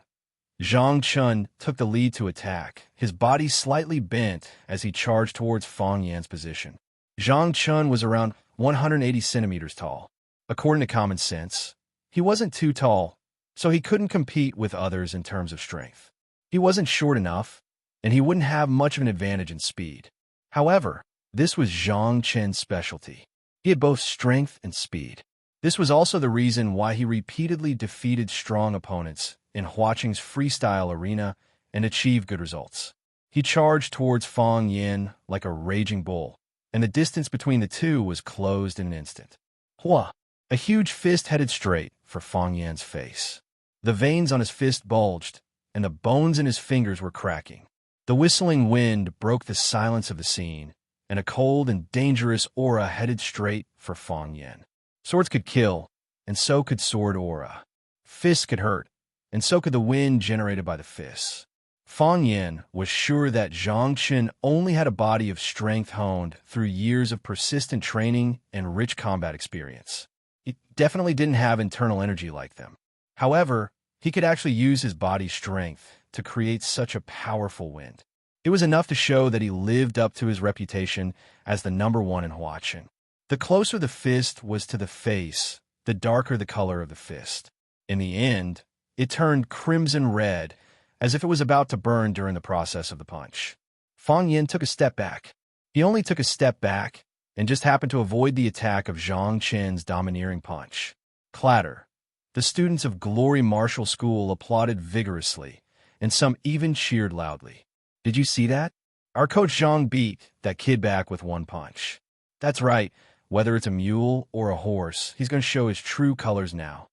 Zhang Chen took the lead to attack, his body slightly bent as he charged towards Fong Yan's position. Zhang Chen was around 180 centimeters tall. According to common sense, he wasn't too tall, so he couldn't compete with others in terms of strength. He wasn't short enough, and he wouldn't have much of an advantage in speed. However, this was Zhang Chen's specialty. He had both strength and speed. This was also the reason why he repeatedly defeated strong opponents in Huaqing's freestyle arena and achieved good results. He charged towards Fong Yan like a raging bull, and the distance between the two was closed in an instant. Hua! A huge fist headed straight for Fong Yan's face. The veins on his fist bulged, and the bones in his fingers were cracking. The whistling wind broke the silence of the scene, and a cold and dangerous aura headed straight for Fong Yan. Swords could kill, and so could sword aura. Fists could hurt, and so could the wind generated by the fists. Fong Yan was sure that Zhang Chen only had a body of strength honed through years of persistent training and rich combat experience. He definitely didn't have internal energy like them. However, he could actually use his body's strength to create such a powerful wind. It was enough to show that he lived up to his reputation as the #1 in Huaqing. The closer the fist was to the face, the darker the color of the fist. In the end, it turned crimson red, as if it was about to burn during the process of the punch. Fong Yan took a step back. He only took a step back and just happened to avoid the attack of Zhang Chen's domineering punch. Clatter. The students of Glory Martial School applauded vigorously, and some even cheered loudly. "Did you see that? Our coach Zhang beat that kid back with one punch. That's right, whether it's a mule or a horse, he's going to show his true colors now."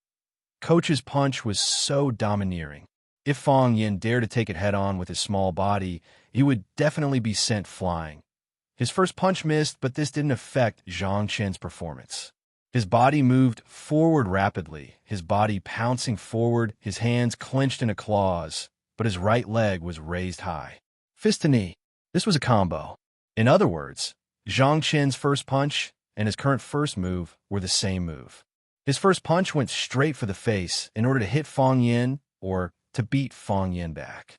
Coach's punch was so domineering. If Fong Yan dared to take it head-on with his small body, he would definitely be sent flying. His first punch missed, but this didn't affect Zhang Chen's performance. His body moved forward rapidly, his body pouncing forward, his hands clenched into claws, but his right leg was raised high. Fist to knee. This was a combo. In other words, Zhang Qin's first punch and his current first move were the same move. His first punch went straight for the face in order to hit Fang Yin or to beat Fang Yin back.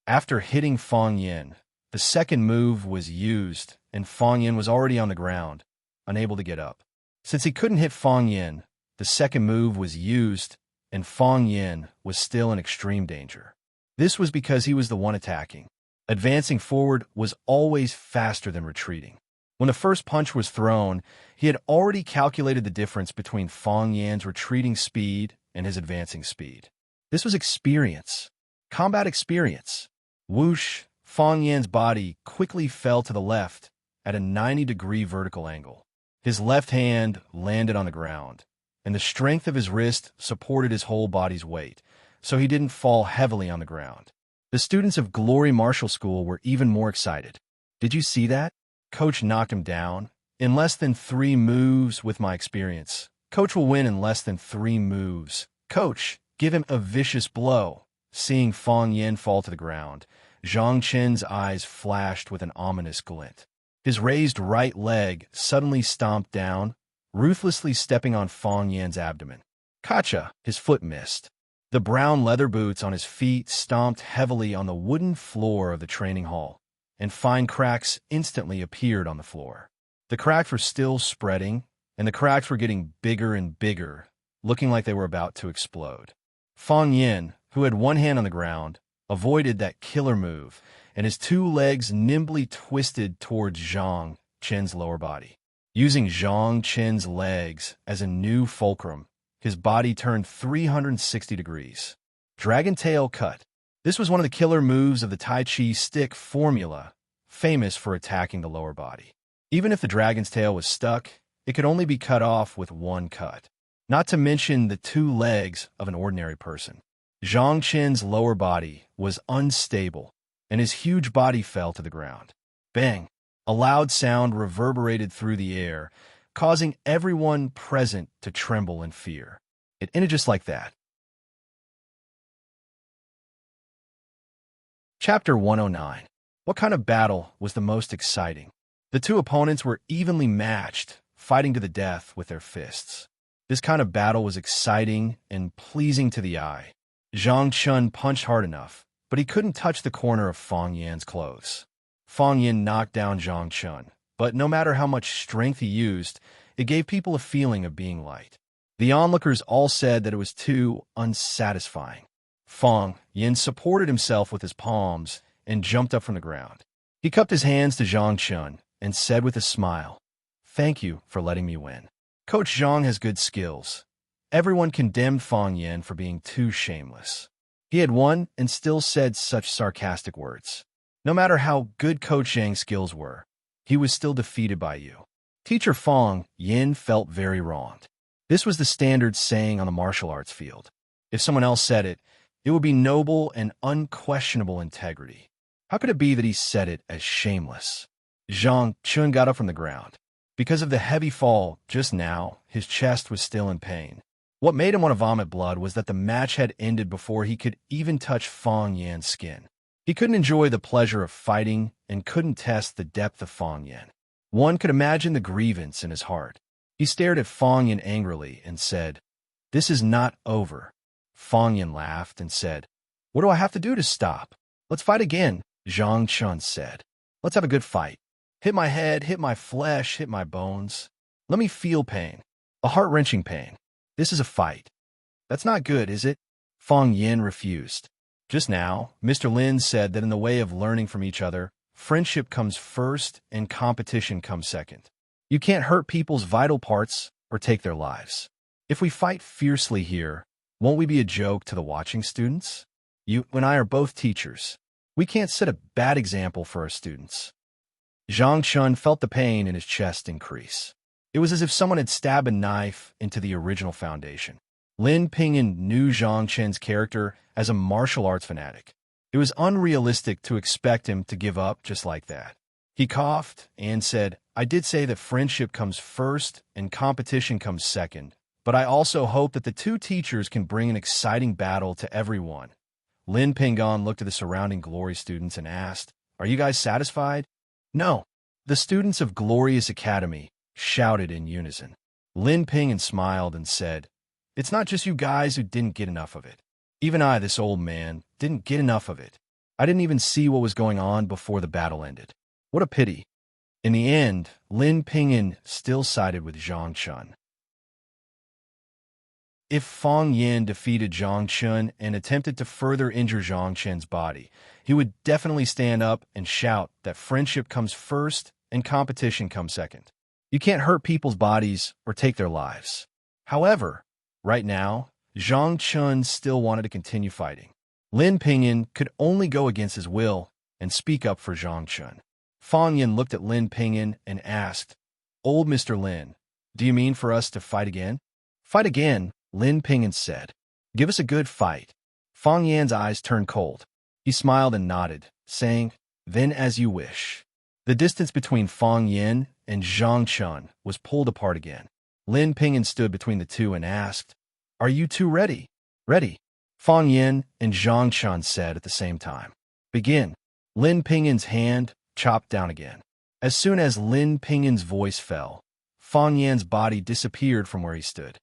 After hitting Fang Yin, the second move was used and Fang Yin was already on the ground, unable to get up. Since he couldn't hit Fang Yin, the second move was used and Fang Yin was still in extreme danger. This was because he was the one attacking. Advancing forward was always faster than retreating. When the first punch was thrown, he had already calculated the difference between Fang Yin's retreating speed and his advancing speed. This was experience. Combat experience. Whoosh, Fang Yin's body quickly fell to the left at a 90-degree vertical angle. His left hand landed on the ground, and the strength of his wrist supported his whole body's weight, so he didn't fall heavily on the ground. The students of Glory Martial School were even more excited. Did you see that? Coach knocked him down. In less than 3 moves with my experience. Coach will win in less than 3 moves. Coach, give him a vicious blow. Seeing Fang Yin fall to the ground, Zhang Qin's eyes flashed with an ominous glint. His raised right leg suddenly stomped down, ruthlessly stepping on Fang Yin's abdomen. Kacha, his foot missed. The brown leather boots on his feet stomped heavily on the wooden floor of the training hall, and fine cracks instantly appeared on the floor. The cracks were still spreading, and the cracks were getting bigger and bigger, looking like they were about to explode. Fang Yin, who had one hand on the ground, avoided that killer move, and his 2 legs nimbly twisted towards Zhang Qin's lower body. Using Zhang Qin's legs as a new fulcrum, his body turned 360 degrees. Dragon Tail Cut. This was one of the killer moves of the Tai Chi stick formula, famous for attacking the lower body. Even if the dragon's tail was stuck, it could only be cut off with 1 cut. Not to mention the 2 legs of an ordinary person. Zhang Qin's lower body was unstable, and his huge body fell to the ground. Bang! A loud sound reverberated through the air, causing everyone present to tremble in fear. It ended just like that. Chapter 109. What kind of battle was the most exciting? The 2 opponents were evenly matched, fighting to the death with their fists. This kind of battle was exciting and pleasing to the eye. Zhang Qin punched hard enough, but he couldn't touch the corner of Fang Yin's clothes. Fang Yin knocked down Zhang Qin, but no matter how much strength he used, it gave people a feeling of being light. The onlookers all said that it was too unsatisfying. Fang Yin supported himself with his palms and jumped up from the ground. He cupped his hands to Zhang Qin and said with a smile, "Thank you for letting me win." Coach Zhang has good skills. Everyone condemned Fang Yin for being too shameless. He had won and still said such sarcastic words. No matter how good Coach Zhang's skills were, he was still defeated by you. Teacher Fang Yin felt very wronged. This was the standard saying on the martial arts field. If someone else said it, it would be noble and unquestionable integrity. How could it be that he said it as shameless? Zhang Qin got up from the ground. Because of the heavy fall just now, his chest was still in pain. What made him want to vomit blood was that the match had ended before he could even touch Fang Yin's skin. He couldn't enjoy the pleasure of fighting and couldn't test the depth of Fang Yin. One could imagine the grievance in his heart. He stared at Fang Yin angrily and said, "This is not over." Fang Yin laughed and said, "What do I have to do to stop?" "Let's fight again," Zhang Qin said. "Let's have a good fight. Hit my head, hit my flesh, hit my bones. Let me feel pain, a heart-wrenching pain. This is a fight." "That's not good, is it?" Fang Yin refused. Just now, Mr. Lin said that in the way of learning from each other, friendship comes first and competition comes second. You can't hurt people's vital parts or take their lives. If we fight fiercely here, won't we be a joke to the watching students? You and I are both teachers. We can't set a bad example for our students. Zhang Qin felt the pain in his chest increase. It was as if someone had stabbed a knife into the original foundation. Lin Pingyan knew Zhang Qin's character as a martial arts fanatic. It was unrealistic to expect him to give up just like that. He coughed and said, I did say that friendship comes first and competition comes second, but I also hope that the two teachers can bring an exciting battle to everyone. Lin Pingon looked at the surrounding Glory students and asked, Are you guys satisfied? No. The students of Glorious Academy shouted in unison. Lin Pingon smiled and said, It's not just you guys who didn't get enough of it. Even I, this old man, didn't get enough of it. I didn't even see what was going on before the battle ended. What a pity. In the end, Lin Pingon still sided with Zhang Chun. If Fang Yin defeated Zhang Chun and attempted to further injure Zhang Chen's body, he would definitely stand up and shout that friendship comes first and competition comes second. You can't hurt people's bodies or take their lives. However, right now, Zhang Chun still wanted to continue fighting. Lin Pingon could only go against his will and speak up for Zhang Chun. Fang Yin looked at Lin Pingon and asked, Old Mr. Lin, do you mean for us to fight again? Fight again, Lin Pingon said. Give us a good fight. Fang Yan's eyes turned cold. He smiled and nodded, saying, Then as you wish. The distance between Fang Yin and Zhang Chun was pulled apart again. Lin Pingon stood between the two and asked, Are you two ready? Ready, Fang Yin and Zhang Chun said at the same time. Begin. Lin Pingon's hand chopped down again. As soon as Lin Pingon's voice fell, Fang Yan's body disappeared from where he stood.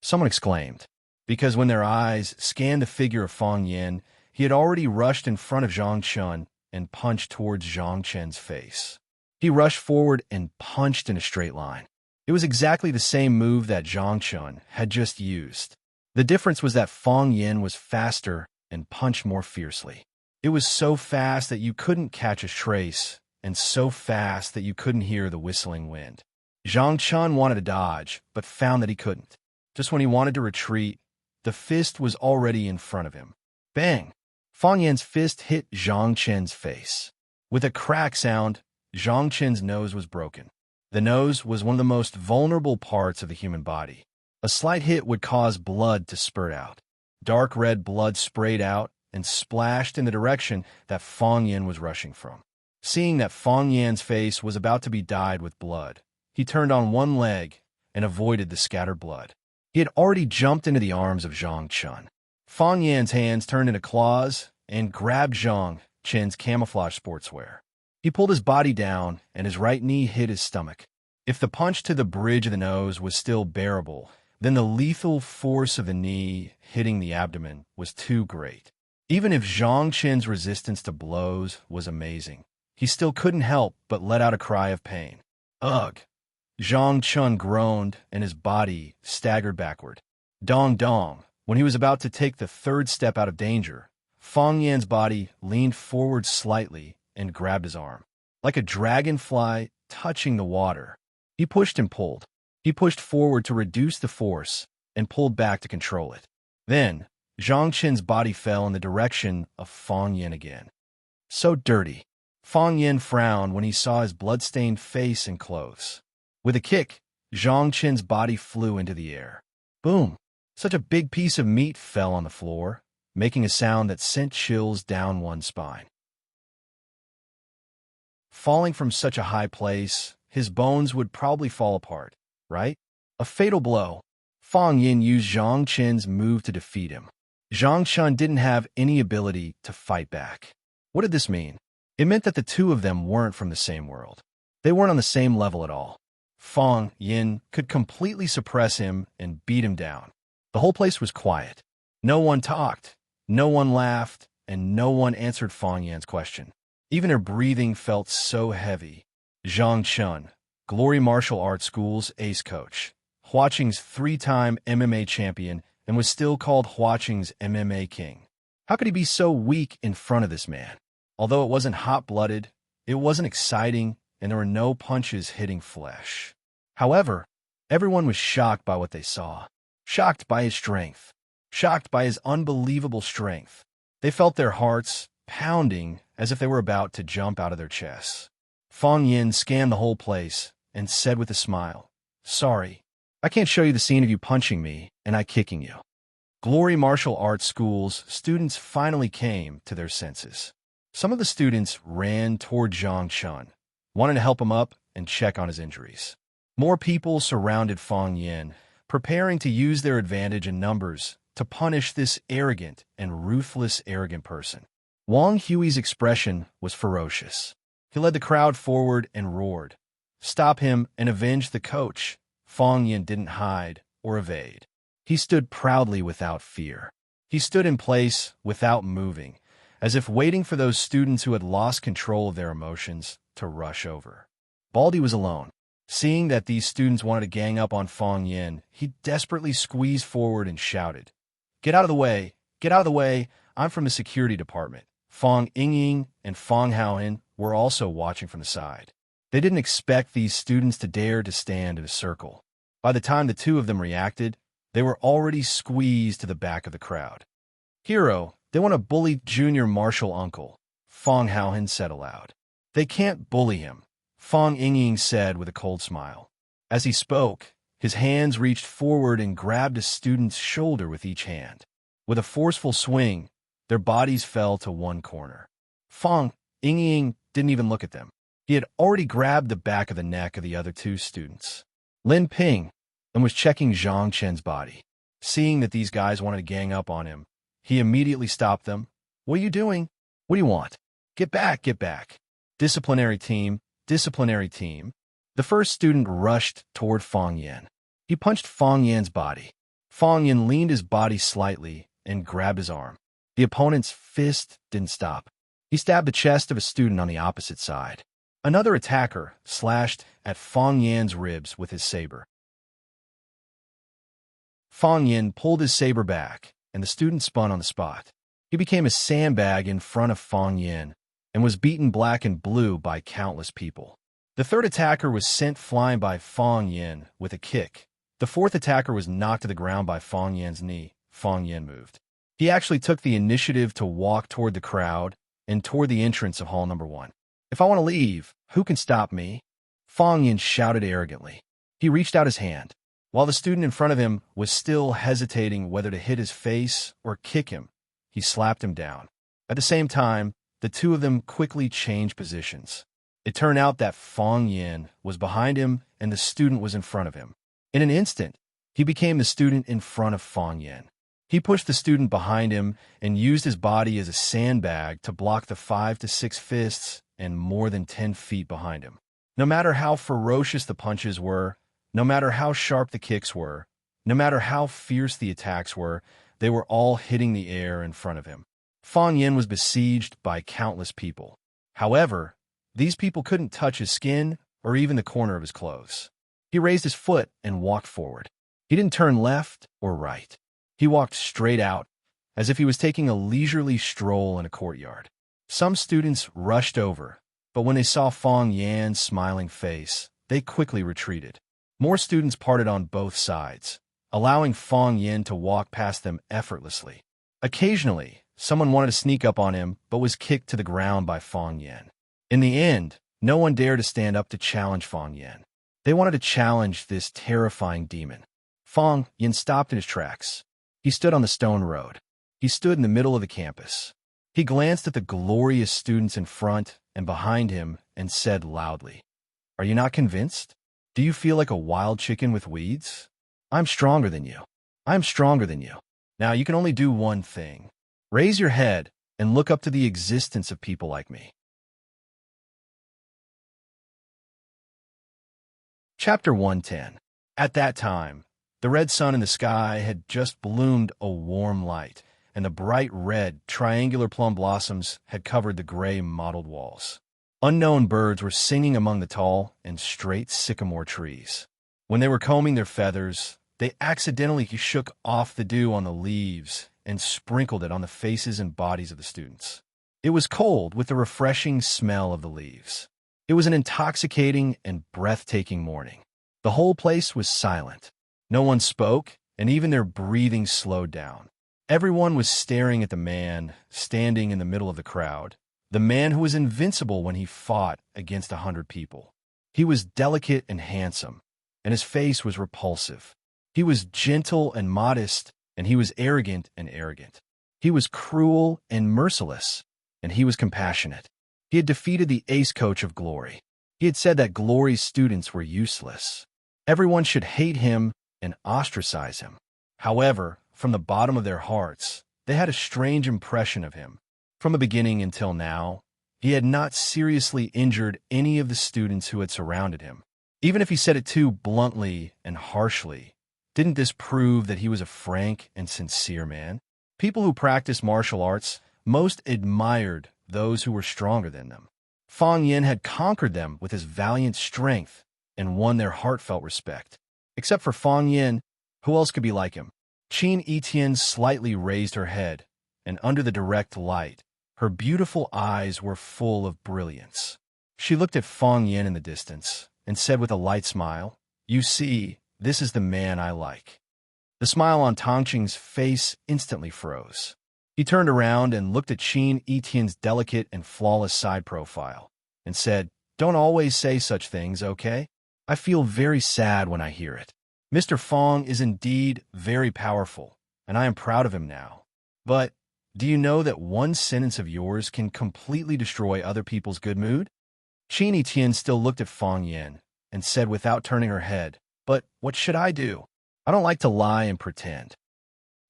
Someone exclaimed, because when their eyes scanned the figure of Fang Yin, he had already rushed in front of Zhang Chun and punched towards Zhang Chen's face. He rushed forward and punched in a straight line. It was exactly the same move that Zhang Chun had just used. The difference was that Fang Yin was faster and punched more fiercely. It was so fast that you couldn't catch a trace, and so fast that you couldn't hear the whistling wind. Zhang Chun wanted to dodge, but found that he couldn't. Just when he wanted to retreat, the fist was already in front of him. Bang! Fang Yan's fist hit Zhang Chen's face. With a crack sound, Zhang Chen's nose was broken. The nose was one of the most vulnerable parts of the human body. A slight hit would cause blood to spurt out. Dark red blood sprayed out and splashed in the direction that Fang Yan was rushing from. Seeing that Fang Yan's face was about to be dyed with blood, he turned on one leg and avoided the scattered blood. He had already jumped into the arms of Zhang Chun. Fang Yan's hands turned into claws and grabbed Zhang Chen's camouflage sportswear. He pulled his body down, and his right knee hit his stomach. If the punch to the bridge of the nose was still bearable, then the lethal force of the knee hitting the abdomen was too great. Even if Zhang Chen's resistance to blows was amazing, he still couldn't help but let out a cry of pain. Ugh! Zhang Chun groaned, and his body staggered backward. Dong dong! When he was about to take the third step out of danger, Fang Yan's body leaned forward slightly and grabbed his arm. Like a dragonfly touching the water, he pushed and pulled. He pushed forward to reduce the force and pulled back to control it. Then, Zhang Chen's body fell in the direction of Fang Yan again. So dirty. Fang Yan frowned when he saw his blood-stained face and clothes. With a kick, Zhang Chen's body flew into the air. Boom! Such a big piece of meat fell on the floor, making a sound that sent chills down one's spine. Falling from such a high place, his bones would probably fall apart, right? A fatal blow. Fang Yin used Zhang Chen's move to defeat him. Zhang Chun didn't have any ability to fight back. What did this mean? It meant that the two of them weren't from the same world. They weren't on the same level at all. Fang Yin could completely suppress him and beat him down. The whole place was quiet. No one talked, no one laughed, and no one answered Fang Yan's question. Even her breathing felt so heavy. Zhang Chun, Glory Martial Arts School's ace coach, Huaqing's 3-time MMA champion, and was still called Huaqing's MMA king. How could he be so weak in front of this man? Although it wasn't hot-blooded, it wasn't exciting, and there were no punches hitting flesh. However, everyone was shocked by what they saw. Shocked by his strength. Shocked by his unbelievable strength. They felt their hearts pounding as if they were about to jump out of their chests. Fang Yin scanned the whole place and said with a smile, Sorry, I can't show you the scene of you punching me and I kicking you. Glory Martial Arts School's students finally came to their senses. Some of the students ran toward Zhang Chun, wanting to help him up and check on his injuries. More people surrounded Fang Yin, preparing to use their advantage in numbers to punish this arrogant and ruthless arrogant person. Wang Hui's expression was ferocious. He led the crowd forward and roared, "Stop him and avenge the coach." Fang Yin didn't hide or evade. He stood proudly without fear. He stood in place without moving, as if waiting for those students who had lost control of their emotions to rush over. Baldy was alone. Seeing that these students wanted to gang up on Fang Yin, he desperately squeezed forward and shouted, "Get out of the way! Get out of the way! I'm from the security department." Fang Yingying and Fang Haohan were also watching from the side. They didn't expect these students to dare to stand in a circle. By the time the two of them reacted, they were already squeezed to the back of the crowd. "Hero, they want to bully junior martial uncle," Fang Haohan said aloud. "They can't bully him," Fang Yingying said with a cold smile. As he spoke, his hands reached forward and grabbed a student's shoulder with each hand. With a forceful swing, their bodies fell to one corner. Fang Yingying didn't even look at them. He had already grabbed the back of the neck of the other two students, Lin Ping, and was checking Zhang Chen's body. Seeing that these guys wanted to gang up on him, he immediately stopped them. "What are you doing? What do you want? Get back, get back. Disciplinary team, disciplinary team." The first student rushed toward Fang Yin. He punched Fang Yin's body. Fang Yin leaned his body slightly and grabbed his arm. The opponent's fist didn't stop. He stabbed the chest of a student on the opposite side. Another attacker slashed at Fang Yin's ribs with his saber. Fang Yin pulled his saber back, and the student spun on the spot. He became a sandbag in front of Fang Yin and was beaten black and blue by countless people. The third attacker was sent flying by Fang Yin with a kick. The fourth attacker was knocked to the ground by Fang Yin's knee. Fang Yin moved. He actually took the initiative to walk toward the crowd and toward the entrance of Hall Number 1. "If I want to leave, who can stop me?" Fang Yin shouted arrogantly. He reached out his hand. While the student in front of him was still hesitating whether to hit his face or kick him, he slapped him down. At the same time, the two of them quickly changed positions. It turned out that Fang Yin was behind him and the student was in front of him. In an instant, he became the student in front of Fang Yin. He pushed the student behind him and used his body as a sandbag to block the 5 to 6 fists and more than 10 feet behind him. No matter how ferocious the punches were, no matter how sharp the kicks were, no matter how fierce the attacks were, they were all hitting the air in front of him. Fang Yin was besieged by countless people. However, these people couldn't touch his skin or even the corner of his clothes. He raised his foot and walked forward. He didn't turn left or right. He walked straight out, as if he was taking a leisurely stroll in a courtyard. Some students rushed over, but when they saw Fang Yin's smiling face, they quickly retreated. More students parted on both sides, allowing Fang Yin to walk past them effortlessly. Occasionally, someone wanted to sneak up on him, but was kicked to the ground by Fang Yin. In the end, no one dared to stand up to challenge Fang Yin. They wanted to challenge this terrifying demon. Fang Yin stopped in his tracks. He stood on the stone road. He stood in the middle of the campus. He glanced at the glorious students in front and behind him and said loudly, "Are you not convinced? Do you feel like a wild chicken with weeds? I'm stronger than you. I'm stronger than you. Now you can only do one thing. Raise your head and look up to the existence of people like me." Chapter 110. At that time, the red sun in the sky had just bloomed a warm light, and the bright red, triangular plum blossoms had covered the gray mottled walls. Unknown birds were singing among the tall and straight sycamore trees. When they were combing their feathers, they accidentally shook off the dew on the leaves and sprinkled it on the faces and bodies of the students. It was cold with the refreshing smell of the leaves. It was an intoxicating and breathtaking morning. The whole place was silent. No one spoke, and even their breathing slowed down. Everyone was staring at the man standing in the middle of the crowd, the man who was invincible when he fought against 100 people. He was delicate and handsome, and his face was repulsive. He was gentle and modest, and he was arrogant and arrogant. He was cruel and merciless, and he was compassionate. He had defeated the ace coach of Glory. He had said that Glory's students were useless. Everyone should hate him and ostracize him. However, from the bottom of their hearts, they had a strange impression of him. From the beginning until now, he had not seriously injured any of the students who had surrounded him. Even if he said it too bluntly and harshly, didn't this prove that he was a frank and sincere man? People who practiced martial arts most admired those who were stronger than them. Fang Yin had conquered them with his valiant strength and won their heartfelt respect. Except for Fang Yin, who else could be like him? Qin Etian slightly raised her head, and under the direct light, her beautiful eyes were full of brilliance. She looked at Fang Yin in the distance and said with a light smile, "You see, this is the man I like." The smile on Tongqing's face instantly froze. He turned around and looked at Qin Etian's delicate and flawless side profile and said, "Don't always say such things, okay? I feel very sad when I hear it. Mr. Fang is indeed very powerful, and I am proud of him now. But do you know that one sentence of yours can completely destroy other people's good mood?" Qin Etian still looked at Fang Yin and said without turning her head, "But what should I do? I don't like to lie and pretend."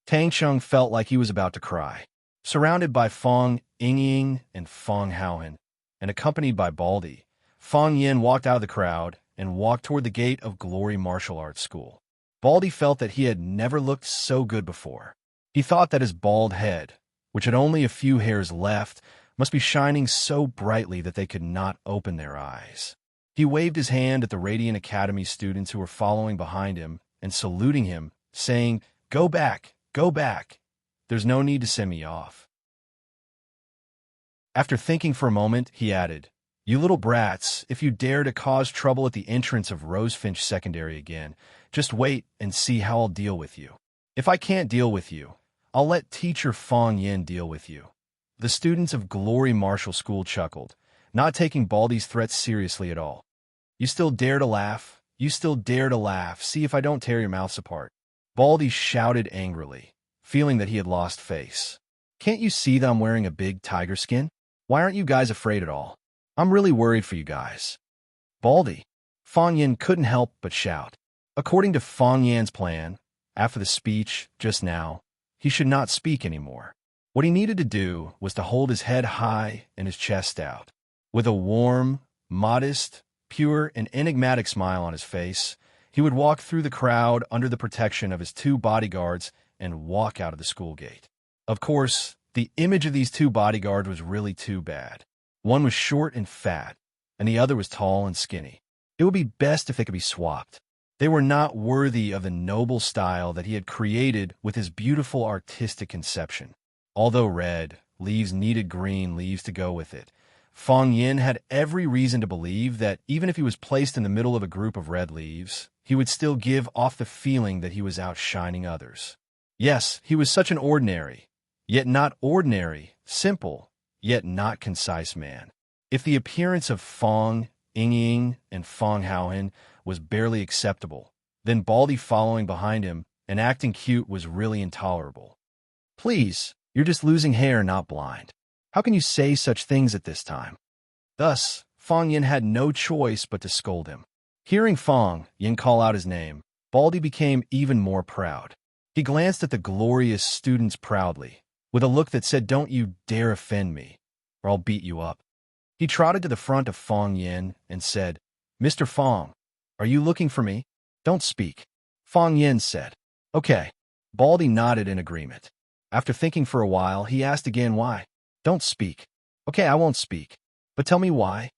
Tang Sheng felt like he was about to cry. Surrounded by Fang Yingying and Fang Haohan, and accompanied by Baldy, Fang Yin walked out of the crowd and walked toward the gate of Glory Martial Arts School. Baldy felt that he had never looked so good before. He thought that his bald head, which had only a few hairs left, must be shining so brightly that they could not open their eyes. He waved his hand at the Radiant Academy students who were following behind him and saluting him, saying, "Go back, go back. There's no need to send me off." After thinking for a moment, he added, "You little brats, if you dare to cause trouble at the entrance of Rosefinch Secondary again, just wait and see how I'll deal with you. If I can't deal with you, I'll let Teacher Fang Yin deal with you." The students of Glory Martial School chuckled, not taking Baldy's threats seriously at all. "You still dare to laugh? You still dare to laugh? See if I don't tear your mouths apart." Baldy shouted angrily, feeling that he had lost face. "Can't you see that I'm wearing a big tiger skin? Why aren't you guys afraid at all? I'm really worried for you guys." "Baldy," Fang Yin couldn't help but shout. According to Fang Yan's plan, after the speech just now, he should not speak anymore. What he needed to do was to hold his head high and his chest out. With a warm, modest, pure, and enigmatic smile on his face, he would walk through the crowd under the protection of his two bodyguards and walk out of the school gate. Of course, the image of these two bodyguards was really too bad. One was short and fat, and the other was tall and skinny. It would be best if they could be swapped. They were not worthy of the noble style that he had created with his beautiful artistic conception. Although red leaves needed green leaves to go with it, Fang Yin had every reason to believe that even if he was placed in the middle of a group of red leaves, he would still give off the feeling that he was outshining others. Yes, he was such an ordinary, yet not ordinary, simple, yet not concise man. If the appearance of Fang Yingying and Fang Haohan was barely acceptable, then Baldy following behind him and acting cute was really intolerable. "Please, you're just losing hair, not blind. How can you say such things at this time?" Thus, Fang Yin had no choice but to scold him. Hearing Fang Yin call out his name, Baldy became even more proud. He glanced at the glorious students proudly, with a look that said, "Don't you dare offend me, or I'll beat you up." He trotted to the front of Fang Yin and said, "Mr. Fang, are you looking for me? Don't speak." Fang Yin said, "Okay." Baldy nodded in agreement. After thinking for a while, he asked again, "Why?" "Don't speak." "Okay, I won't speak. But tell me why."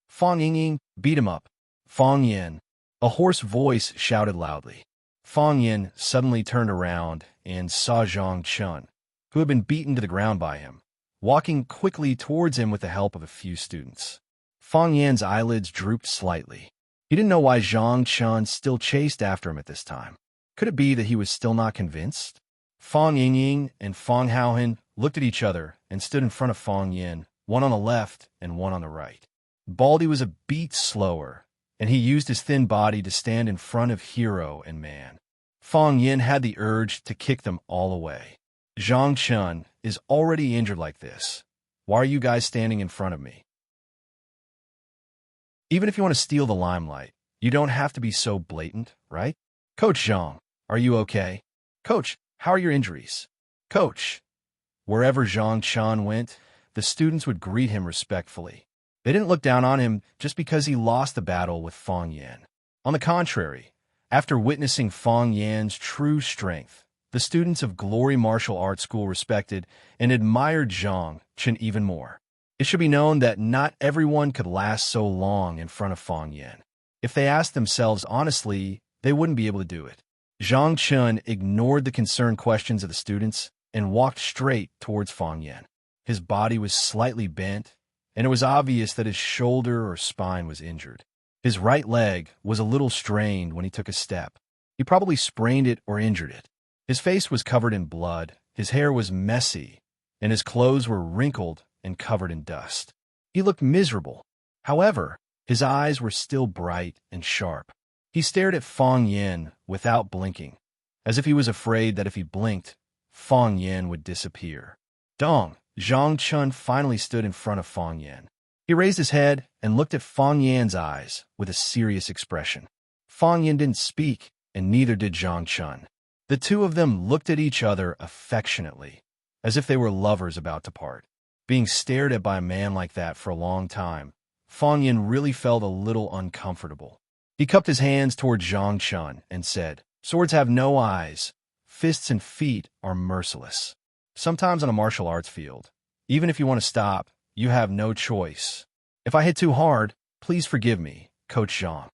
"Fang Yingying, beat him up." "Fang Yin." A hoarse voice shouted loudly. Fang Yin suddenly turned around and saw Zhang Chun, who had been beaten to the ground by him, walking quickly towards him with the help of a few students. Fang Yan's eyelids drooped slightly. He didn't know why Zhang Chun still chased after him at this time. Could it be that he was still not convinced? Fang Yingying and Fang Haohan looked at each other and stood in front of Fang Yin, one on the left and one on the right. Baldy was a beat slower, and he used his thin body to stand in front of hero and man. Fang Yin had the urge to kick them all away. Zhang Chun is already injured like this. Why are you guys standing in front of me? Even if you want to steal the limelight, you don't have to be so blatant, right? Coach Zhang, are you okay? Coach, how are your injuries? Coach. Wherever Zhang Chan went, the students would greet him respectfully. They didn't look down on him just because he lost the battle with Fong Yan. On the contrary, after witnessing Fong Yan's true strength, the students of Glory Martial Arts School respected and admired Zhang Chen even more. It should be known that not everyone could last so long in front of Fong Yan. If they asked themselves honestly, they wouldn't be able to do it. Zhang Chen ignored the concerned questions of the students and walked straight towards Fong Yan. His body was slightly bent, and it was obvious that his shoulder or spine was injured. His right leg was a little strained when he took a step. He probably sprained it or injured it. His face was covered in blood, his hair was messy, and his clothes were wrinkled and covered in dust. He looked miserable. However, his eyes were still bright and sharp. He stared at Fong Yan without blinking, as if he was afraid that if he blinked, Fong Yan would disappear. Dong, Zhang Chun finally stood in front of Fong Yan. He raised his head and looked at Fong Yan's eyes with a serious expression. Fong Yan didn't speak, and neither did Zhang Chun. The two of them looked at each other affectionately, as if they were lovers about to part. Being stared at by a man like that for a long time, Fong Yan really felt a little uncomfortable. He cupped his hands toward Zhang Chun and said, "Swords have no eyes. Fists and feet are merciless. Sometimes on a martial arts field, even if you want to stop, you have no choice. If I hit too hard, please forgive me, Coach Zhang."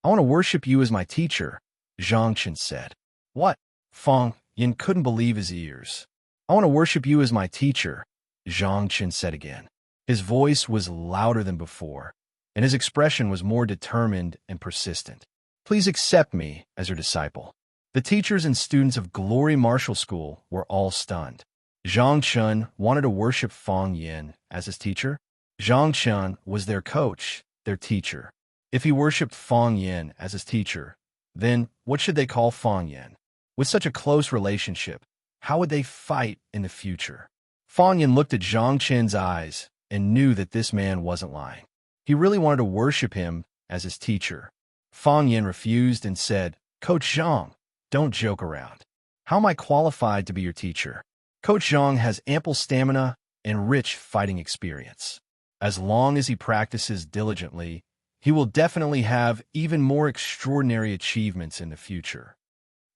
"I want to worship you as my teacher," Zhang Chen said. "What?" Fong Yan couldn't believe his ears. "I want to worship you as my teacher," Zhang Chen said again. His voice was louder than before, and his expression was more determined and persistent. "Please accept me as your disciple." The teachers and students of Glory Martial School were all stunned. Zhang Chen wanted to worship Fong Yan as his teacher. Zhang Chen was their coach, their teacher. If he worshipped Fong Yan as his teacher, then what should they call Fong Yan? With such a close relationship, how would they fight in the future? Fong Yan looked at Zhang Chen's eyes and knew that this man wasn't lying. He really wanted to worship him as his teacher. Fong Yan refused and said, "Coach Zhang, don't joke around. How am I qualified to be your teacher? Coach Zhang has ample stamina and rich fighting experience. As long as he practices diligently, he will definitely have even more extraordinary achievements in the future."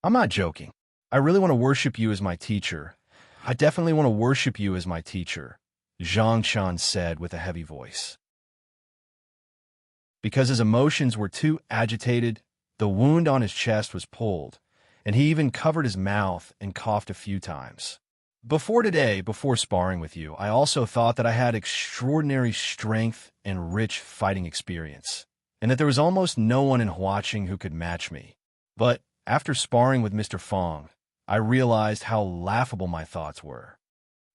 "I'm not joking. I really want to worship you as my teacher. I definitely want to worship you as my teacher," Zhang Chan said with a heavy voice. Because his emotions were too agitated, the wound on his chest was pulled, and he even covered his mouth and coughed a few times. Before sparring with you, I also thought that I had extraordinary strength and rich fighting experience, and that there was almost no one in Huaqing who could match me. But after sparring with Mr. Fong, I realized how laughable my thoughts were.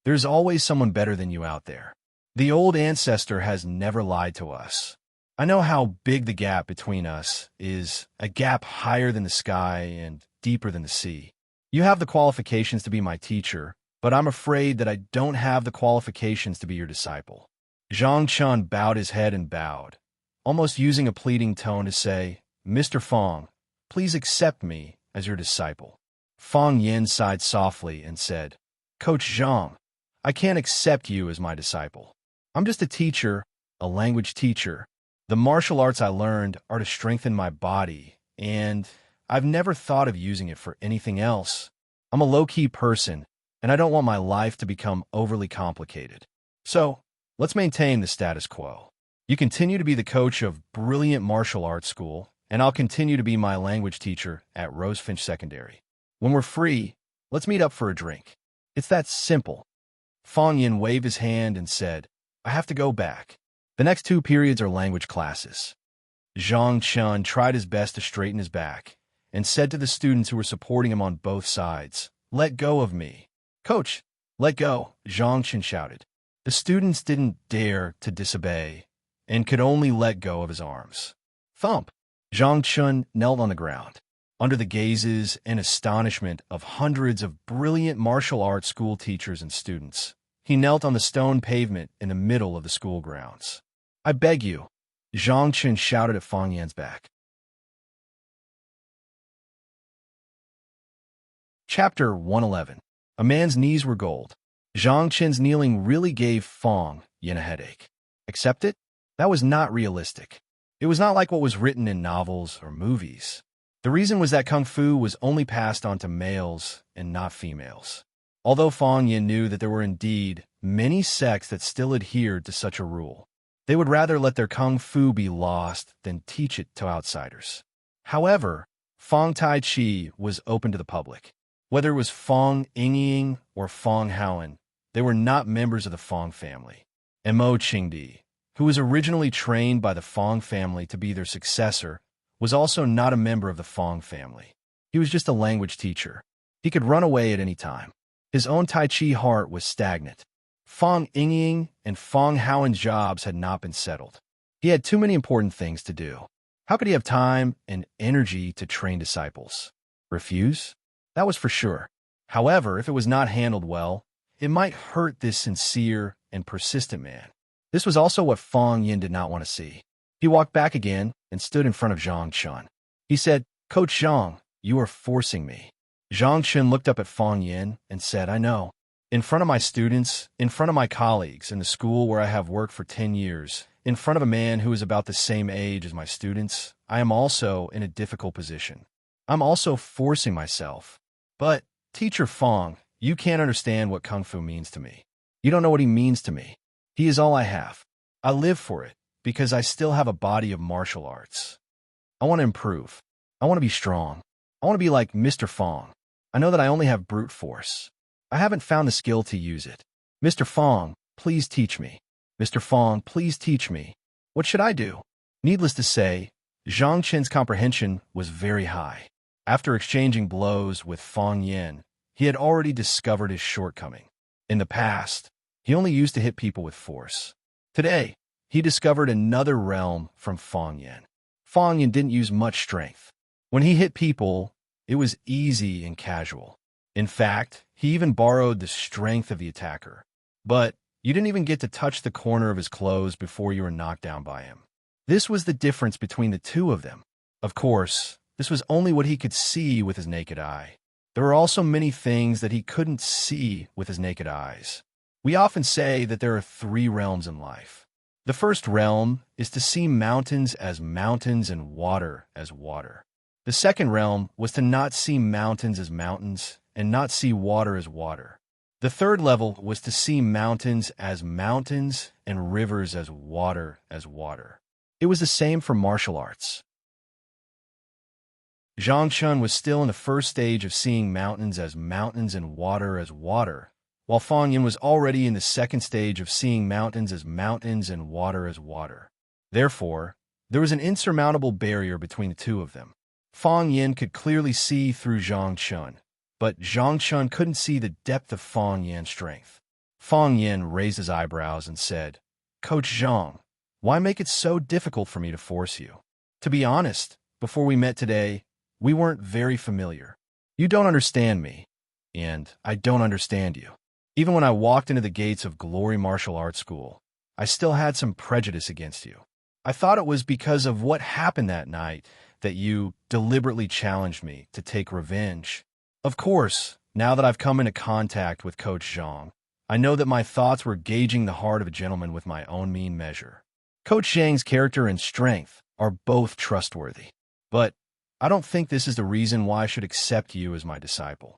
There's always someone better than you out there. The old ancestor has never lied to us. I know how big the gap between us is, a gap higher than the sky and deeper than the sea. You have the qualifications to be my teacher, but I'm afraid that I don't have the qualifications to be your disciple." Zhang Chun bowed his head and bowed, almost using a pleading tone to say, "Mr. Fong, please accept me as your disciple." Fong Yan sighed softly and said, "Coach Zhang, I can't accept you as my disciple. I'm just a teacher, a language teacher. The martial arts I learned are to strengthen my body, and I've never thought of using it for anything else. I'm a low-key person, and I don't want my life to become overly complicated. So, let's maintain the status quo. You continue to be the coach of brilliant martial arts school, and I'll continue to be my language teacher at Rosefinch Secondary. When we're free, let's meet up for a drink. It's that simple." Fong Yan waved his hand and said, "I have to go back. The next 2 periods are language classes." Zhang Chun tried his best to straighten his back and said to the students who were supporting him on both sides, "Let go of me." "Coach, let go," Zhang Chun shouted. The students didn't dare to disobey and could only let go of his arms. Thump! Zhang Chun knelt on the ground. Under the gazes and astonishment of hundreds of brilliant martial arts school teachers and students, He knelt on the stone pavement in the middle of the school grounds. "I beg you," Zhang Chen shouted at Fang Yan's back. Chapter 111. A man's knees were gold. Zhang Chen's kneeling really gave Fang Yan a headache. Accept it? That was not realistic. It was not like what was written in novels or movies. The reason was that Kung Fu was only passed on to males and not females. Although Fang Yan knew that there were indeed many sects that still adhered to such a rule, they would rather let their Kung Fu be lost than teach it to outsiders. However, Fang Tai Chi was open to the public. Whether it was Fang Yingying or Fang Haoan, they were not members of the Fang family. And Mo Qingdi, who was originally trained by the Fang family to be their successor, was also not a member of the Fang family. He was just a language teacher. He could run away at any time. His own Tai Chi heart was stagnant. Fang Yingying and Fang Haoan's jobs had not been settled. He had too many important things to do. How could he have time and energy to train disciples? Refuse? That was for sure. However, if it was not handled well, it might hurt this sincere and persistent man. This was also what Fang Yan did not want to see. He walked back again and stood in front of Zhang Chen. He said, "Coach Zhang, you are forcing me." Zhang Chen looked up at Fang Yan and said, "I know. In front of my students, in front of my colleagues, in the school where I have worked for 10 years, in front of a man who is about the same age as my students, I am also in a difficult position. I'm also forcing myself. But, Teacher Fang, you can't understand what Kung Fu means to me. You don't know what he means to me. He is all I have. I live for it, because I still have a body of martial arts. I want to improve. I want to be strong. I want to be like Mr. Fang. I know that I only have brute force. I haven't found the skill to use it. Mr. Fang, please teach me. Mr. Fang, please teach me. What should I do?" Needless to say, Zhang Chen's comprehension was very high. After exchanging blows with Fang Yan, he had already discovered his shortcoming. In the past, he only used to hit people with force. Today, he discovered another realm from Fang Yan. Fang Yan didn't use much strength. When he hit people, it was easy and casual. In fact, he even borrowed the strength of the attacker. But you didn't even get to touch the corner of his clothes before you were knocked down by him. This was the difference between the two of them. Of course, this was only what he could see with his naked eye. There were also many things that he couldn't see with his naked eyes. We often say that there are 3 realms in life. The first realm is to see mountains as mountains and water as water. The second realm was to not see mountains as mountains and not see water as water. The third level was to see mountains as mountains and rivers as water as water. It was the same for martial arts. Zhang Chen was still in the first stage of seeing mountains as mountains and water as water, while Fang Yan was already in the second stage of seeing mountains as mountains and water as water. Therefore, there was an insurmountable barrier between the two of them. Fang Yan could clearly see through Zhang Chen, but Zhang Chen couldn't see the depth of Fang Yan's strength. Fang Yan raised his eyebrows and said, "Coach Zhang, why make it so difficult for me to force you? To be honest, before we met today, we weren't very familiar. You don't understand me, and I don't understand you. Even when I walked into the gates of Glory Martial Arts School, I still had some prejudice against you. I thought it was because of what happened that night that you deliberately challenged me to take revenge. Of course, now that I've come into contact with Coach Zhang, I know that my thoughts were gauging the heart of a gentleman with my own mean measure. Coach Zhang's character and strength are both trustworthy, but I don't think this is the reason why I should accept you as my disciple.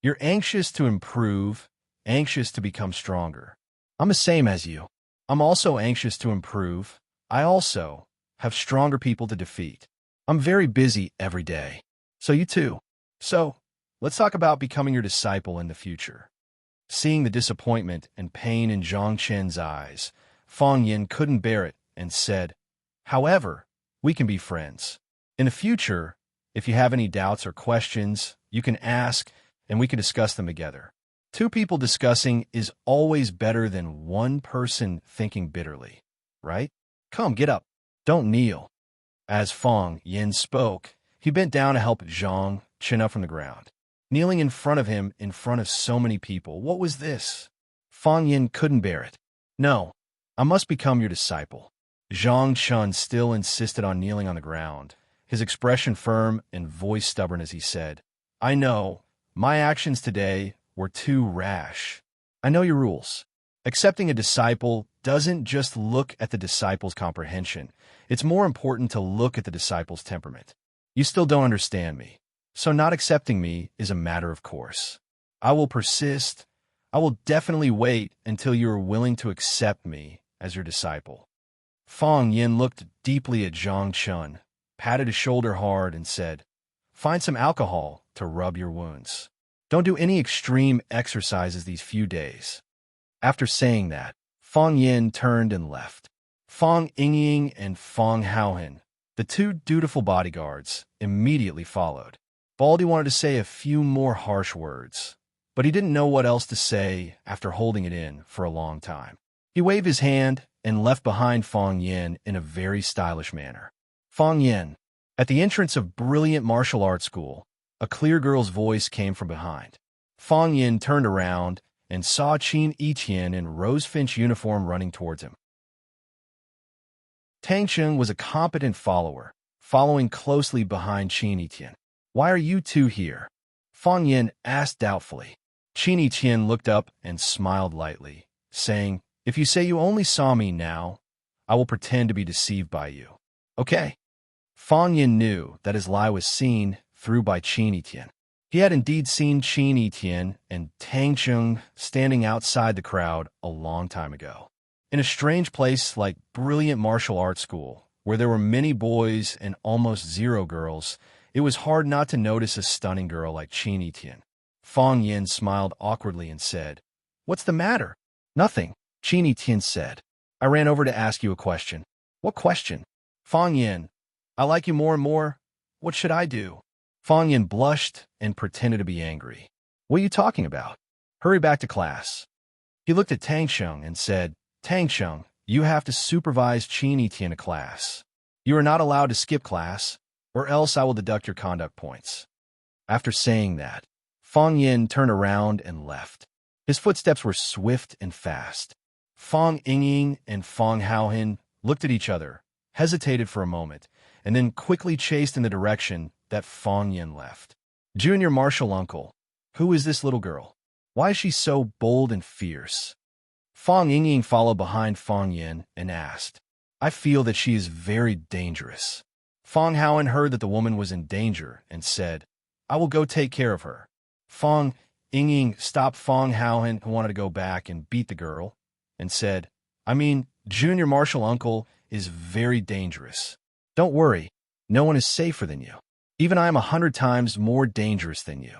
You're anxious to improve, anxious to become stronger. I'm the same as you. I'm also anxious to improve. I also have stronger people to defeat. I'm very busy every day. So you too. So, let's talk about becoming your disciple in the future." Seeing the disappointment and pain in Zhang Chen's eyes, Fang Yan couldn't bear it and said, "However, we can be friends. In the future, if you have any doubts or questions, you can ask and we can discuss them together. 2 people discussing is always better than 1 person thinking bitterly, right? Come, get up. Don't kneel." As Fang Yan spoke, he bent down to help Zhang Chen up from the ground. Kneeling in front of him, in front of so many people, what was this? Fang Yin couldn't bear it. No, I must become your disciple. Zhang Chun still insisted on kneeling on the ground, his expression firm and voice stubborn as he said, I know, my actions today were too rash. I know your rules. Accepting a disciple doesn't just look at the disciple's comprehension. It's more important to look at the disciple's temperament. You still don't understand me, so not accepting me is a matter of course. I will persist. I will definitely wait until you are willing to accept me as your disciple. Fang Yin looked deeply at Zhang Chun, patted his shoulder hard, and said, Find some alcohol to rub your wounds. Don't do any extreme exercises these few days. After saying that, Fang Yin turned and left. Fang Yingying and Fang Haohan, the two dutiful bodyguards, immediately followed. Baldy wanted to say a few more harsh words, but he didn't know what else to say after holding it in for a long time. He waved his hand and left behind Fang Yin in a very stylish manner. Fang Yin. At the entrance of Brilliant Martial Arts School, a clear girl's voice came from behind. Fang Yin turned around and saw Qin Yiqian in rose-finch uniform running towards him. Tang Cheng was a competent follower, following closely behind Qin Yiqian. Why are you two here? Fang Yin asked doubtfully. Qin Yiqian looked up and smiled lightly, saying, If you say you only saw me now, I will pretend to be deceived by you. Okay. Fang Yin knew that his lie was seen through by Qin Yiqian. He had indeed seen Qin Yiqian and Tang Cheng standing outside the crowd a long time ago. In a strange place like Brilliant Martial Arts School, where there were many boys and almost zero girls, it was hard not to notice a stunning girl like Qin Yiqian. Fang Yin smiled awkwardly and said, What's the matter? Nothing, Qin Yiqian said. I ran over to ask you a question. What question? Fang Yin, I like you more and more. What should I do? Fang Yin blushed and pretended to be angry. What are you talking about? Hurry back to class. He looked at Tang Cheng and said, Tang Cheng, you have to supervise Qin Yiqian to class. You are not allowed to skip class, or else I will deduct your conduct points. After saying that, Fang Yin turned around and left. His footsteps were swift and fast. Fang Yingying and Fang Haohan looked at each other, hesitated for a moment, and then quickly chased in the direction that Fang Yin left. Junior Martial Uncle, who is this little girl? Why is she so bold and fierce? Fang Yingying followed behind Fang Yin and asked, I feel that she is very dangerous. Fang Haohan heard that the woman was in danger and said, I will go take care of her. Fang Yingying stopped Fang Haohan, who wanted to go back and beat the girl, and said, Junior Martial Uncle is very dangerous. Don't worry, no one is safer than you. Even I am 100 times more dangerous than you.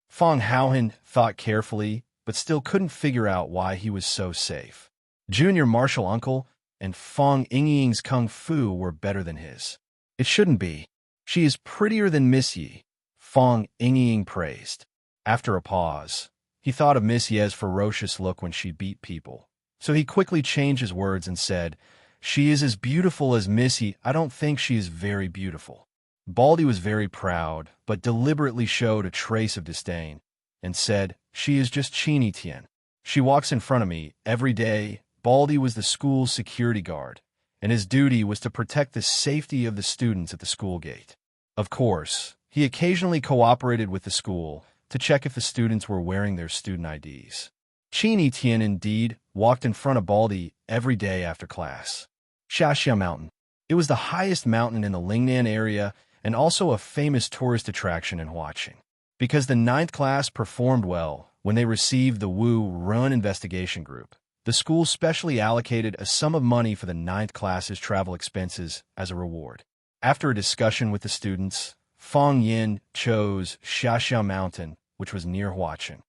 Fang Haohan thought carefully, but still couldn't figure out why he was so safe. Junior Martial Uncle and Fang Yingying's kung fu were better than his. It shouldn't be. She is prettier than Miss Yi, Fang Yingying praised. After a pause, he thought of Miss Ye's ferocious look when she beat people, so he quickly changed his words and said, She is as beautiful as Miss Yi. I don't think she is very beautiful. Baldy was very proud, but deliberately showed a trace of disdain, and said, She is just Qin Yiqian. She walks in front of me every day. Baldy was the school's security guard, and his duty was to protect the safety of the students at the school gate. Of course, he occasionally cooperated with the school to check if the students were wearing their student IDs. Qin Yiqian indeed walked in front of Baldy every day after class. Xiaxia Mountain. It was the highest mountain in the Lingnan area and also a famous tourist attraction in Huaqing. Because the 9th class performed well when they received the Wu Run investigation group, the school specially allocated a sum of money for the 9th class's travel expenses as a reward. After a discussion with the students, Fang Yin chose Xiaxia Mountain, which was near Huaqing.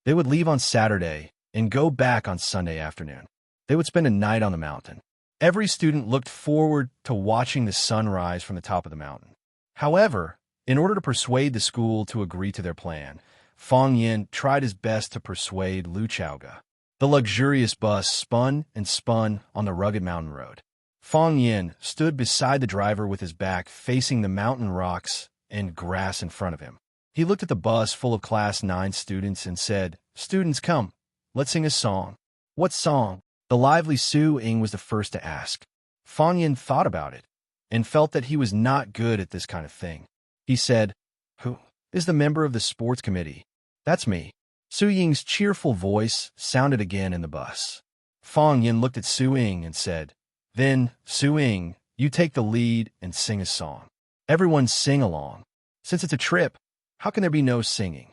They would leave on Saturday and go back on Sunday afternoon. They would spend a night on the mountain. Every student looked forward to watching the sunrise from the top of the mountain. However, in order to persuade the school to agree to their plan, Fang Yin tried his best to persuade Lu Chaoga. The luxurious bus spun and spun on the rugged mountain road. Fang Yin stood beside the driver with his back facing the mountain rocks and grass in front of him. He looked at the bus full of Class 9 students and said, "Students, come. Let's sing a song." "What song?" The lively Su Ying was the first to ask. Fang Yin thought about it and felt that he was not good at this kind of thing. He said, "Who is the member of the sports committee?" "That's me." Su Ying's cheerful voice sounded again in the bus. Fang Yin looked at Su Ying and said, "Then, Su Ying, you take the lead and sing a song. Everyone sing along. Since it's a trip, how can there be no singing?"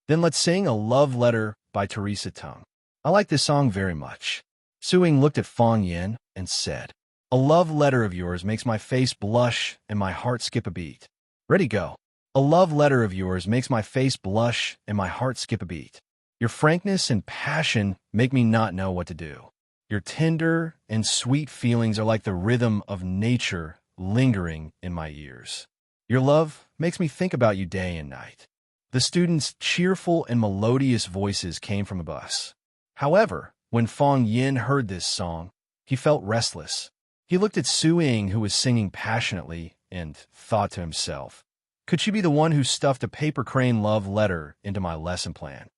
"Then let's sing A Love Letter by Teresa Tung. I like this song very much." Su Ying looked at Fang Yin and said, "A love letter of yours makes my face blush and my heart skip a beat." "Ready, go." "A love letter of yours makes my face blush and my heart skip a beat. Your frankness and passion make me not know what to do. Your tender and sweet feelings are like the rhythm of nature lingering in my ears. Your love makes me think about you day and night." The students' cheerful and melodious voices came from a bus. However, when Fang Yin heard this song, he felt restless. He looked at Su Ying, who was singing passionately, and thought to himself, "Could she be the one who stuffed a paper crane love letter into my lesson plan?"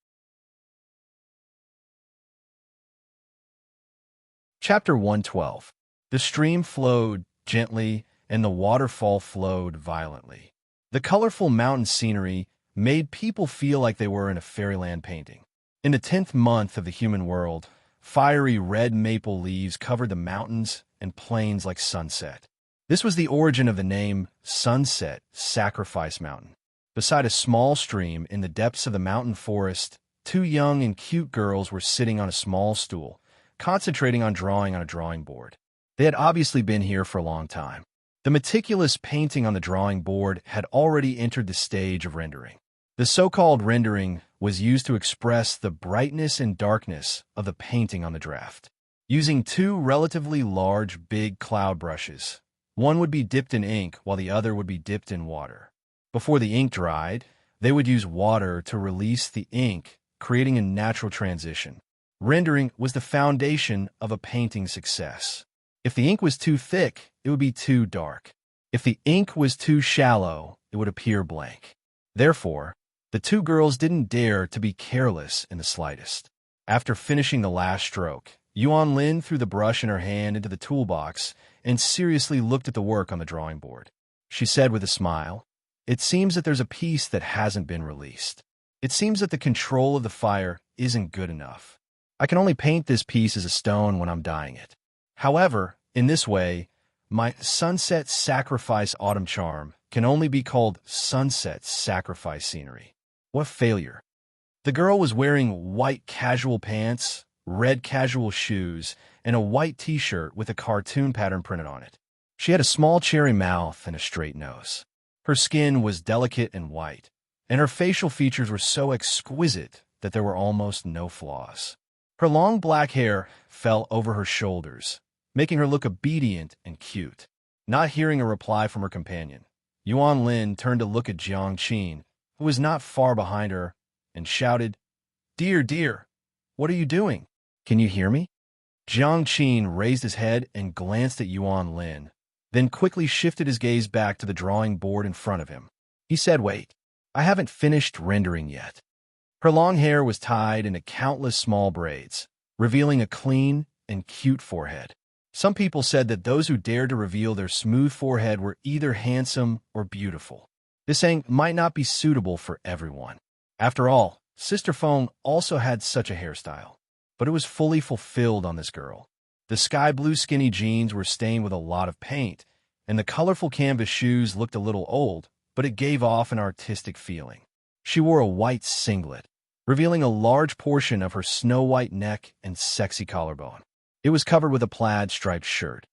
Chapter 112. The stream flowed gently, and the waterfall flowed violently. The colorful mountain scenery made people feel like they were in a fairyland painting. In the 10th month of the human world, fiery red maple leaves covered the mountains and plains like sunset. This was the origin of the name Sunset Sacrifice Mountain. Beside a small stream in the depths of the mountain forest, two young and cute girls were sitting on a small stool, concentrating on drawing on a drawing board. They had obviously been here for a long time. The meticulous painting on the drawing board had already entered the stage of rendering. The so-called rendering was used to express the brightness and darkness of the painting on the draft. Using two relatively large, big cloud brushes, one would be dipped in ink while the other would be dipped in water. Before the ink dried, they would use water to release the ink, creating a natural transition. Rendering was the foundation of a painting's success. If the ink was too thick, it would be too dark. If the ink was too shallow, it would appear blank. Therefore, the two girls didn't dare to be careless in the slightest. After finishing the last stroke, Yuan Lin threw the brush in her hand into the toolbox and seriously looked at the work on the drawing board. She said with a smile, "It seems that there's a piece that hasn't been released. It seems that the control of the fire isn't good enough. I can only paint this piece as a stone when I'm dyeing it. However, in this way, my Sunset Sacrifice Autumn Charm can only be called Sunset Sacrifice Scenery." What failure. The girl was wearing white casual pants, red casual shoes, and a white t-shirt with a cartoon pattern printed on it. She had a small cherry mouth and a straight nose. Her skin was delicate and white, and her facial features were so exquisite that there were almost no flaws. Her long black hair fell over her shoulders, making her look obedient and cute. Not hearing a reply from her companion, Yuan Lin turned to look at Jiang Qin, who was not far behind her, and shouted, "Dear, dear, what are you doing? Can you hear me?" Jiang Qin raised his head and glanced at Yuan Lin, then quickly shifted his gaze back to the drawing board in front of him. He said, "Wait, I haven't finished rendering yet." Her long hair was tied into countless small braids, revealing a clean and cute forehead. Some people said that those who dared to reveal their smooth forehead were either handsome or beautiful. This saying might not be suitable for everyone. After all, Sister Feng also had such a hairstyle, but it was fully fulfilled on this girl. The sky blue skinny jeans were stained with a lot of paint, and the colorful canvas shoes looked a little old, but it gave off an artistic feeling. She wore a white singlet, revealing a large portion of her snow-white neck and sexy collarbone. It was covered with a plaid striped shirt.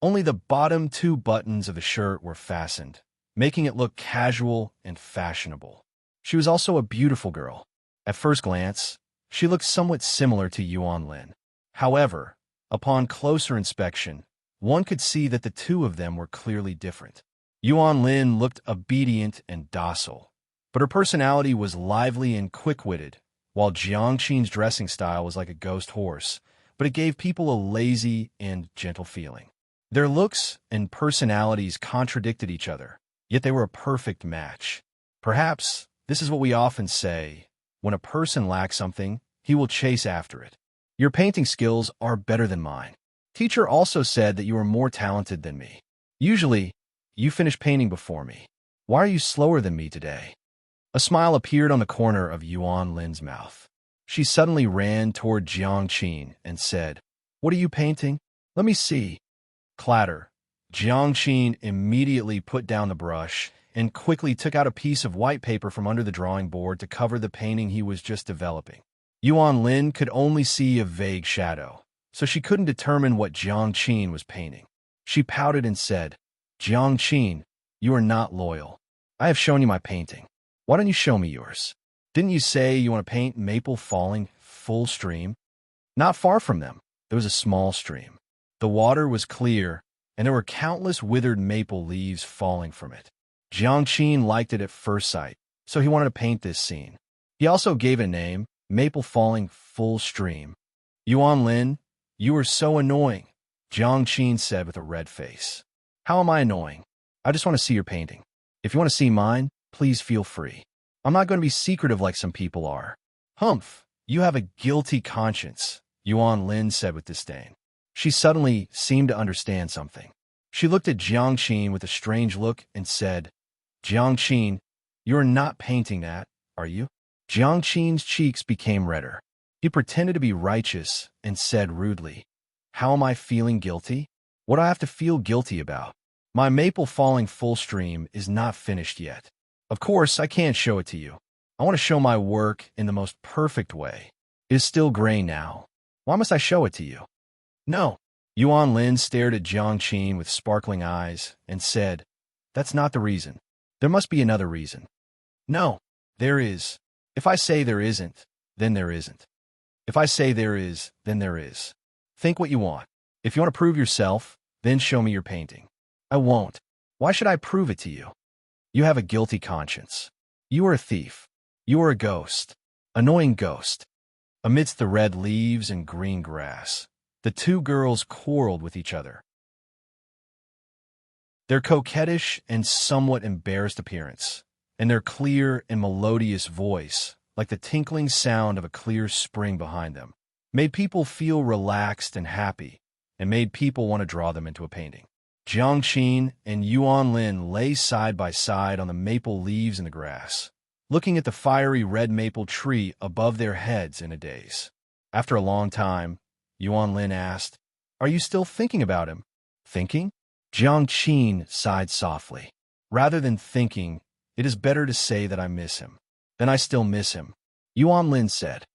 Only the bottom two buttons of the shirt were fastened, making it look casual and fashionable. She was also a beautiful girl. At first glance, she looked somewhat similar to Yuan Lin. However, upon closer inspection, one could see that the two of them were clearly different. Yuan Lin looked obedient and docile, but her personality was lively and quick-witted, while Jiang Qin's dressing style was like a ghost horse, but it gave people a lazy and gentle feeling. Their looks and personalities contradicted each other, yet they were a perfect match. Perhaps this is what we often say. When a person lacks something, he will chase after it. Your painting skills are better than mine. Teacher also said that you are more talented than me. Usually, you finish painting before me. Why are you slower than me today? A smile appeared on the corner of Yuan Lin's mouth. She suddenly ran toward Jiang Qin and said, "What are you painting? Let me see." Clatter. Jiang Qin immediately put down the brush and quickly took out a piece of white paper from under the drawing board to cover the painting he was just developing. Yuan Lin could only see a vague shadow, so she couldn't determine what Jiang Qin was painting. She pouted and said, "Jiang Qin, you are not loyal. I have shown you my painting. Why don't you show me yours? Didn't you say you want to paint maple falling full stream?" Not far from them, there was a small stream. The water was clear, and there were countless withered maple leaves falling from it. Jiang Qin liked it at first sight, so he wanted to paint this scene. He also gave it a name, Maple Falling Full Stream. "Yuan Lin, you are so annoying," Jiang Qin said with a red face. "How am I annoying? I just want to see your painting. If you want to see mine, please feel free. I'm not going to be secretive like some people are." "Humph, you have a guilty conscience," Yuan Lin said with disdain. She suddenly seemed to understand something. She looked at Jiang Qin with a strange look and said, "Jiang Qin, you are not painting that, are you?" Jiang Qin's cheeks became redder. He pretended to be righteous and said rudely, "How am I feeling guilty? What do I have to feel guilty about? My maple falling full stream is not finished yet. Of course, I can't show it to you. I want to show my work in the most perfect way. It is still gray now. Why must I show it to you?" "No." Yuan Lin stared at Jiang Qin with sparkling eyes and said, "That's not the reason. There must be another reason." "No, there is. If I say there isn't, then there isn't. If I say there is, then there is. Think what you want. If you want to prove yourself, then show me your painting." "I won't. Why should I prove it to you? You have a guilty conscience. You are a thief. You are a ghost. Annoying ghost." Amidst the red leaves and green grass, the two girls quarreled with each other. Their coquettish and somewhat embarrassed appearance, and their clear and melodious voice, like the tinkling sound of a clear spring behind them, made people feel relaxed and happy, and made people want to draw them into a painting. Jiang Qin and Yuan Lin lay side by side on the maple leaves in the grass, looking at the fiery red maple tree above their heads in a daze. After a long time, Yuan Lin asked, "Are you still thinking about him?" "Thinking?" Jiang Qin sighed softly. "Rather than thinking, it is better to say that I miss him. Then I still miss him," Yuan Lin said.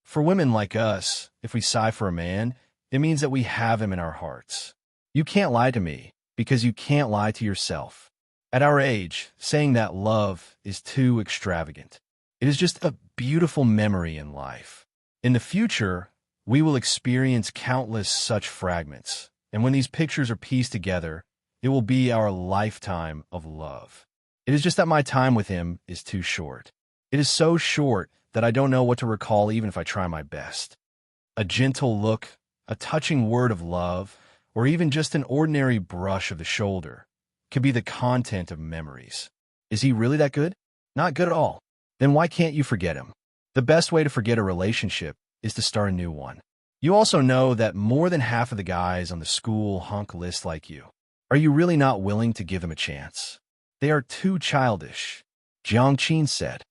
"For women like us, if we sigh for a man, it means that we have him in our hearts. You can't lie to me, because you can't lie to yourself. At our age, saying that love is too extravagant. It is just a beautiful memory in life. In the future, we will experience countless such fragments, and when these pictures are pieced together, it will be our lifetime of love. It is just that my time with him is too short. It is so short that I don't know what to recall even if I try my best. A gentle look, a touching word of love, or even just an ordinary brush of the shoulder could be the content of memories. Is he really that good? Not good at all. Then why can't you forget him? The best way to forget a relationship is to start a new one. You also know that more than half of the guys on the school hunk list like you. Are you really not willing to give them a chance? They are too childish," Jiang Qin said.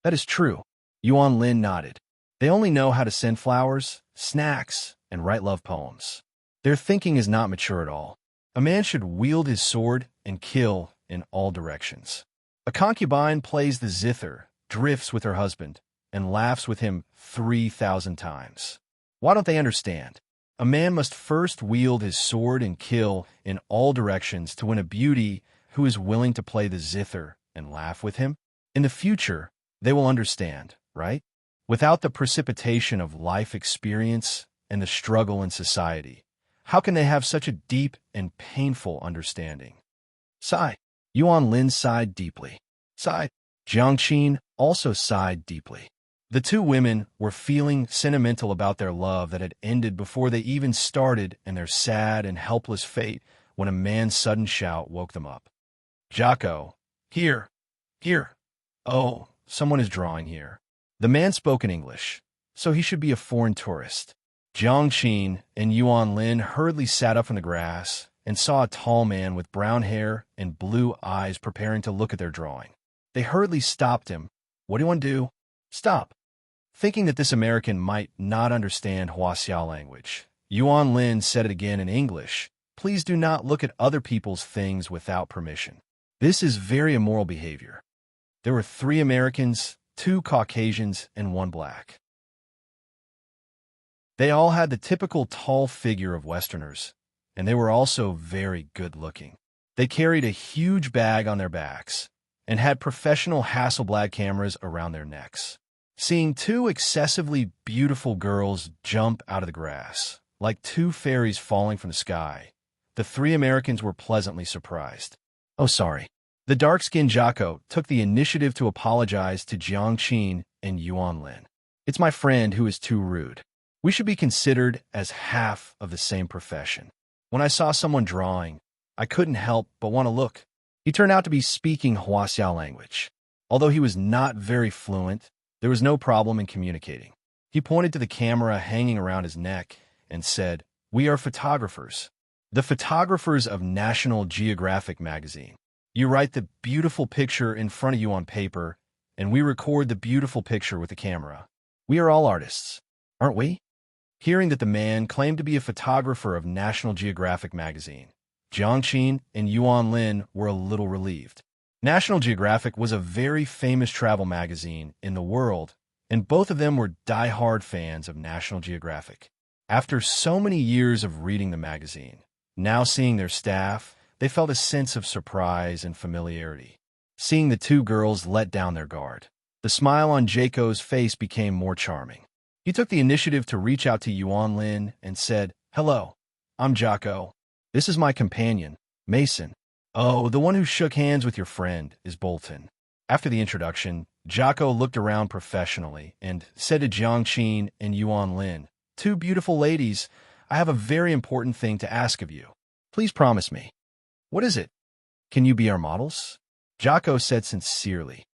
"That is true," Yuan Lin nodded. "They only know how to send flowers, snacks, and write love poems. Their thinking is not mature at all. A man should wield his sword and kill in all directions. A concubine plays the zither, drifts with her husband, and laughs with him 3,000 times. Why don't they understand? A man must first wield his sword and kill in all directions to win a beauty who is willing to play the zither and laugh with him. In the future, they will understand, right? Without the precipitation of life experience and the struggle in society, how can they have such a deep and painful understanding?" Sigh. Yuan Lin sighed deeply. Sighed. Jiang Qin also sighed deeply. The two women were feeling sentimental about their love that had ended before they even started and their sad and helpless fate when a man's sudden shout woke them up. "Jocko, here, here. Oh, someone is drawing here. The man spoke in English, so he should be a foreign tourist. Jiang Qin and Yuan Lin hurriedly sat up from the grass and saw a tall man with brown hair and blue eyes preparing to look at their drawing. They hurriedly stopped him. "What do you want to do?" "Stop." Thinking that this American might not understand Huaxiao language, Yuan Lin said it again in English. "Please do not look at other people's things without permission. This is very immoral behavior." There were 3 Americans, 2 Caucasians, and 1 black. They all had the typical tall figure of Westerners, and they were also very good-looking. They carried a huge bag on their backs and had professional Hasselblad cameras around their necks. Seeing 2 excessively beautiful girls jump out of the grass, like 2 fairies falling from the sky, the 3 Americans were pleasantly surprised. "Oh, sorry." The dark-skinned Jocko took the initiative to apologize to Jiang Qin and Yuan Lin. "It's my friend who is too rude. We should be considered as half of the same profession. When I saw someone drawing, I couldn't help but want to look." He turned out to be speaking Huaxiao language. Although he was not very fluent, there was no problem in communicating. He pointed to the camera hanging around his neck and said, "We are photographers. The photographers of National Geographic magazine. You write the beautiful picture in front of you on paper, and we record the beautiful picture with the camera. We are all artists, aren't we?" Hearing that the man claimed to be a photographer of National Geographic magazine, Jiang Qin and Yuan Lin were a little relieved. National Geographic was a very famous travel magazine in the world, and both of them were die-hard fans of National Geographic. After so many years of reading the magazine, now seeing their staff, they felt a sense of surprise and familiarity. Seeing the 2 girls let down their guard, the smile on Jaco's face became more charming. He took the initiative to reach out to Yuan Lin and said, "Hello, I'm Jocko. This is my companion, Mason. Oh, the one who shook hands with your friend is Bolton." After the introduction, Jocko looked around professionally and said to Jiang Qin and Yuan Lin, "2 beautiful ladies, I have a very important thing to ask of you. Please promise me." "What is it?" "Can you be our models?" Jocko said sincerely.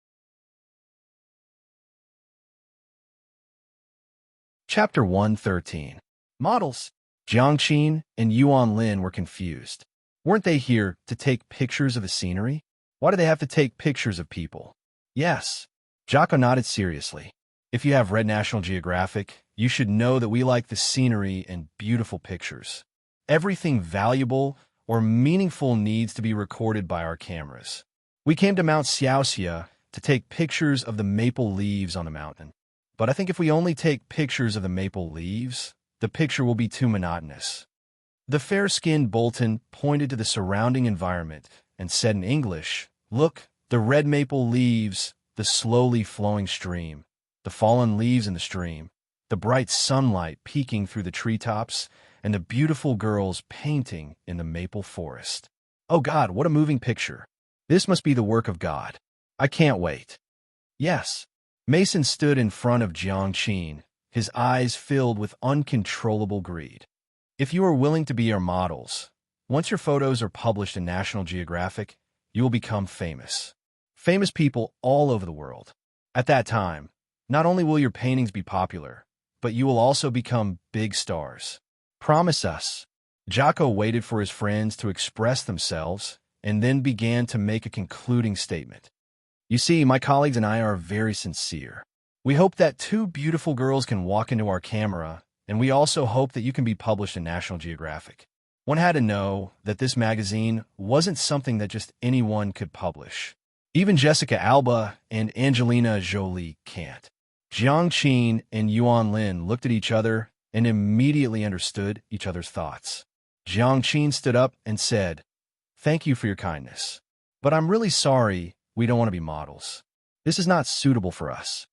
Chapter 113. Models. Jiang Qin and Yuan Lin were confused. Weren't they here to take pictures of the scenery? Why do they have to take pictures of people? "Yes." Jocko nodded seriously. "If you have read National Geographic, you should know that we like the scenery and beautiful pictures. Everything valuable or meaningful needs to be recorded by our cameras. We came to Mount Xiaoxia to take pictures of the maple leaves on the mountain. But I think if we only take pictures of the maple leaves, the picture will be too monotonous." The fair-skinned Bolton pointed to the surrounding environment and said in English, "Look, the red maple leaves, the slowly flowing stream, the fallen leaves in the stream, the bright sunlight peeking through the treetops, and the beautiful girls painting in the maple forest. Oh God, what a moving picture. This must be the work of God. I can't wait." "Yes." Mason stood in front of Jiang Qin, his eyes filled with uncontrollable greed. "If you are willing to be our models, once your photos are published in National Geographic, you will become famous. Famous people all over the world. At that time, not only will your paintings be popular, but you will also become big stars. Promise us." Jocko waited for his friends to express themselves and then began to make a concluding statement. "You see, my colleagues and I are very sincere. We hope that 2 beautiful girls can walk into our camera, and we also hope that you can be published in National Geographic. One had to know that this magazine wasn't something that just anyone could publish. Even Jessica Alba and Angelina Jolie can't." Jiang Qin and Yuan Lin looked at each other and immediately understood each other's thoughts. Jiang Qin stood up and said, "Thank you for your kindness, but I'm really sorry we don't want to be models. This is not suitable for us."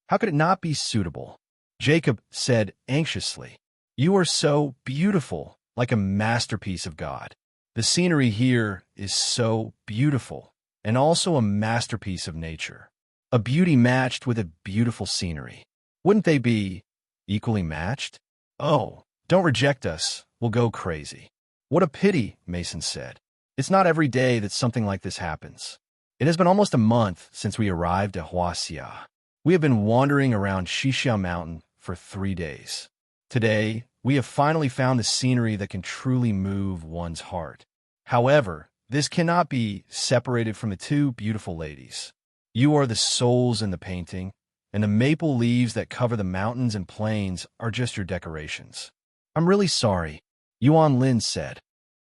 "How could it not be suitable?" Jacob said anxiously. "You are so beautiful, like a masterpiece of God. The scenery here is so beautiful, and also a masterpiece of nature. A beauty matched with a beautiful scenery. Wouldn't they be equally matched? Oh, don't reject us. We'll go crazy." "What a pity," Mason said. "It's not every day that something like this happens." It has been almost a month since we arrived at Huaxia. We have been wandering around Xixia Mountain for 3 days. Today, we have finally found the scenery that can truly move one's heart. However, this cannot be separated from the two beautiful ladies. You are the souls in the painting, and the maple leaves that cover the mountains and plains are just your decorations. I'm really sorry, Yuan Lin said.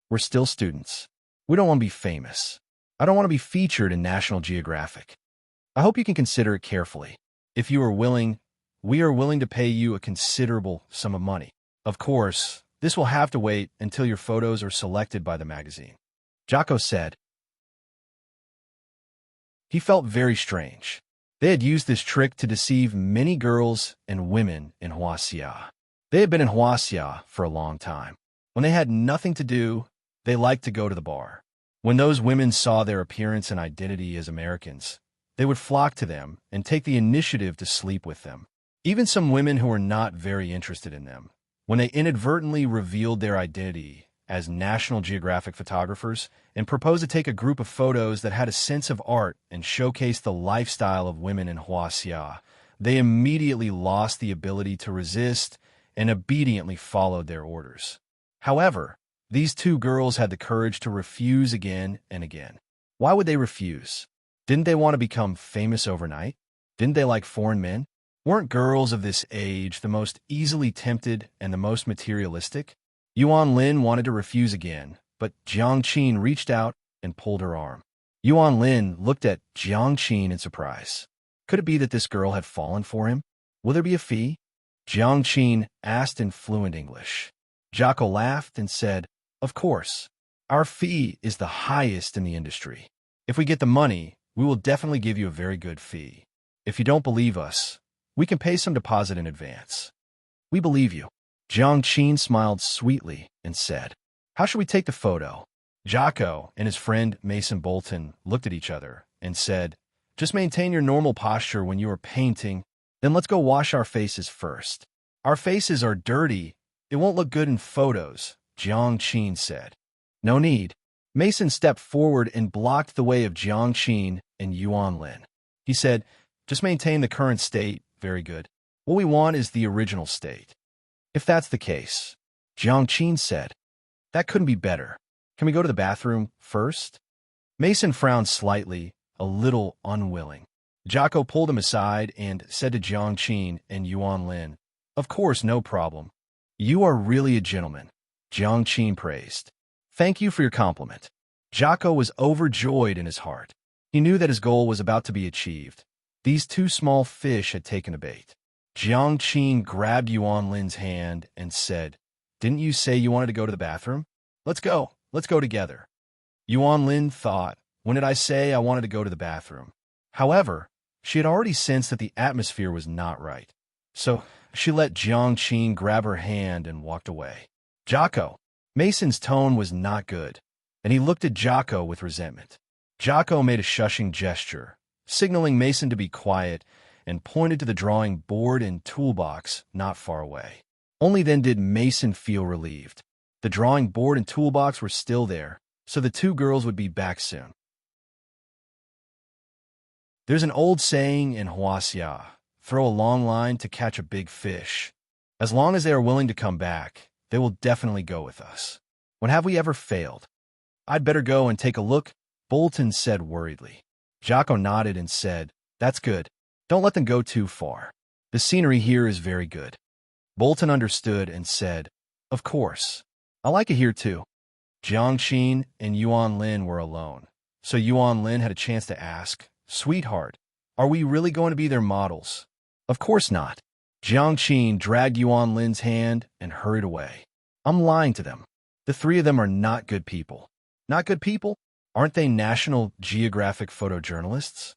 We're still students. We don't want to be famous. I don't want to be featured in National Geographic. I hope you can consider it carefully. If you are willing, we are willing to pay you a considerable sum of money. Of course, this will have to wait until your photos are selected by the magazine. Jocko said. He felt very strange. They had used this trick to deceive many girls and women in Huaxia. They had been in Huaxia for a long time. When they had nothing to do, they liked to go to the bar. When those women saw their appearance and identity as Americans, they would flock to them and take the initiative to sleep with them. Even some women who were not very interested in them, when they inadvertently revealed their identity as National Geographic photographers and proposed to take a group of photos that had a sense of art and showcased the lifestyle of women in Huaxia, they immediately lost the ability to resist and obediently followed their orders. However, these two girls had the courage to refuse again and again. Why would they refuse? Didn't they want to become famous overnight? Didn't they like foreign men? Weren't girls of this age the most easily tempted and the most materialistic? Yuan Lin wanted to refuse again, but Jiang Qin reached out and pulled her arm. Yuan Lin looked at Jiang Qin in surprise. Could it be that this girl had fallen for him? Will there be a fee? Jiang Qin asked in fluent English. Jocko laughed and said, Of course. Our fee is the highest in the industry. If we get the money, we will definitely give you a very good fee. If you don't believe us, we can pay some deposit in advance. We believe you. Jiang Qin smiled sweetly and said, How should we take the photo? Jocko and his friend Mason Bolton looked at each other and said, Just maintain your normal posture when you are painting, then let's go wash our faces first. Our faces are dirty. It won't look good in photos, Jiang Qin said. No need. Mason stepped forward and blocked the way of Jiang Qin and Yuan Lin. He said, Just maintain the current state. Very good. What we want is the original state. If that's the case, Jiang Qin said, That couldn't be better. Can we go to the bathroom first? Mason frowned slightly, a little unwilling. Jocko pulled him aside and said to Jiang Qin and Yuan Lin, Of course, no problem. You are really a gentleman, Jiang Qin praised. Thank you for your compliment. Jocko was overjoyed in his heart. He knew that his goal was about to be achieved. These two small fish had taken a bait. Jiang Qin grabbed Yuan Lin's hand and said, Didn't you say you wanted to go to the bathroom? Let's go. Let's go together. Yuan Lin thought, When did I say I wanted to go to the bathroom? However, she had already sensed that the atmosphere was not right. So she let Jiang Qin grab her hand and walked away. Jocko. Mason's tone was not good, and he looked at Jocko with resentment. Jocko made a shushing gesture, signaling Mason to be quiet, and pointed to the drawing board and toolbox not far away. Only then did Mason feel relieved. The drawing board and toolbox were still there, so the two girls would be back soon. There's an old saying in Huaxia, throw a long line to catch a big fish. As long as they are willing to come back, they will definitely go with us. When have we ever failed? I'd better go and take a look, Bolton said worriedly. Jocko nodded and said, That's good. Don't let them go too far. The scenery here is very good. Bolton understood and said, Of course. I like it here too. Jiang Qin and Yuan Lin were alone, so Yuan Lin had a chance to ask, Sweetheart, are we really going to be their models? Of course not. Jiang Qin dragged Yuan Lin's hand and hurried away. I'm lying to them. The three of them are not good people. Not good people? Aren't they National Geographic photojournalists?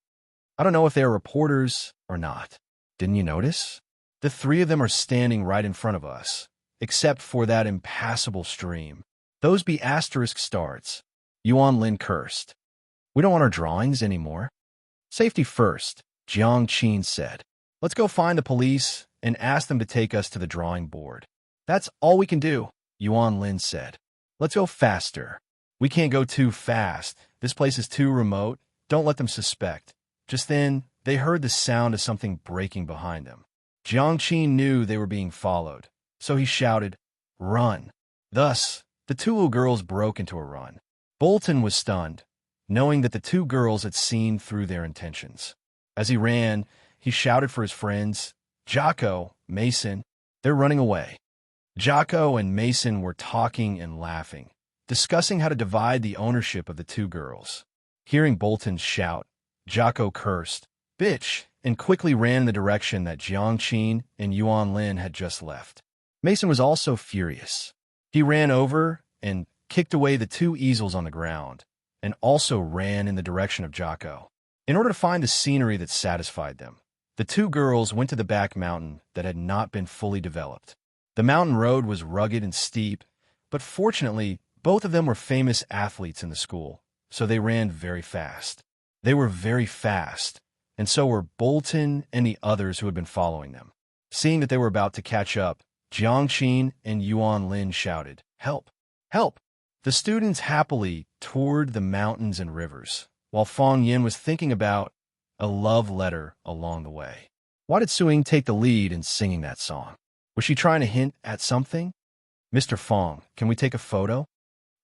I don't know if they are reporters or not. Didn't you notice? The three of them are standing right in front of us, except for that impassable stream. Those be asterisk stars. Yuan Lin cursed. We don't want our drawings anymore. Safety first, Jiang Qin said. Let's go find the police and ask them to take us to the drawing board. That's all we can do, Yuan Lin said. Let's go faster. We can't go too fast. This place is too remote, Don't let them suspect. Just then, they heard the sound of something breaking behind them. Jiangqin knew they were being followed, so he shouted, "Run!" Thus, the two little girls broke into a run. Bolton was stunned, knowing that the two girls had seen through their intentions. As he ran, he shouted for his friends, "Jocko, Mason, they're running away." Jocko and Mason were talking and laughing, discussing how to divide the ownership of the two girls. Hearing Bolton's shout, Jocko cursed, "Bitch," and quickly ran in the direction that Jiangqin and Yuan Lin had just left. Mason was also furious. He ran over and kicked away the two easels on the ground, and also ran in the direction of Jocko. In order to find the scenery that satisfied them, the two girls went to the back mountain that had not been fully developed. The mountain road was rugged and steep, but fortunately, both of them were famous athletes in the school, so they ran very fast. They were very fast, and so were Bolton and the others who had been following them. Seeing that they were about to catch up, Jiangqin and Yuan Lin shouted, "Help! Help!" The students happily toured the mountains and rivers, while Fong Yin was thinking about a love letter along the way. Why did Suing take the lead in singing that song? Was she trying to hint at something? "Mr. Fong, can we take a photo?"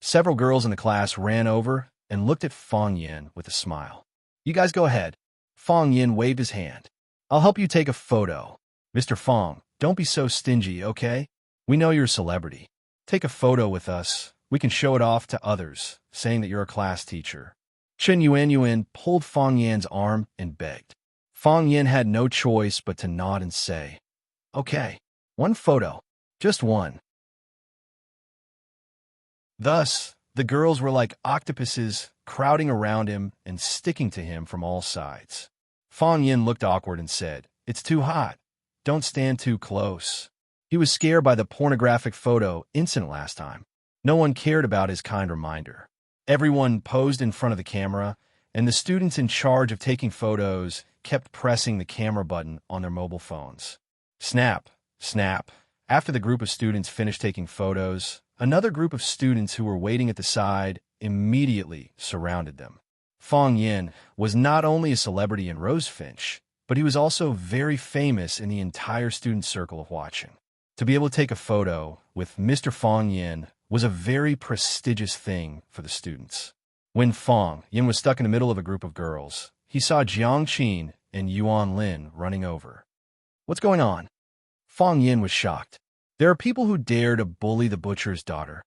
Several girls in the class ran over and looked at Fong Yin with a smile. "You guys go ahead." Fong Yin waved his hand. "I'll help you take a photo." "Mr. Fong, don't be so stingy, okay? We know you're a celebrity. Take a photo with us. We can show it off to others, saying that you're a class teacher." Chen Yuan pulled Fong Yin's arm and begged. Fong Yin had no choice but to nod and say, "Okay, one photo, just one." Thus, the girls were like octopuses crowding around him and sticking to him from all sides. Fong Yin looked awkward and said, "It's too hot. Don't stand too close." He was scared by the pornographic photo incident last time. No one cared about his kind reminder. Everyone posed in front of the camera, and the students in charge of taking photos kept pressing the camera button on their mobile phones. Snap, snap. After the group of students finished taking photos, another group of students who were waiting at the side immediately surrounded them. Fong Yin was not only a celebrity in Rosefinch, but he was also very famous in the entire student circle of watching. To be able to take a photo with Mr. Fong Yin was a very prestigious thing for the students. When Fong Yin was stuck in the middle of a group of girls, he saw Jiangqin and Yuan Lin running over. "What's going on?" Fong Yin was shocked. There are people who dare to bully the butcher's daughter.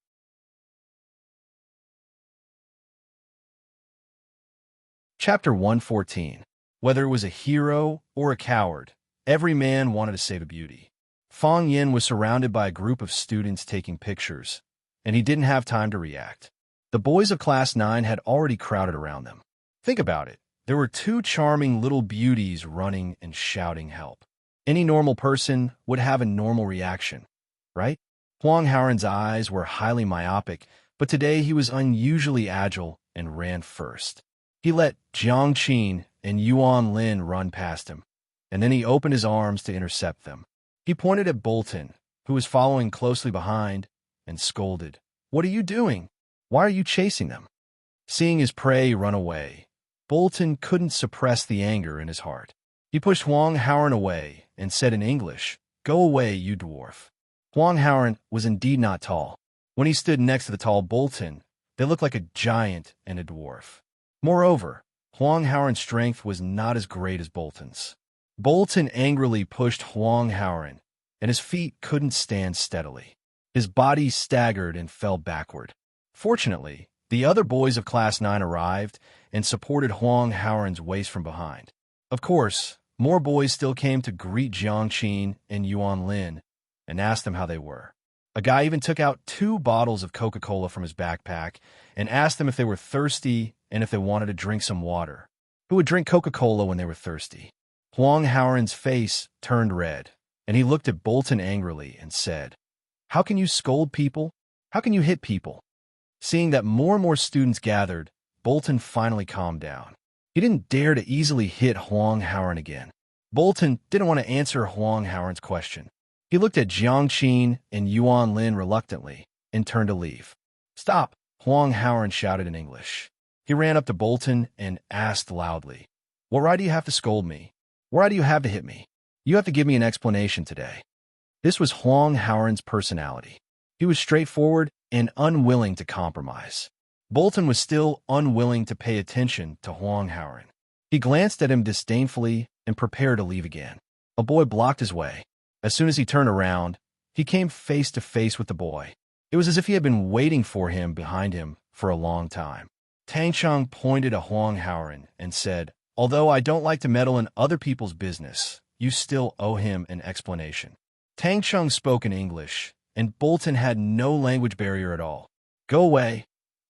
Chapter 114. Whether it was a hero or a coward, every man wanted to save a beauty. Fong Yin was surrounded by a group of students taking pictures, and he didn't have time to react. The boys of Class 9 had already crowded around them. Think about it. There were two charming little beauties running and shouting help. Any normal person would have a normal reaction, right? Huang Haoran's eyes were highly myopic, but today he was unusually agile and ran first. He let Jiangqin and Yuan Lin run past him, and then he opened his arms to intercept them. He pointed at Bolton, who was following closely behind, and scolded, "What are you doing? Why are you chasing them?" Seeing his prey run away, Bolton couldn't suppress the anger in his heart. He pushed Huang Haoran away and said in English, "Go away, you dwarf." Huang Haoran was indeed not tall. When he stood next to the tall Bolton, they looked like a giant and a dwarf. Moreover, Huang Haoran's strength was not as great as Bolton's. Bolton angrily pushed Huang Haoran, and his feet couldn't stand steadily. His body staggered and fell backward. Fortunately, the other boys of Class 9 arrived and supported Huang Haoran's waist from behind. Of course, more boys still came to greet Jiangqin and Yuan Lin and asked them how they were. A guy even took out 2 bottles of Coca-Cola from his backpack and asked them if they were thirsty and if they wanted to drink some water. Who would drink Coca-Cola when they were thirsty? Huang Haoran's face turned red, and he looked at Bolton angrily and said, "How can you scold people? How can you hit people?" Seeing that more and more students gathered, Bolton finally calmed down. He didn't dare to easily hit Huang Haoran again. Bolton didn't want to answer Huang Haoran's question. He looked at Jiangqin and Yuan Lin reluctantly and turned to leave. "Stop!" Huang Haoran shouted in English. He ran up to Bolton and asked loudly, "Why do you have to scold me? Why do you have to hit me? You have to give me an explanation today." This was Huang Haoran's personality. He was straightforward and unwilling to compromise. Bolton was still unwilling to pay attention to Huang Haoran. He glanced at him disdainfully and prepared to leave again. A boy blocked his way. As soon as he turned around, he came face to face with the boy. It was as if he had been waiting for him behind him for a long time. Tang Cheng pointed at Huang Haoran and said, "Although I don't like to meddle in other people's business, you still owe him an explanation." Tang Cheng spoke in English, and Bolton had no language barrier at all. "Go away,"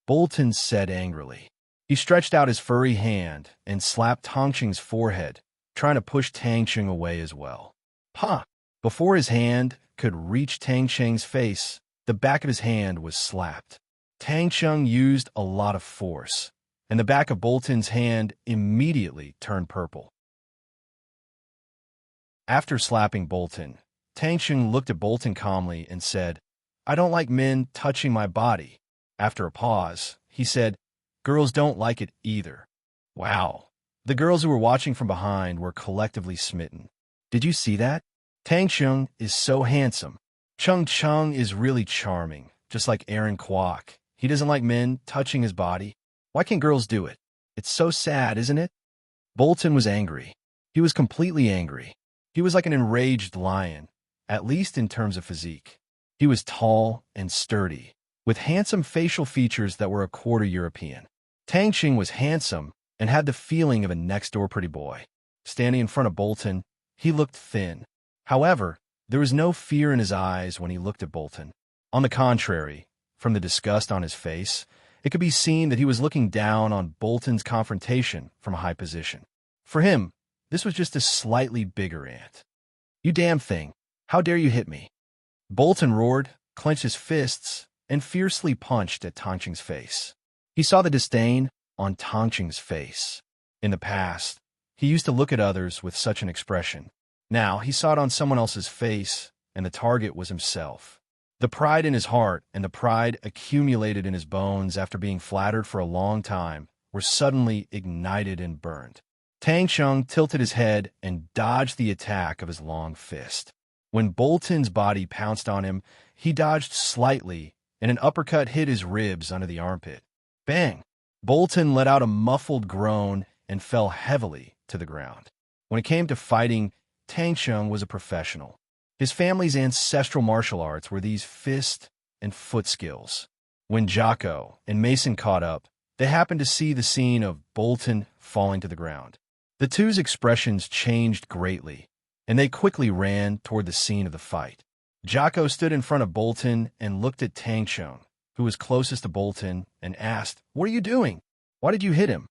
Bolton said angrily. He stretched out his furry hand and slapped Tang Cheng's forehead, trying to push Tang Cheng away as well. "Ha!" Before his hand could reach Tang Cheng's face, the back of his hand was slapped. Tang Cheng used a lot of force, and the back of Bolton's hand immediately turned purple. After slapping Bolton, Tang Cheng looked at Bolton calmly and said, "I don't like men touching my body." After a pause, he said, "Girls don't like it either." Wow. The girls who were watching from behind were collectively smitten. Did you see that? Tang Cheng is so handsome. Cheng is really charming, just like Aaron Kwok. He doesn't like men touching his body. Why can't girls do it? It's so sad, isn't it? Bolton was angry. He was completely angry. He was like an enraged lion, at least in terms of physique. He was tall and sturdy, with handsome facial features that were a quarter European. Tang Cheng was handsome and had the feeling of a next-door pretty boy. Standing in front of Bolton, he looked thin. However, there was no fear in his eyes when he looked at Bolton. On the contrary, from the disgust on his face, it could be seen that he was looking down on Bolton's confrontation from a high position. For him, this was just a slightly bigger ant. "You damn thing! How dare you hit me?" Bolton roared, clenched his fists, and fiercely punched at Tang Cheng's face. He saw the disdain on Tang Cheng's face. In the past, he used to look at others with such an expression. Now he saw it on someone else's face, and the target was himself. The pride in his heart and the pride accumulated in his bones after being flattered for a long time were suddenly ignited and burned. Tang Cheng tilted his head and dodged the attack of his long fist. When Bolton's body pounced on him, he dodged slightly, and an uppercut hit his ribs under the armpit. Bang! Bolton let out a muffled groan and fell heavily to the ground. When it came to fighting, Tang Cheng was a professional. His family's ancestral martial arts were these fist and foot skills. When Jocko and Mason caught up, they happened to see the scene of Bolton falling to the ground. The two's expressions changed greatly, and they quickly ran toward the scene of the fight. Jocko stood in front of Bolton and looked at Tang Cheng, who was closest to Bolton, and asked, "What are you doing? Why did you hit him?"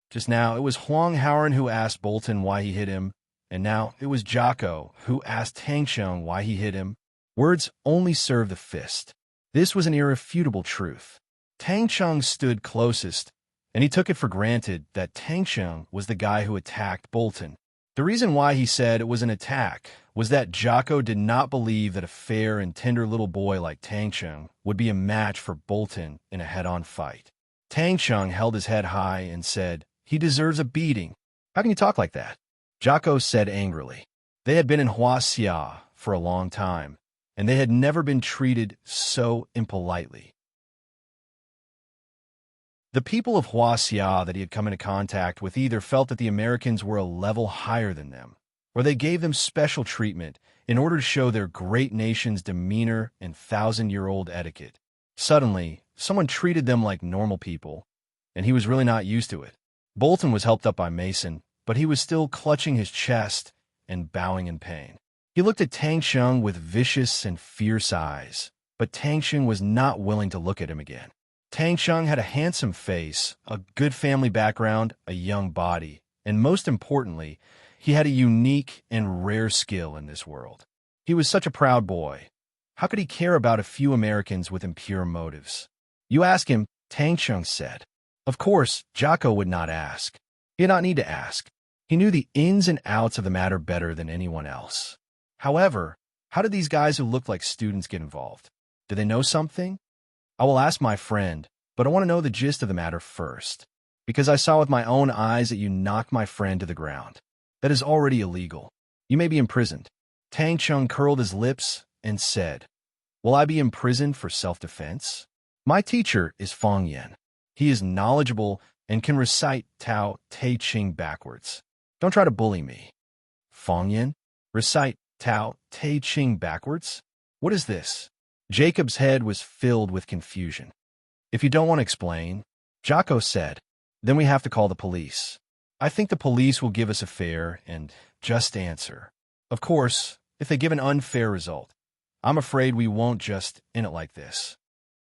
Just now, it was Huang Haoran who asked Bolton why he hit him, and now it was Jocko who asked Tang Cheng why he hit him. Words only serve the fist. This was an irrefutable truth. Tang Cheng stood closest, and he took it for granted that Tang Cheng was the guy who attacked Bolton. The reason why he said it was an attack was that Jocko did not believe that a fair and tender little boy like Tang Cheng would be a match for Bolton in a head-on fight. Tang Cheng held his head high and said, "He deserves a beating." "How can you talk like that?" Jocko said angrily. They had been in Huaxia for a long time, and they had never been treated so impolitely. The people of Huaxia that he had come into contact with either felt that the Americans were a level higher than them, or they gave them special treatment in order to show their great nation's demeanor and thousand-year-old etiquette. Suddenly, someone treated them like normal people, and he was really not used to it. Bolton was helped up by Mason, but he was still clutching his chest and bowing in pain. He looked at Tang Cheng with vicious and fierce eyes, but Tang Cheng was not willing to look at him again. Tang Cheng had a handsome face, a good family background, a young body, and most importantly, he had a unique and rare skill in this world. He was such a proud boy. How could he care about a few Americans with impure motives? "You ask him," Tang Cheng said. Of course, Jocko would not ask. He did not need to ask. He knew the ins and outs of the matter better than anyone else. However, how did these guys who looked like students get involved? Did they know something? I will ask my friend, but I want to know the gist of the matter first. Because I saw with my own eyes that you knocked my friend to the ground. That is already illegal. You may be imprisoned. Tang Chung curled his lips and said, Will I be imprisoned for self-defense? My teacher is Fong Yen. He is knowledgeable and can recite Tao Te Ching backwards. Don't try to bully me. Fong Yen? Recite Tao Te Ching backwards? What is this? Jacob's head was filled with confusion. If you don't want to explain, Jocko said, then we have to call the police. I think the police will give us a fair and just answer. Of course, if they give an unfair result, I'm afraid we won't just end it like this.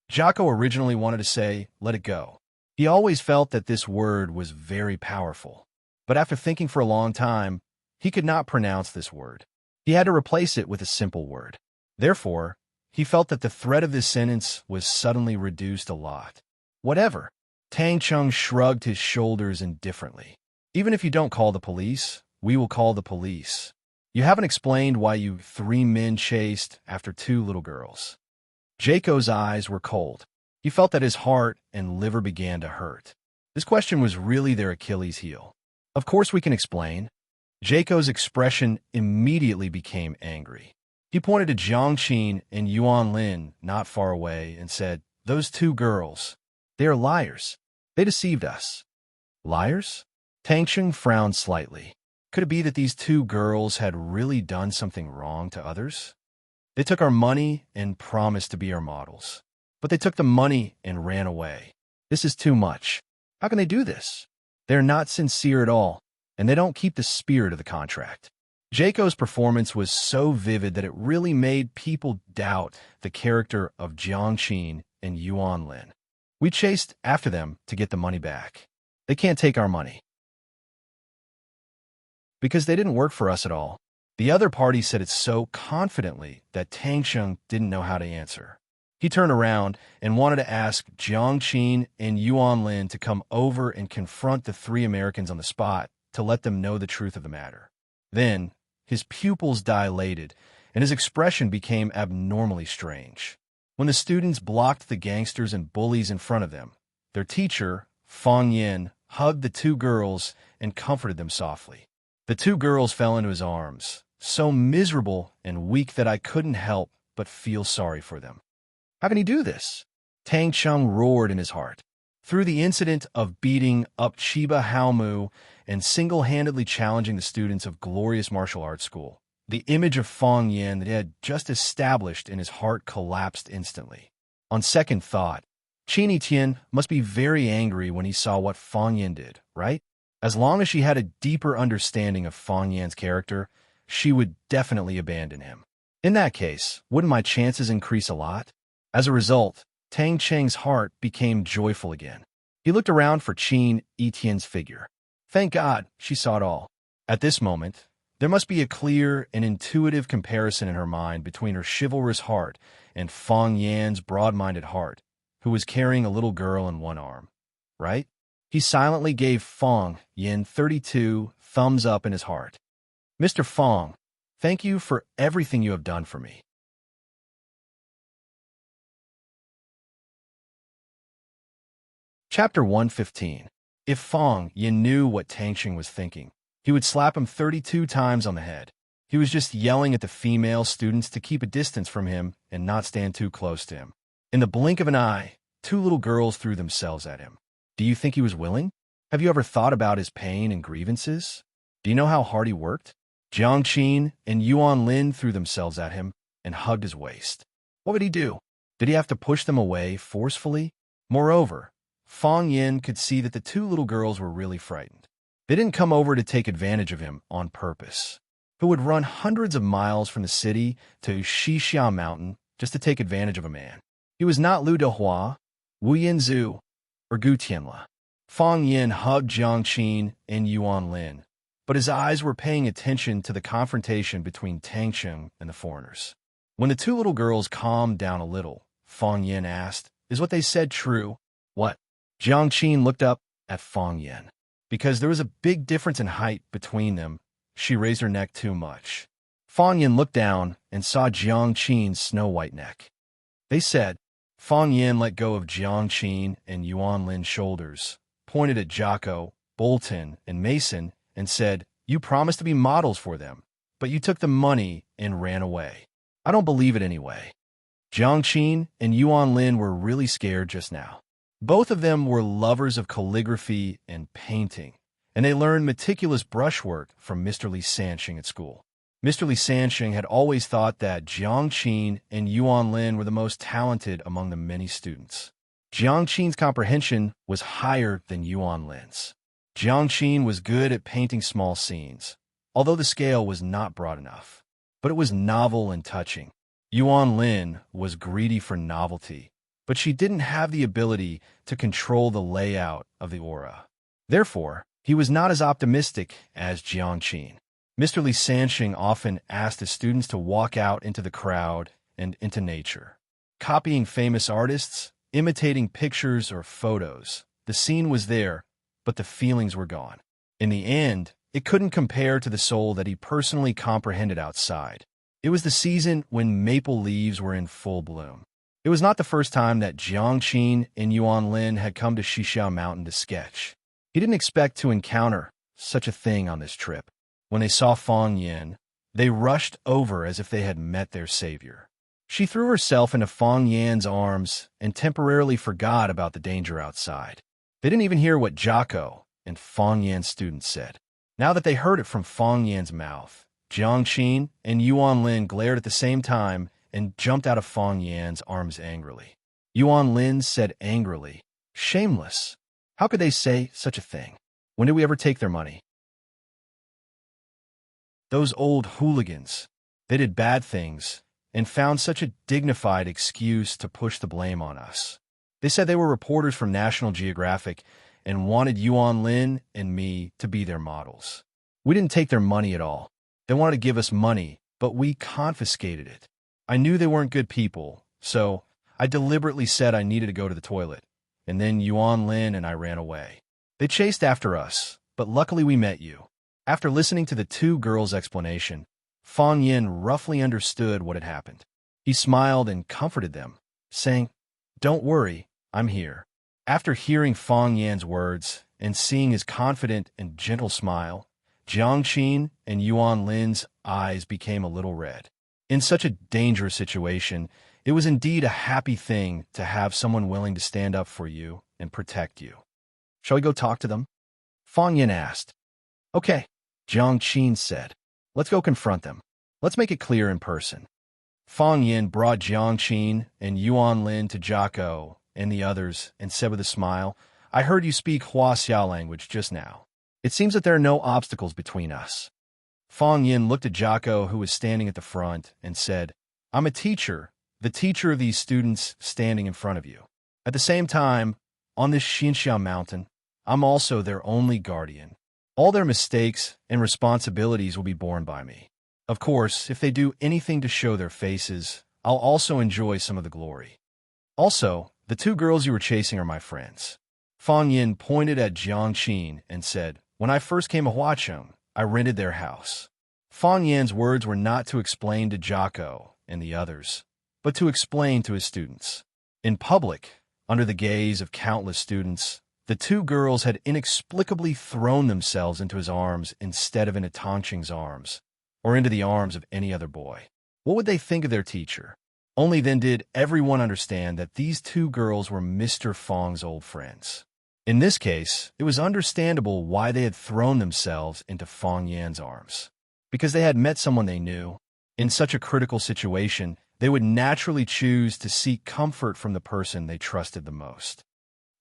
Jocko originally wanted to say, let it go. He always felt that this word was very powerful. But after thinking for a long time, he could not pronounce this word. He had to replace it with a simple word. Therefore, he felt that the threat of this sentence was suddenly reduced a lot. Whatever. Tang Chung shrugged his shoulders indifferently. Even if you don't call the police, we will call the police. You haven't explained why you 3 men chased after 2 little girls. Jacob's eyes were cold. He felt that his heart and liver began to hurt. This question was really their Achilles heel. Of course we can explain. Jacob's expression immediately became angry. He pointed to Jiangqin and Yuan Lin not far away and said, Those 2 girls, they are liars. They deceived us. Liars? Tang Chung frowned slightly. Could it be that these 2 girls had really done something wrong to others? They took our money and promised to be our models. But they took the money and ran away. This is too much. How can they do this? They're not sincere at all, and they don't keep the spirit of the contract. Jacob's performance was so vivid that it really made people doubt the character of Jiangqin and Yuan Lin. We chased after them to get the money back. They can't take our money. Because they didn't work for us at all. The other party said it so confidently that Tang Chung didn't know how to answer. He turned around and wanted to ask Jiangqin and Yuan Lin to come over and confront the 3 Americans on the spot to let them know the truth of the matter. Then, his pupils dilated, and his expression became abnormally strange. When the students blocked the gangsters and bullies in front of them, their teacher, Fong Yen, hugged the 2 girls and comforted them softly. The 2 girls fell into his arms, so miserable and weak that I couldn't help but feel sorry for them. How can he do this? Tang Chung roared in his heart. Through the incident of beating up Chiba Haomu and single-handedly challenging the students of Glorious Martial Arts School, the image of Fong Yen that he had just established in his heart collapsed instantly. On second thought, Qin Tian must be very angry when he saw what Fong Yen did, right? As long as she had a deeper understanding of Fong Yan's character, she would definitely abandon him. In that case, wouldn't my chances increase a lot? As a result, Tang Cheng's heart became joyful again. He looked around for Qin Etienne's figure. Thank God, she saw it all. At this moment, there must be a clear and intuitive comparison in her mind between her chivalrous heart and Fong Yan's broad-minded heart, who was carrying a little girl in one arm. Right? He silently gave Fong Yen 32 thumbs up in his heart. Mr. Fong, thank you for everything you have done for me. Chapter 115. If Fong Yen knew what Tang Ching was thinking, he would slap him 32 times on the head. He was just yelling at the female students to keep a distance from him and not stand too close to him. In the blink of an eye, 2 little girls threw themselves at him. Do you think he was willing? Have you ever thought about his pain and grievances? Do you know how hard he worked? Jiangqin and Yuan Lin threw themselves at him and hugged his waist. What would he do? Did he have to push them away forcefully? Moreover, Fong Yen could see that the 2 little girls were really frightened. They didn't come over to take advantage of him on purpose. Who would run hundreds of miles from the city to Xixia Mountain just to take advantage of a man? He was not Liu Dehua, Wu Yinzu, or Gu Tianla. Fong Yen hugged Jiangqin and Yuan Lin, but his eyes were paying attention to the confrontation between Tang Ching and the foreigners. When the 2 little girls calmed down a little, Fong Yen asked, Is what they said true? What? Jiangqin looked up at Fong Yen. Because there was a big difference in height between them, she raised her neck too much. Fong Yen looked down and saw Jiangqin's snow-white neck. They said, Fong Yen let go of Jiangqin and Yuan Lin's shoulders, pointed at Jocko, Bolton, and Mason and said, "You promised to be models for them, but you took the money and ran away. I don't believe it anyway." Jiangqin and Yuan Lin were really scared just now. Both of them were lovers of calligraphy and painting, and they learned meticulous brushwork from Mr. Li Sanxing at school. Mr. Li Sanxing had always thought that Jiangqin and Yuan Lin were the most talented among the many students. Jiangqin's comprehension was higher than Yuan Lin's. Jiangqin was good at painting small scenes, although the scale was not broad enough. But it was novel and touching. Yuan Lin was greedy for novelty, but she didn't have the ability to control the layout of the aura. Therefore, he was not as optimistic as Jiangqin. Mr. Li Sanxing often asked his students to walk out into the crowd and into nature. Copying famous artists, imitating pictures or photos, the scene was there, but the feelings were gone. In the end, it couldn't compare to the soul that he personally comprehended outside. It was the season when maple leaves were in full bloom. It was not the first time that Jiangqin and Yuan Lin had come to Xixiao Mountain to sketch. He didn't expect to encounter such a thing on this trip. When they saw Fang Yin, they rushed over as if they had met their savior. She threw herself into Fang Yan's arms and temporarily forgot about the danger outside. They didn't even hear what Jocko and Fang Yan's students said. Now that they heard it from Fang Yan's mouth, Jiangqin and Yuan Lin glared at the same time and jumped out of Fang Yan's arms angrily. Yuan Lin said angrily, "Shameless! How could they say such a thing? When did we ever take their money? Those old hooligans, they did bad things and found such a dignified excuse to push the blame on us. They said they were reporters from National Geographic and wanted Yuan Lin and me to be their models. We didn't take their money at all. They wanted to give us money, but we confiscated it. I knew they weren't good people, so I deliberately said I needed to go to the toilet, and then Yuan Lin and I ran away. They chased after us, but luckily we met you." After listening to the two girls' explanation, Fang Yin roughly understood what had happened. He smiled and comforted them, saying, "Don't worry, I'm here." After hearing Fang Yan's words and seeing his confident and gentle smile, Jiangqin and Yuan Lin's eyes became a little red. In such a dangerous situation, it was indeed a happy thing to have someone willing to stand up for you and protect you. "Shall we go talk to them?" Fang Yin asked. "Okay," Jiangqin said. "Let's go confront them. Let's make it clear in person." Fang Yin brought Jiangqin and Yuan Lin to Jocko and the others and said with a smile, "I heard you speak Huaxia language just now. It seems that there are no obstacles between us." Fang Yin looked at Jocko, who was standing at the front, and said, "I'm a teacher, the teacher of these students standing in front of you. At the same time, on this Xixiao Mountain, I'm also their only guardian. All their mistakes and responsibilities will be borne by me. Of course, if they do anything to show their faces, I'll also enjoy some of the glory. Also, the two girls you were chasing are my friends." Fang Yin pointed at Jiangqin and said, "When I first came to Huacheng, I rented their house." Fang Yan's words were not to explain to Jocko and the others, but to explain to his students. In public, under the gaze of countless students, the two girls had inexplicably thrown themselves into his arms instead of into Tongqing's arms, or into the arms of any other boy. What would they think of their teacher? Only then did everyone understand that these two girls were Mr. Fang's old friends. In this case, it was understandable why they had thrown themselves into Fang Yan's arms. Because they had met someone they knew. In such a critical situation, they would naturally choose to seek comfort from the person they trusted the most.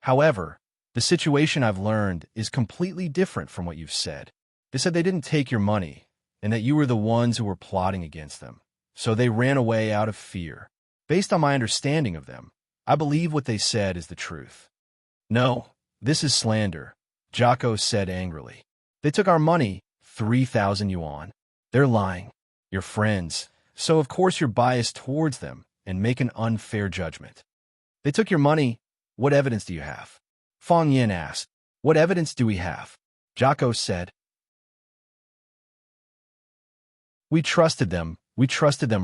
However, the situation I've learned is completely different from what you've said. They said they didn't take your money, and that you were the ones who were plotting against them. So they ran away out of fear. Based on my understanding of them, I believe what they said is the truth. "No, this is slander," Jocko said angrily. "They took our money, 3,000 yuan. They're lying. You're friends, so of course you're biased towards them and make an unfair judgment. They took your money. What evidence do you have?" Fang Yin asked. "What evidence do we have?" Jocko said. We trusted them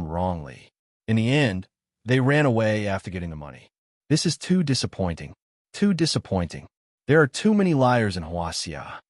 wrongly. In the end, they ran away after getting the money. This is too disappointing. Too disappointing." There are too many liars in Huaxia.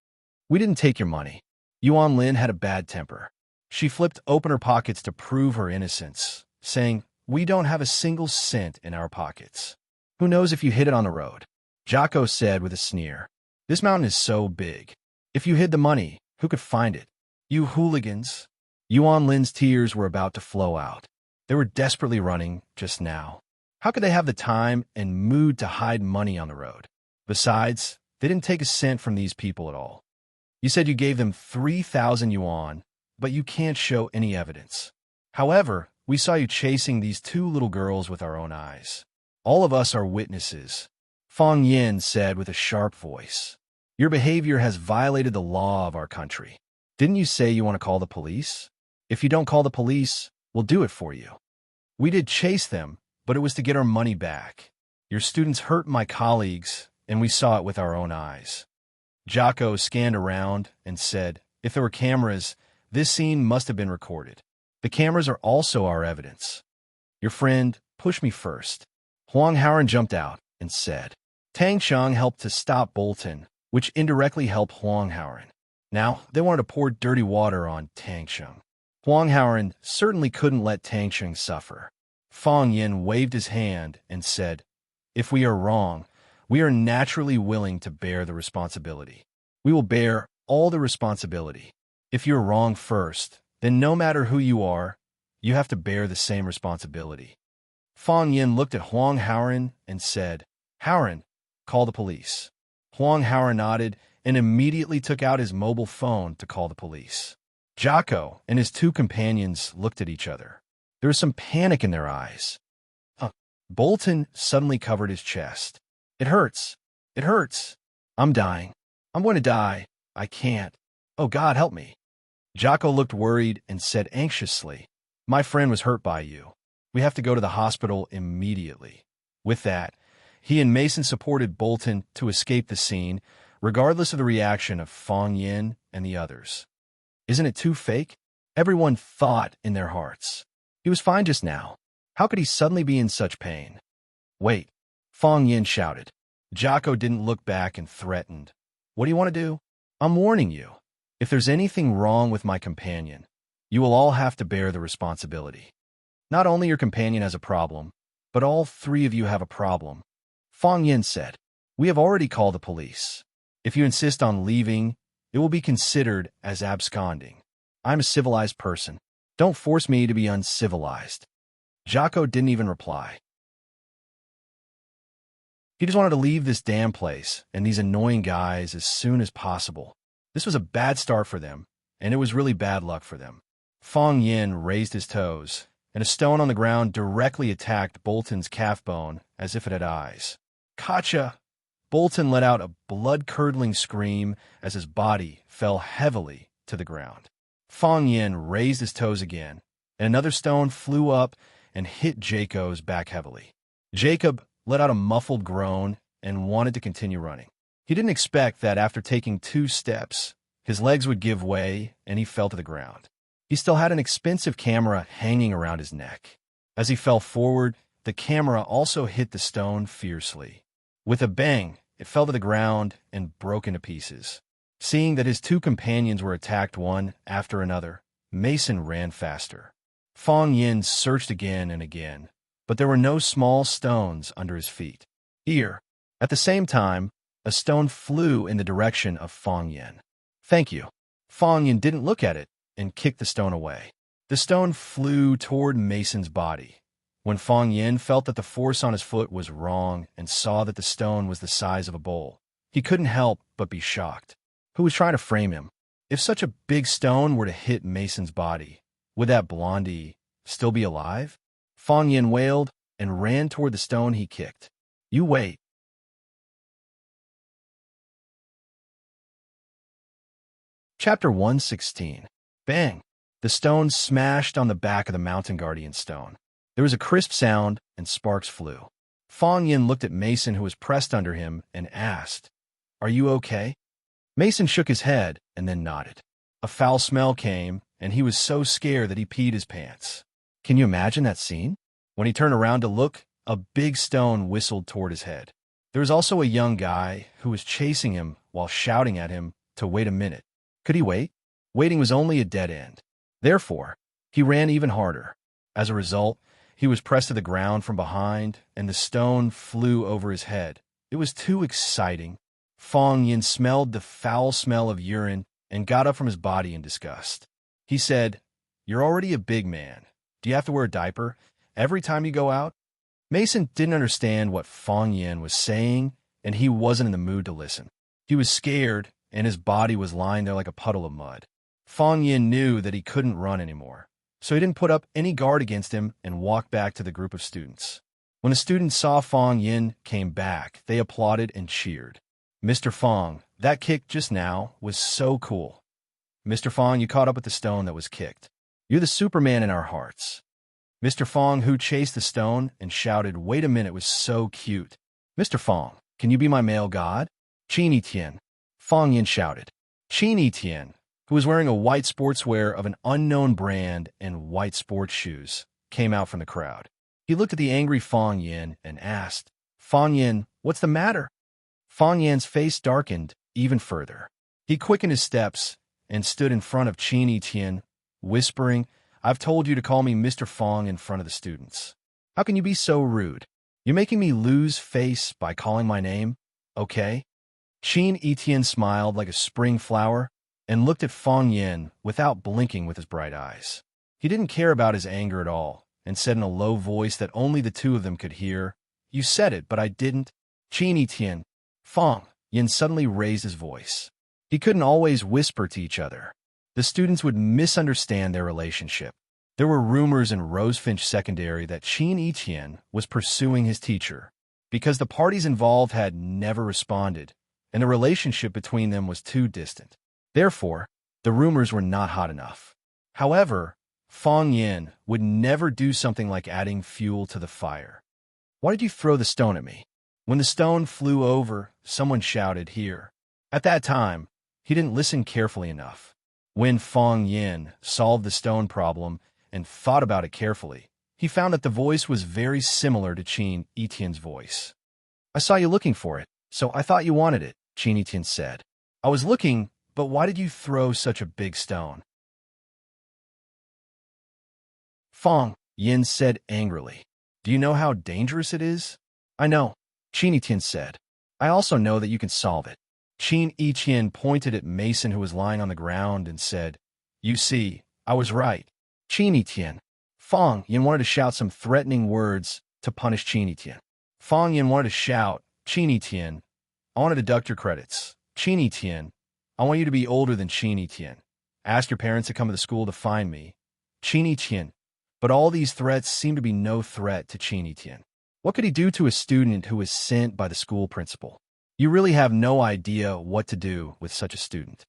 We didn't take your money. Yuan Lin had a bad temper. She flipped open her pockets to prove her innocence, saying, "We don't have a single cent in our pockets. Who knows if you hid it on the road?" Jocko said with a sneer. "This mountain is so big. If you hid the money, who could find it? You hooligans." Yuan Lin's tears were about to flow out. They were desperately running just now. How could they have the time and mood to hide money on the road? Besides, they didn't take a cent from these people at all. You said you gave them 3,000 yuan, but you can't show any evidence. However, we saw you chasing these two little girls with our own eyes. All of us are witnesses," Fang Yin said with a sharp voice. "Your behavior has violated the law of our country. Didn't you say you want to call the police? If you don't call the police, we'll do it for you. We did chase them, but it was to get our money back. Your students hurt my colleagues, and we saw it with our own eyes." Jocko scanned around and said, "If there were cameras, this scene must have been recorded. The cameras are also our evidence. Your friend pushed me first." Huang Haoren jumped out and said. Tang Xiang helped to stop Bolton, which indirectly helped Huang Haoren. Now, they wanted to pour dirty water on Tang Xiang. Huang Haoren certainly couldn't let Tang Xiang suffer. Fang Yin waved his hand and said, "If we are wrong, we are naturally willing to bear the responsibility. We will bear all the responsibility. If you're wrong first, then no matter who you are, you have to bear the same responsibility." Fang Yin looked at Huang Haoren and said, "Haoren, call the police." Huang Haoren nodded and immediately took out his mobile phone to call the police. Jocko and his two companions looked at each other. There was some panic in their eyes. Bolton suddenly covered his chest. "It hurts. It hurts. I'm dying. I'm going to die. I can't. Oh, God, help me." Jocko looked worried and said anxiously, "My friend was hurt by you. We have to go to the hospital immediately." With that, he and Mason supported Bolton to escape the scene, regardless of the reaction of Fang Yin and the others. Isn't it too fake? Everyone thought in their hearts. He was fine just now. How could he suddenly be in such pain? "Wait," Fang Yin shouted. Jocko didn't look back and threatened. "What do you want to do? I'm warning you. If there's anything wrong with my companion, you will all have to bear the responsibility. Not only your companion has a problem, but all three of you have a problem." Fang Yin said, "We have already called the police. If you insist on leaving, it will be considered as absconding. I'm a civilized person. Don't force me to be uncivilized." Jocko didn't even reply. He just wanted to leave this damn place and these annoying guys as soon as possible. This was a bad start for them, and it was really bad luck for them. Fang Yin raised his toes, and a stone on the ground directly attacked Bolton's calf bone as if it had eyes. "Gotcha!" Bolton let out a blood-curdling scream as his body fell heavily to the ground. Fang Yin raised his toes again, and another stone flew up and hit Jacob's back heavily. Jacob let out a muffled groan and wanted to continue running. He didn't expect that after taking 2 steps, his legs would give way and he fell to the ground. He still had an expensive camera hanging around his neck. As he fell forward, the camera also hit the stone fiercely. With a bang, it fell to the ground and broke into pieces. Seeing that his 2 companions were attacked one after another, Mason ran faster. Fang Yin searched again and again, but there were no small stones under his feet. Here, at the same time, a stone flew in the direction of Fang Yin. "Thank you." Fang Yin didn't look at it and kicked the stone away. The stone flew toward Mason's body. When Fang Yin felt that the force on his foot was wrong and saw that the stone was the size of a bowl, he couldn't help but be shocked. Who was trying to frame him? If such a big stone were to hit Mason's body, would that blondie still be alive? Fang Yin wailed and ran toward the stone he kicked. "You wait." Chapter 116. Bang! The stone smashed on the back of the mountain guardian stone. There was a crisp sound and sparks flew. Fang Yin looked at Mason, who was pressed under him, and asked, "Are you okay?" Mason shook his head and then nodded. A foul smell came, and he was so scared that he peed his pants. Can you imagine that scene? When he turned around to look, a big stone whistled toward his head. There was also a young guy who was chasing him while shouting at him to wait a minute. Could he wait? Waiting was only a dead end. Therefore, he ran even harder. As a result, he was pressed to the ground from behind, and the stone flew over his head. It was too exciting. Fong Yin smelled the foul smell of urine and got up from his body in disgust. He said, "You're already a big man. Do you have to wear a diaper every time you go out?" Mason didn't understand what Fong Yin was saying, and he wasn't in the mood to listen. He was scared, and his body was lying there like a puddle of mud. Fong Yin knew that he couldn't run anymore, so he didn't put up any guard against him and walked back to the group of students. When the students saw Fong Yin came back, they applauded and cheered. "Mr. Fong, that kick just now was so cool. Mr. Fong, you caught up with the stone that was kicked. You're the Superman in our hearts." Mr. Fong, who chased the stone and shouted, "Wait a minute," was so cute. "Mr. Fong, can you be my male god?" "Qin Tian," Fong Yin shouted. Qin Tian, who was wearing a white sportswear of an unknown brand and white sports shoes, came out from the crowd. He looked at the angry Fong Yin and asked, "Fong Yin, what's the matter?" Fong Yin's face darkened even further. He quickened his steps and stood in front of Qin Tian, whispering, "I've told you to call me Mr. Fong in front of the students. How can you be so rude? You're making me lose face by calling my name, okay?" Qin Tian smiled like a spring flower and looked at Fong Yin without blinking with his bright eyes. He didn't care about his anger at all and said in a low voice that only the two of them could hear, "You said it, but I didn't." "Qin Tian." Fong Yin suddenly raised his voice. He couldn't always whisper to each other. The students would misunderstand their relationship. There were rumors in Rosefinch Secondary that Qin Tian was pursuing his teacher because the parties involved had never responded, and the relationship between them was too distant. Therefore, the rumors were not hot enough. However, Fong Yin would never do something like adding fuel to the fire. "Why did you throw the stone at me?" When the stone flew over, someone shouted, "Here." At that time, he didn't listen carefully enough. When Fong Yin solved the stone problem and thought about it carefully, he found that the voice was very similar to Qin Tian's voice. "I saw you looking for it, so I thought you wanted it," Qin Tian said. "I was looking, but why did you throw such a big stone?" Fong Yin said angrily, "Do you know how dangerous it is?" "I know," Qin Tian said. "I also know that you can solve it." Qin Tian pointed at Mason, who was lying on the ground, and said, "You see, I was right." Qin Tian. Fong Yin wanted to shout some threatening words to punish Qin Tian. Fong Yin wanted to shout, "Qin Tian, I want to deduct your credits. Qin Tian, I want you to be older than Qin Tian. Ask your parents to come to the school to find me. Qin Tian." But all these threats seemed to be no threat to Qin Tian. What could he do to a student who was sent by the school principal? You really have no idea what to do with such a student.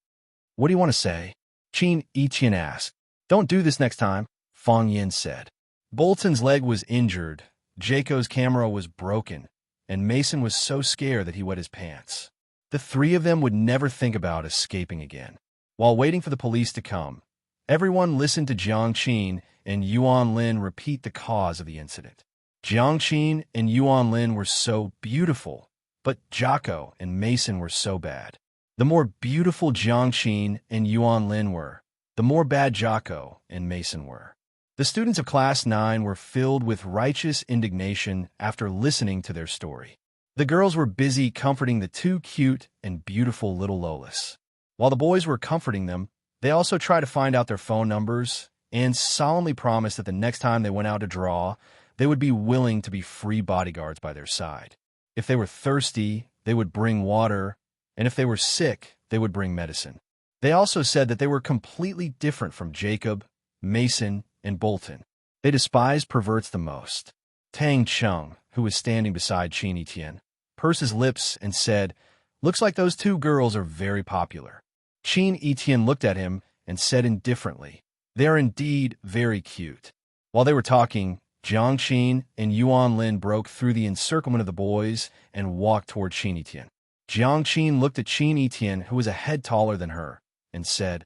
"What do you want to say?" Qin Tian asked. "Don't do this next time," Fong Yin said. Bolton's leg was injured, Jaco's camera was broken, and Mason was so scared that he wet his pants. The three of them would never think about escaping again. While waiting for the police to come, everyone listened to Jiang Qin and Yuan Lin repeat the cause of the incident. Jiang Qin and Yuan Lin were so beautiful, but Jaco and Mason were so bad. The more beautiful Jiang Qin and Yuan Lin were, the more bad Jaco and Mason were. The students of Class 9 were filled with righteous indignation after listening to their story. The girls were busy comforting the two cute and beautiful little Lolas. While the boys were comforting them, they also tried to find out their phone numbers and solemnly promised that the next time they went out to draw, they would be willing to be free bodyguards by their side. If they were thirsty, they would bring water, and if they were sick, they would bring medicine. They also said that they were completely different from Jacob, Mason, and Bolton. They despised perverts the most. Tang Chung, who was standing beside Qin Tian, pursed his lips and said, "Looks like those two girls are very popular." Qin Tian looked at him and said indifferently, "They are indeed very cute." While they were talking, Jiang Qin and Yuan Lin broke through the encirclement of the boys and walked toward Qin Tian. Jiang Qin looked at Qin Tian, who was a head taller than her, and said,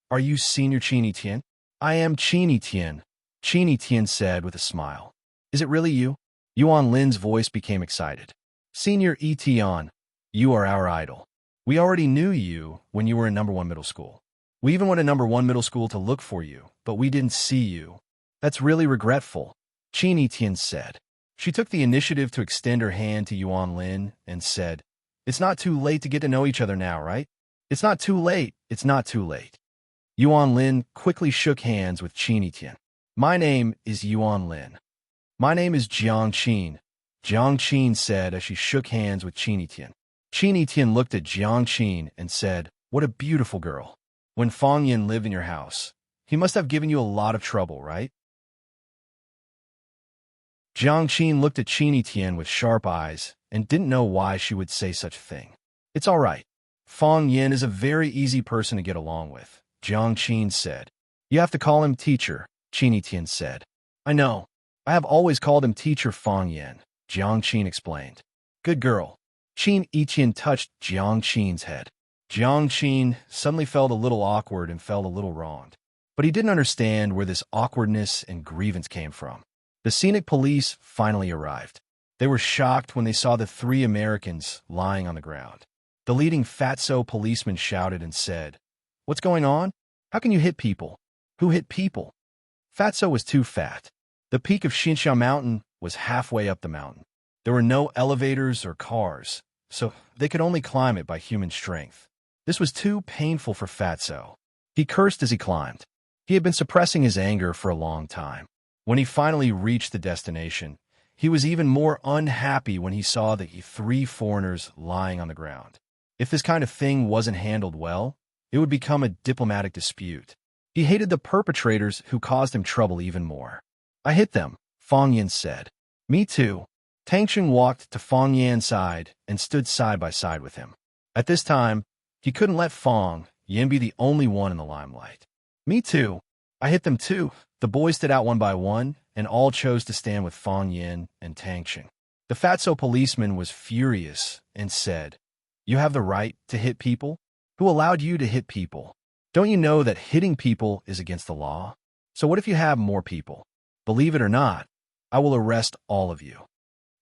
"Are you Senior Qin Tian?" "I am Qin Tian," Qin Tian said with a smile. "Is it really you?" Yuan Lin's voice became excited. Senior Etion, you are our idol. We already knew you when you were in number 1 middle school. We even went to number 1 middle school to look for you, but we didn't see you. That's really regretful, Qin Etienne said. She took the initiative to extend her hand to Yuan Lin and said, "It's not too late to get to know each other now, right? It's not too late. It's not too late." Yuan Lin quickly shook hands with Qin Etienne. "My name is Yuan Lin." "My name is Jiang Qin," Jiang Qin said as she shook hands with Qin Etienne. Qin Etienne looked at Jiang Qin and said, "What a beautiful girl. When Fang Yin lived in your house, he must have given you a lot of trouble, right?" Jiang Qin looked at Qin Etienne with sharp eyes and didn't know why she would say such a thing. "It's all right. Fang Yin is a very easy person to get along with," Jiang Qin said. "You have to call him teacher," Qin Etienne said. "I know. I have always called him teacher Fang Yin," Jiang Qin explained. "Good girl." Qin Etienne touched Jiang Qin's head. Jiang Qin suddenly felt a little awkward and felt a little wronged. But he didn't understand where this awkwardness and grievance came from. The scenic police finally arrived. They were shocked when they saw the 3 Americans lying on the ground. The leading fatso policeman shouted and said, "What's going on? How can you hit people? Who hit people?" Fatso was too fat. The peak of Xinsha Mountain was halfway up the mountain. There were no elevators or cars, so they could only climb it by human strength. This was too painful for Fatso. He cursed as he climbed. He had been suppressing his anger for a long time. When he finally reached the destination, he was even more unhappy when he saw the 3 foreigners lying on the ground. If this kind of thing wasn't handled well, it would become a diplomatic dispute. He hated the perpetrators who caused him trouble even more. "I hit them," Fang Yin said. "Me too." Tang Cheng walked to Fang Yan's side and stood side by side with him. At this time, he couldn't let Fang Yin be the only one in the limelight. "Me too. I hit them too." The boys stood out one by one, and all chose to stand with Fang Yin and Tang Cheng. The fatso policeman was furious and said, "You have the right to hit people? Who allowed you to hit people? Don't you know that hitting people is against the law? So what if you have more people? Believe it or not, I will arrest all of you."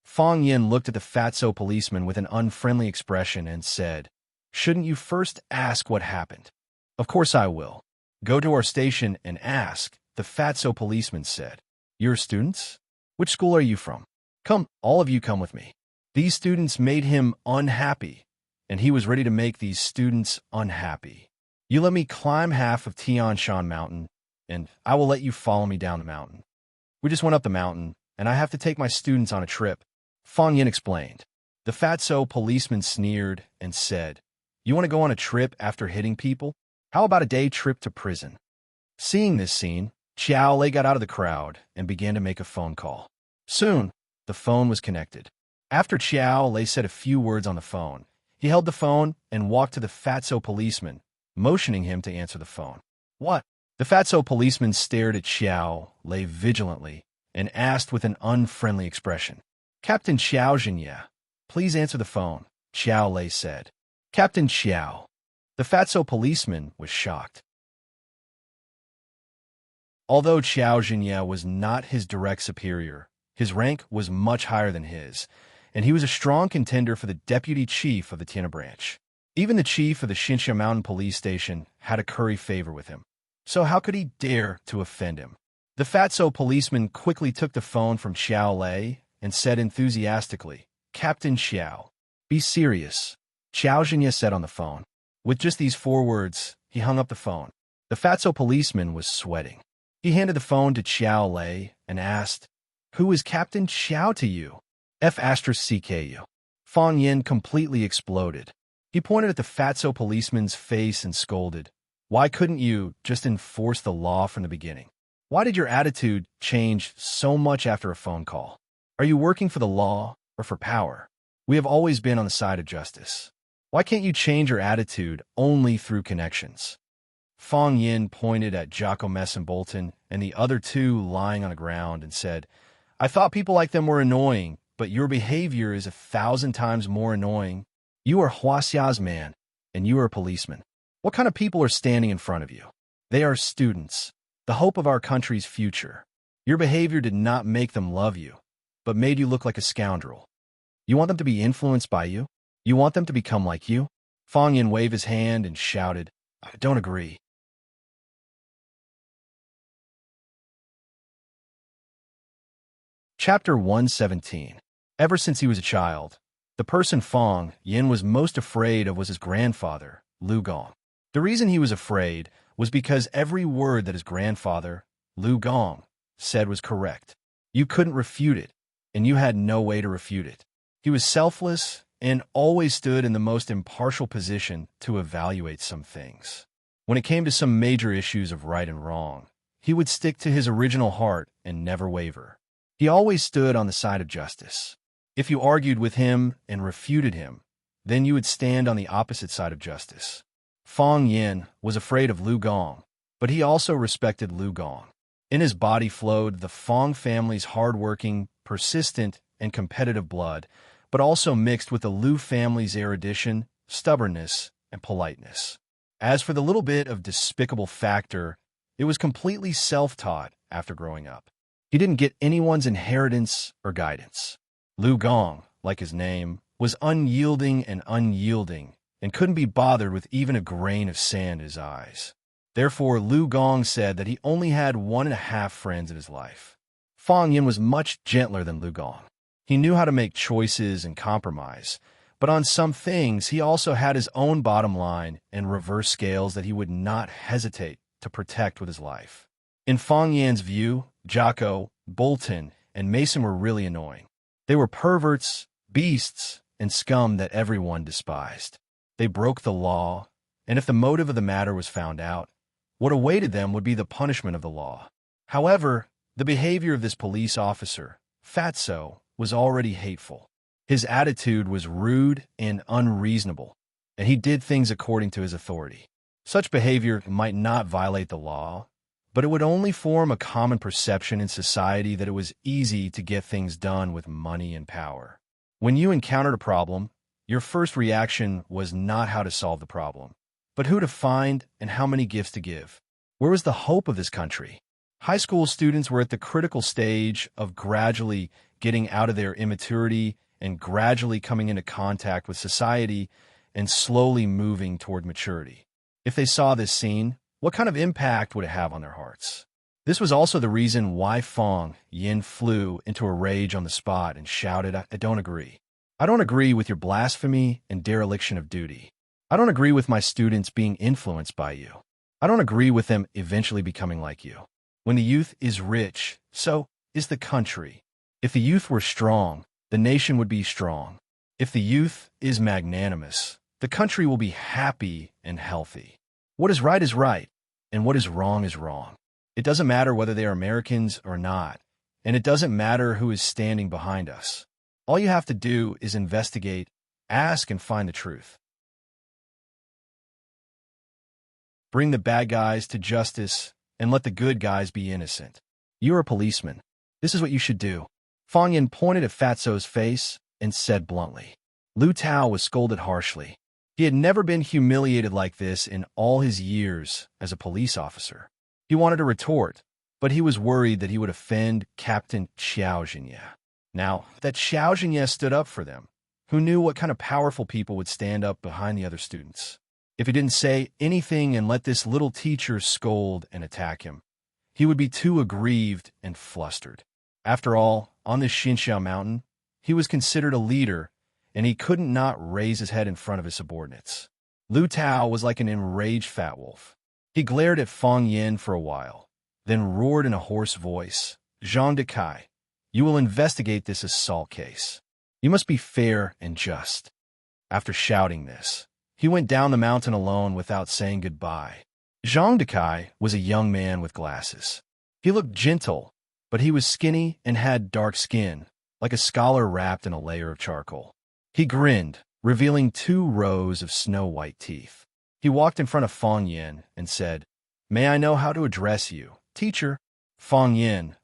Fang Yin looked at the fatso policeman with an unfriendly expression and said, "Shouldn't you first ask what happened?" "Of course I will. Go to our station and ask," the fatso policeman said. "You're students? Which school are you from? Come, all of you come with me." These students made him unhappy, and he was ready to make these students unhappy. "You let me climb half of Tian Shan Mountain, and I will let you follow me down the mountain. We just went up the mountain, and I have to take my students on a trip," Fang Yin explained. The fatso policeman sneered and said, "You want to go on a trip after hitting people? How about a day trip to prison?" Seeing this scene, Xiao Lei got out of the crowd and began to make a phone call. Soon, the phone was connected. After Xiao Lei said a few words on the phone, he held the phone and walked to the fatso policeman, motioning him to answer the phone. "What?" The fatso policeman stared at Xiao Lei vigilantly and asked with an unfriendly expression. "Captain Xiao Zhinya, please answer the phone," Xiao Lei said. "Captain Xiao." The fatso policeman was shocked. Although Xiao Zhinya was not his direct superior, his rank was much higher than his, and he was a strong contender for the deputy chief of the Tiana branch. Even the chief of the Xinsha Mountain Police Station had to curry favor with him. So how could he dare to offend him? The fatso policeman quickly took the phone from Xiao Lei and said enthusiastically, "Captain Xiao, be serious," Xiao Zhinya said on the phone. With just these 4 words, he hung up the phone. The fatso policeman was sweating. He handed the phone to Xiao Lei and asked, "Who is Captain Xiao to you?" F*CKU. Fang Yin completely exploded. He pointed at the fatso policeman's face and scolded, "Why couldn't you just enforce the law from the beginning? Why did your attitude change so much after a phone call? Are you working for the law or for power? We have always been on the side of justice. Why can't you change your attitude only through connections?" Fang Yin pointed at Jacques and Bolton and the other 2 lying on the ground and said, "I thought people like them were annoying, but your behavior is 1,000 times more annoying. You are Huaxia's man, and you are a policeman. What kind of people are standing in front of you? They are students, the hope of our country's future. Your behavior did not make them love you, but made you look like a scoundrel. You want them to be influenced by you? You want them to become like you? Fong Yin waved his hand and shouted, I don't agree. Chapter 117. Ever since he was a child, the person Fong Yin was most afraid of was his grandfather, Lu Gong. The reason he was afraid was because every word that his grandfather, Lu Gong, said was correct. You couldn't refute it, and you had no way to refute it. He was selfless and always stood in the most impartial position to evaluate some things. When it came to some major issues of right and wrong, he would stick to his original heart and never waver. He always stood on the side of justice. If you argued with him and refuted him, then you would stand on the opposite side of justice. Fong Yin was afraid of Lu Gong, but he also respected Lu Gong. In his body flowed the Fong family's hard-working, persistent, and competitive blood, but also mixed with the Lu family's erudition, stubbornness, and politeness. As for the little bit of despicable factor, it was completely self-taught after growing up. He didn't get anyone's inheritance or guidance. Lu Gong, like his name, was unyielding and couldn't be bothered with even a grain of sand in his eyes. Therefore, Lu Gong said that he only had 1.5 friends in his life. Fong Yin was much gentler than Lu Gong. He knew how to make choices and compromise, but on some things he also had his own bottom line and reverse scales that he would not hesitate to protect with his life. In Fong Yin's view, Jocko, Bolton, and Mason were really annoying. They were perverts, beasts, and scum that everyone despised. They broke the law, and if the motive of the matter was found out, what awaited them would be the punishment of the law. However, the behavior of this police officer, Fatso, was already hateful. His attitude was rude and unreasonable, and he did things according to his authority. Such behavior might not violate the law, but it would only form a common perception in society that it was easy to get things done with money and power. When you encountered a problem, your first reaction was not how to solve the problem, but who to find and how many gifts to give. Where was the hope of this country? High school students were at the critical stage of gradually getting out of their immaturity and gradually coming into contact with society and slowly moving toward maturity. If they saw this scene, what kind of impact would it have on their hearts? This was also the reason why Fong Yin flew into a rage on the spot and shouted, I don't agree. I don't agree with your blasphemy and dereliction of duty. I don't agree with my students being influenced by you. I don't agree with them eventually becoming like you. When the youth is rich, so is the country. If the youth were strong, the nation would be strong. If the youth is magnanimous, the country will be happy and healthy. What is right, and what is wrong. It doesn't matter whether they are Americans or not, and it doesn't matter who is standing behind us. All you have to do is investigate, ask, and find the truth. Bring the bad guys to justice and let the good guys be innocent. You're a policeman. This is what you should do. Fong Yin pointed at Fatso's face and said bluntly. Lu Tao was scolded harshly. He had never been humiliated like this in all his years as a police officer. He wanted to retort, but he was worried that he would offend Captain Xiao Jianye. Now, that Xiao Jianye stood up for them, who knew what kind of powerful people would stand up behind the other students. If he didn't say anything and let this little teacher scold and attack him, he would be too aggrieved and flustered. After all, on this Xinxiao mountain, he was considered a leader, and he couldn't not raise his head in front of his subordinates. Lu Tao was like an enraged fat wolf. He glared at Fong Yin for a while, then roared in a hoarse voice, Zhang Dekai, you will investigate this assault case. You must be fair and just. After shouting this, he went down the mountain alone without saying goodbye. Zhang Dekai was a young man with glasses. He looked gentle, but he was skinny and had dark skin, like a scholar wrapped in a layer of charcoal. He grinned, revealing 2 rows of snow-white teeth. He walked in front of Fong Yin and said, May I know how to address you, teacher? Fong Yin,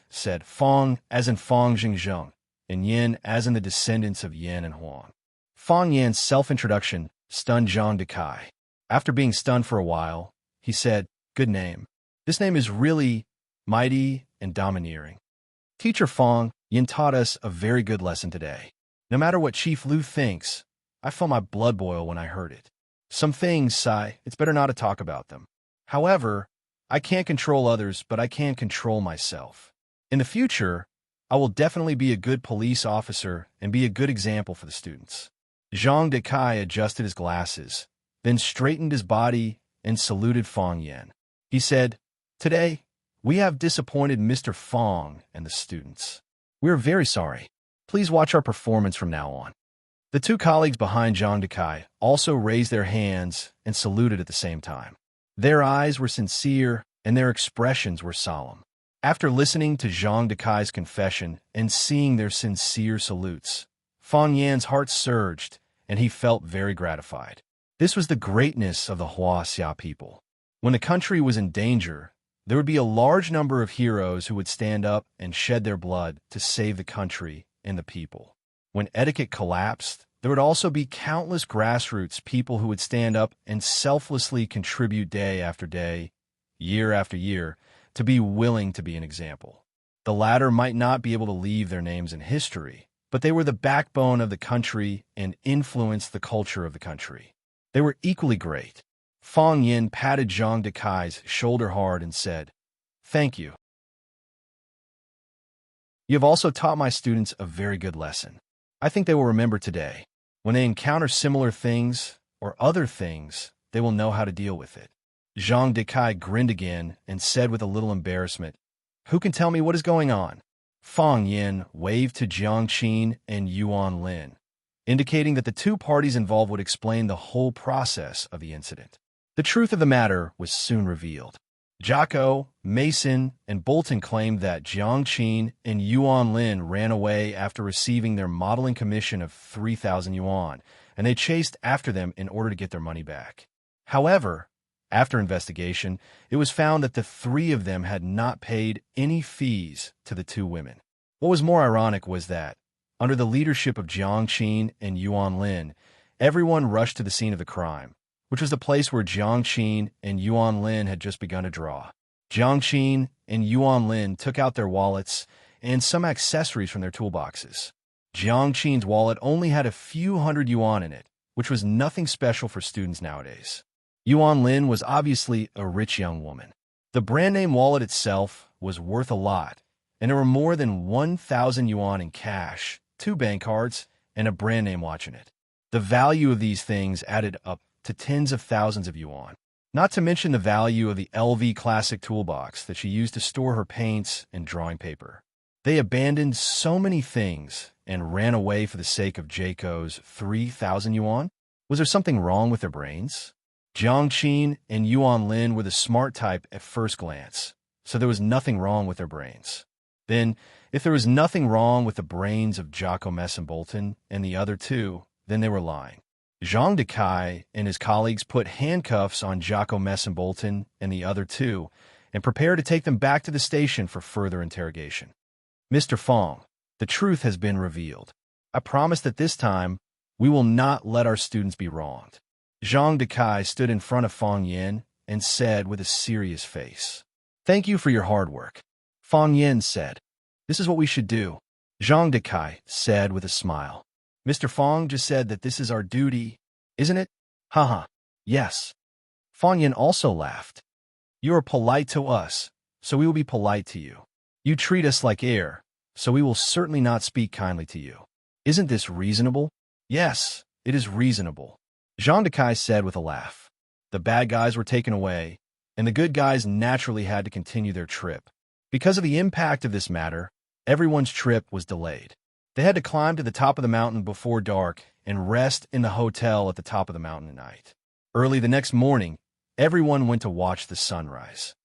said Fong as in Fong Xingzheng, and Yin as in the descendants of Yin and Huang. Fong Yin's self-introduction stunned Zhang Dekai. After being stunned for a while, he said, Good name. This name is really mighty and domineering. Teacher Fong, Yin taught us a very good lesson today. No matter what Chief Lu thinks, I felt my blood boil when I heard it. Some things, Sai, it's better not to talk about them. However, I can't control others, but I can control myself. In the future, I will definitely be a good police officer and be a good example for the students. Zhang Dekai adjusted his glasses, then straightened his body and saluted Fong Yen. He said, "Today, we have disappointed Mr. Fong and the students. We are very sorry. Please watch our performance from now on." The two colleagues behind Zhang Dekai also raised their hands and saluted at the same time. Their eyes were sincere and their expressions were solemn. After listening to Zhang Dekai's confession and seeing their sincere salutes, Fong Yan's heart surged and he felt very gratified. This was the greatness of the Huaxia people. When the country was in danger, there would be a large number of heroes who would stand up and shed their blood to save the country and the people. When etiquette collapsed, there would also be countless grassroots people who would stand up and selflessly contribute day after day, year after year, to be willing to be an example. The latter might not be able to leave their names in history, but they were the backbone of the country and influenced the culture of the country. They were equally great. Fong Yin patted Zhang Dekai's shoulder hard and said, "Thank you. You have also taught my students a very good lesson. I think they will remember today. When they encounter similar things or other things, they will know how to deal with it." Zhang Dekai grinned again and said with a little embarrassment, "Who can tell me what is going on?" Fong Yin waved to Jiang Qin and Yuan Lin, indicating that the two parties involved would explain the whole process of the incident. The truth of the matter was soon revealed. Jocko, Mason, and Bolton claimed that Jiang Qin and Yuan Lin ran away after receiving their modeling commission of 3,000 yuan, and they chased after them in order to get their money back. However, after investigation, it was found that the three of them had not paid any fees to the two women. What was more ironic was that, under the leadership of Jiang Qin and Yuan Lin, everyone rushed to the scene of the crime, which was the place where Jiang Qin and Yuan Lin had just begun to draw. Jiang Qin and Yuan Lin took out their wallets and some accessories from their toolboxes. Jiang Qin's wallet only had a few hundred yuan in it, which was nothing special for students nowadays. Yuan Lin was obviously a rich young woman. The brand name wallet itself was worth a lot, and there were more than 1,000 yuan in cash, 2 bank cards, and a brand name watch in it. The value of these things added up to tens of thousands of yuan, not to mention the value of the LV Classic toolbox that she used to store her paints and drawing paper. They abandoned so many things and ran away for the sake of Jayco's 3,000 yuan? Was there something wrong with their brains? Jiang Qin and Yuan Lin were the smart type at first glance, so there was nothing wrong with their brains. Then, if there was nothing wrong with the brains of Jocko Mason Bolton and the other two, then they were lying. Zhang Dekai and his colleagues put handcuffs on Jocko Mason Bolton and the other two and prepared to take them back to the station for further interrogation. "Mr. Fong, the truth has been revealed. I promise that this time we will not let our students be wronged." Zhang Dekai stood in front of Fong Yin and said with a serious face, "Thank you for your hard work." Fong Yin said, "This is what we should do." Zhang Dekai said with a smile, "Mr. Fong just said that this is our duty, isn't it?" "Haha, yes." Fong Yin also laughed. "You are polite to us, so we will be polite to you. You treat us like air, so we will certainly not speak kindly to you. Isn't this reasonable?" "Yes, it is reasonable," Zhang Dekai said with a laugh. The bad guys were taken away, and the good guys naturally had to continue their trip. Because of the impact of this matter, everyone's trip was delayed. They had to climb to the top of the mountain before dark and rest in the hotel at the top of the mountain at night. Early the next morning, everyone went to watch the sunrise.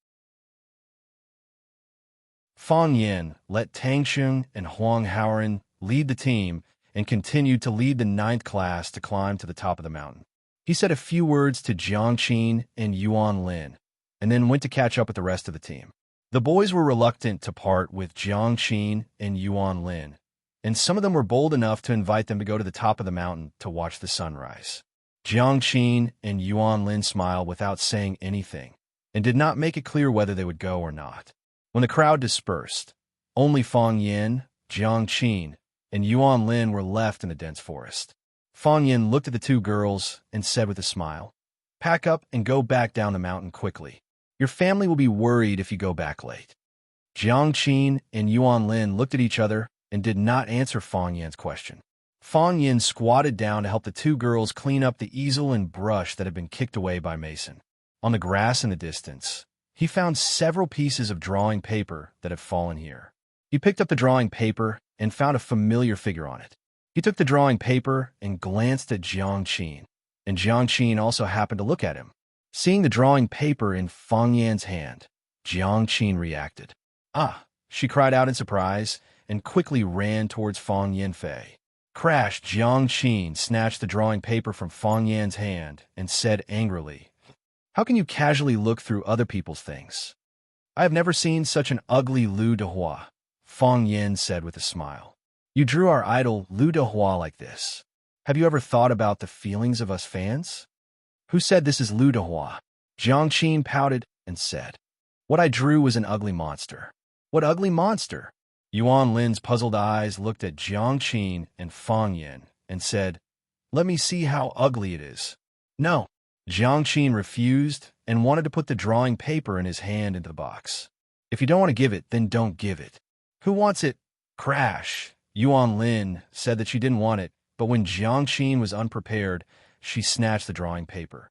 Fong Yin let Tang Xun and Huang Haoren lead the team and continued to lead the 9th class to climb to the top of the mountain. He said a few words to Jiang Qin and Yuan Lin, and then went to catch up with the rest of the team. The boys were reluctant to part with Jiang Qin and Yuan Lin, and some of them were bold enough to invite them to go to the top of the mountain to watch the sunrise. Jiang Qin and Yuan Lin smiled without saying anything, and did not make it clear whether they would go or not. When the crowd dispersed, only Fong Yin, Jiang Qin, and Yuan Lin were left in the dense forest. Fang Yin looked at the two girls and said with a smile, "Pack up and go back down the mountain quickly. Your family will be worried if you go back late." Jiang Qin and Yuan Lin looked at each other and did not answer Fang Yin's question. Fang Yin squatted down to help the two girls clean up the easel and brush that had been kicked away by Mason. On the grass in the distance, he found several pieces of drawing paper that had fallen here. He picked up the drawing paper and found a familiar figure on it. He took the drawing paper and glanced at Jiang Qin, and Jiang Qin also happened to look at him. Seeing the drawing paper in Fang Yan's hand, Jiang Qin reacted. "Ah!" she cried out in surprise and quickly ran towards Fang Yanfei. Crash! Jiang Qin snatched the drawing paper from Fang Yan's hand and said angrily, "How can you casually look through other people's things? I have never seen such an ugly Lu Dehua," Fang Yan said with a smile. "You drew our idol Lu Dehua like this. Have you ever thought about the feelings of us fans?" "Who said this is Lu Dehua?" Jiang Qin pouted and said, "What I drew was an ugly monster." "What ugly monster?" Yuan Lin's puzzled eyes looked at Jiang Qin and Fang Yin and said, "Let me see how ugly it is." "No." Jiang Qin refused and wanted to put the drawing paper in his hand into the box. "If you don't want to give it, then don't give it." "Who wants it?" Crash! Yuan Lin said that she didn't want it, but when Jiang Qin was unprepared, she snatched the drawing paper.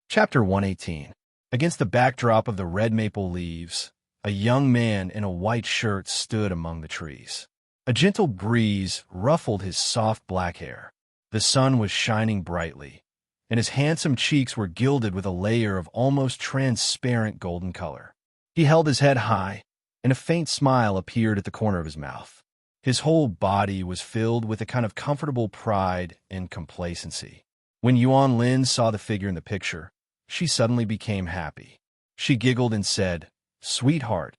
Chapter 118. Against the backdrop of the red maple leaves, a young man in a white shirt stood among the trees. A gentle breeze ruffled his soft black hair. The sun was shining brightly, and his handsome cheeks were gilded with a layer of almost transparent golden color. He held his head high, and a faint smile appeared at the corner of his mouth. His whole body was filled with a kind of comfortable pride and complacency. When Yuan Lin saw the figure in the picture, she suddenly became happy. She giggled and said, "Sweetheart,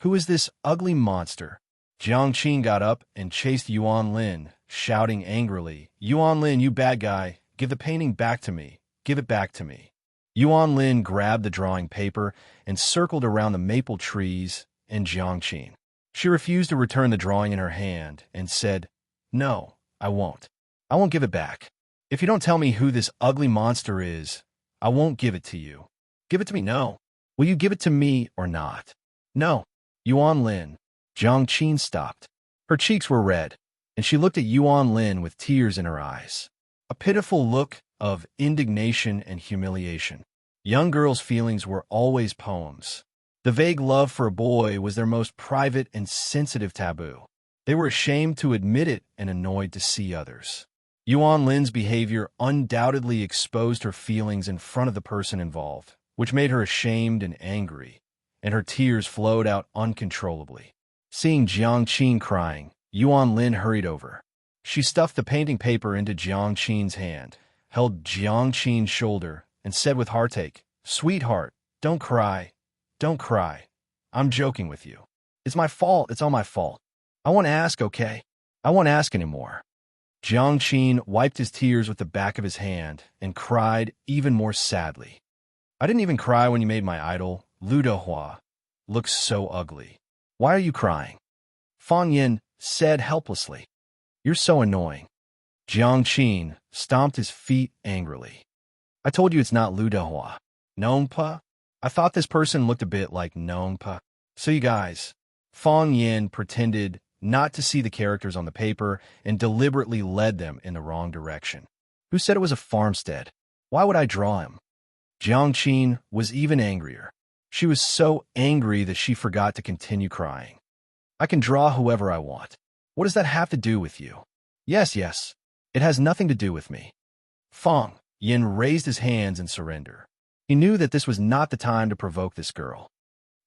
who is this ugly monster?" Jiang Qin got up and chased Yuan Lin, shouting angrily, "Yuan Lin, you bad guy, give the painting back to me. Give it back to me." Yuan Lin grabbed the drawing paper and circled around the maple trees and Jiang Qin. She refused to return the drawing in her hand and said, "No, I won't. I won't give it back. If you don't tell me who this ugly monster is, I won't give it to you." "Give it to me." "No." "Will you give it to me or not?" "No." Yuan Lin. Jiang Qin stopped. Her cheeks were red, and she looked at Yuan Lin with tears in her eyes. A pitiful look of indignation and humiliation. Young girls' feelings were always poems. The vague love for a boy was their most private and sensitive taboo. They were ashamed to admit it and annoyed to see others. Yuan Lin's behavior undoubtedly exposed her feelings in front of the person involved, which made her ashamed and angry, and her tears flowed out uncontrollably. Seeing Jiang Qin crying, Yuan Lin hurried over. She stuffed the painting paper into Jiang Qin's hand, held Jiang Qin's shoulder, and said with heartache, "Sweetheart, don't cry. Don't cry. I'm joking with you. It's my fault. It's all my fault. I won't ask, okay? I won't ask anymore." Jiang Qin wiped his tears with the back of his hand and cried even more sadly. "I didn't even cry when you made my idol, Lu Dehua, look so ugly. Why are you crying?" Fang Yin said helplessly. "You're so annoying." Jiang Qin stomped his feet angrily. "I told you it's not Lu Dehua. Nongpa? I thought this person looked a bit like Nongpa. So you guys." Fang Yin pretended not to see the characters on the paper and deliberately led them in the wrong direction. "Who said it was a farmstead? Why would I draw him?" Jiang Qin was even angrier. She was so angry that she forgot to continue crying. "I can draw whoever I want. What does that have to do with you?" Yes, it has nothing to do with me." Fang Yin raised his hands in surrender. He knew that this was not the time to provoke this girl.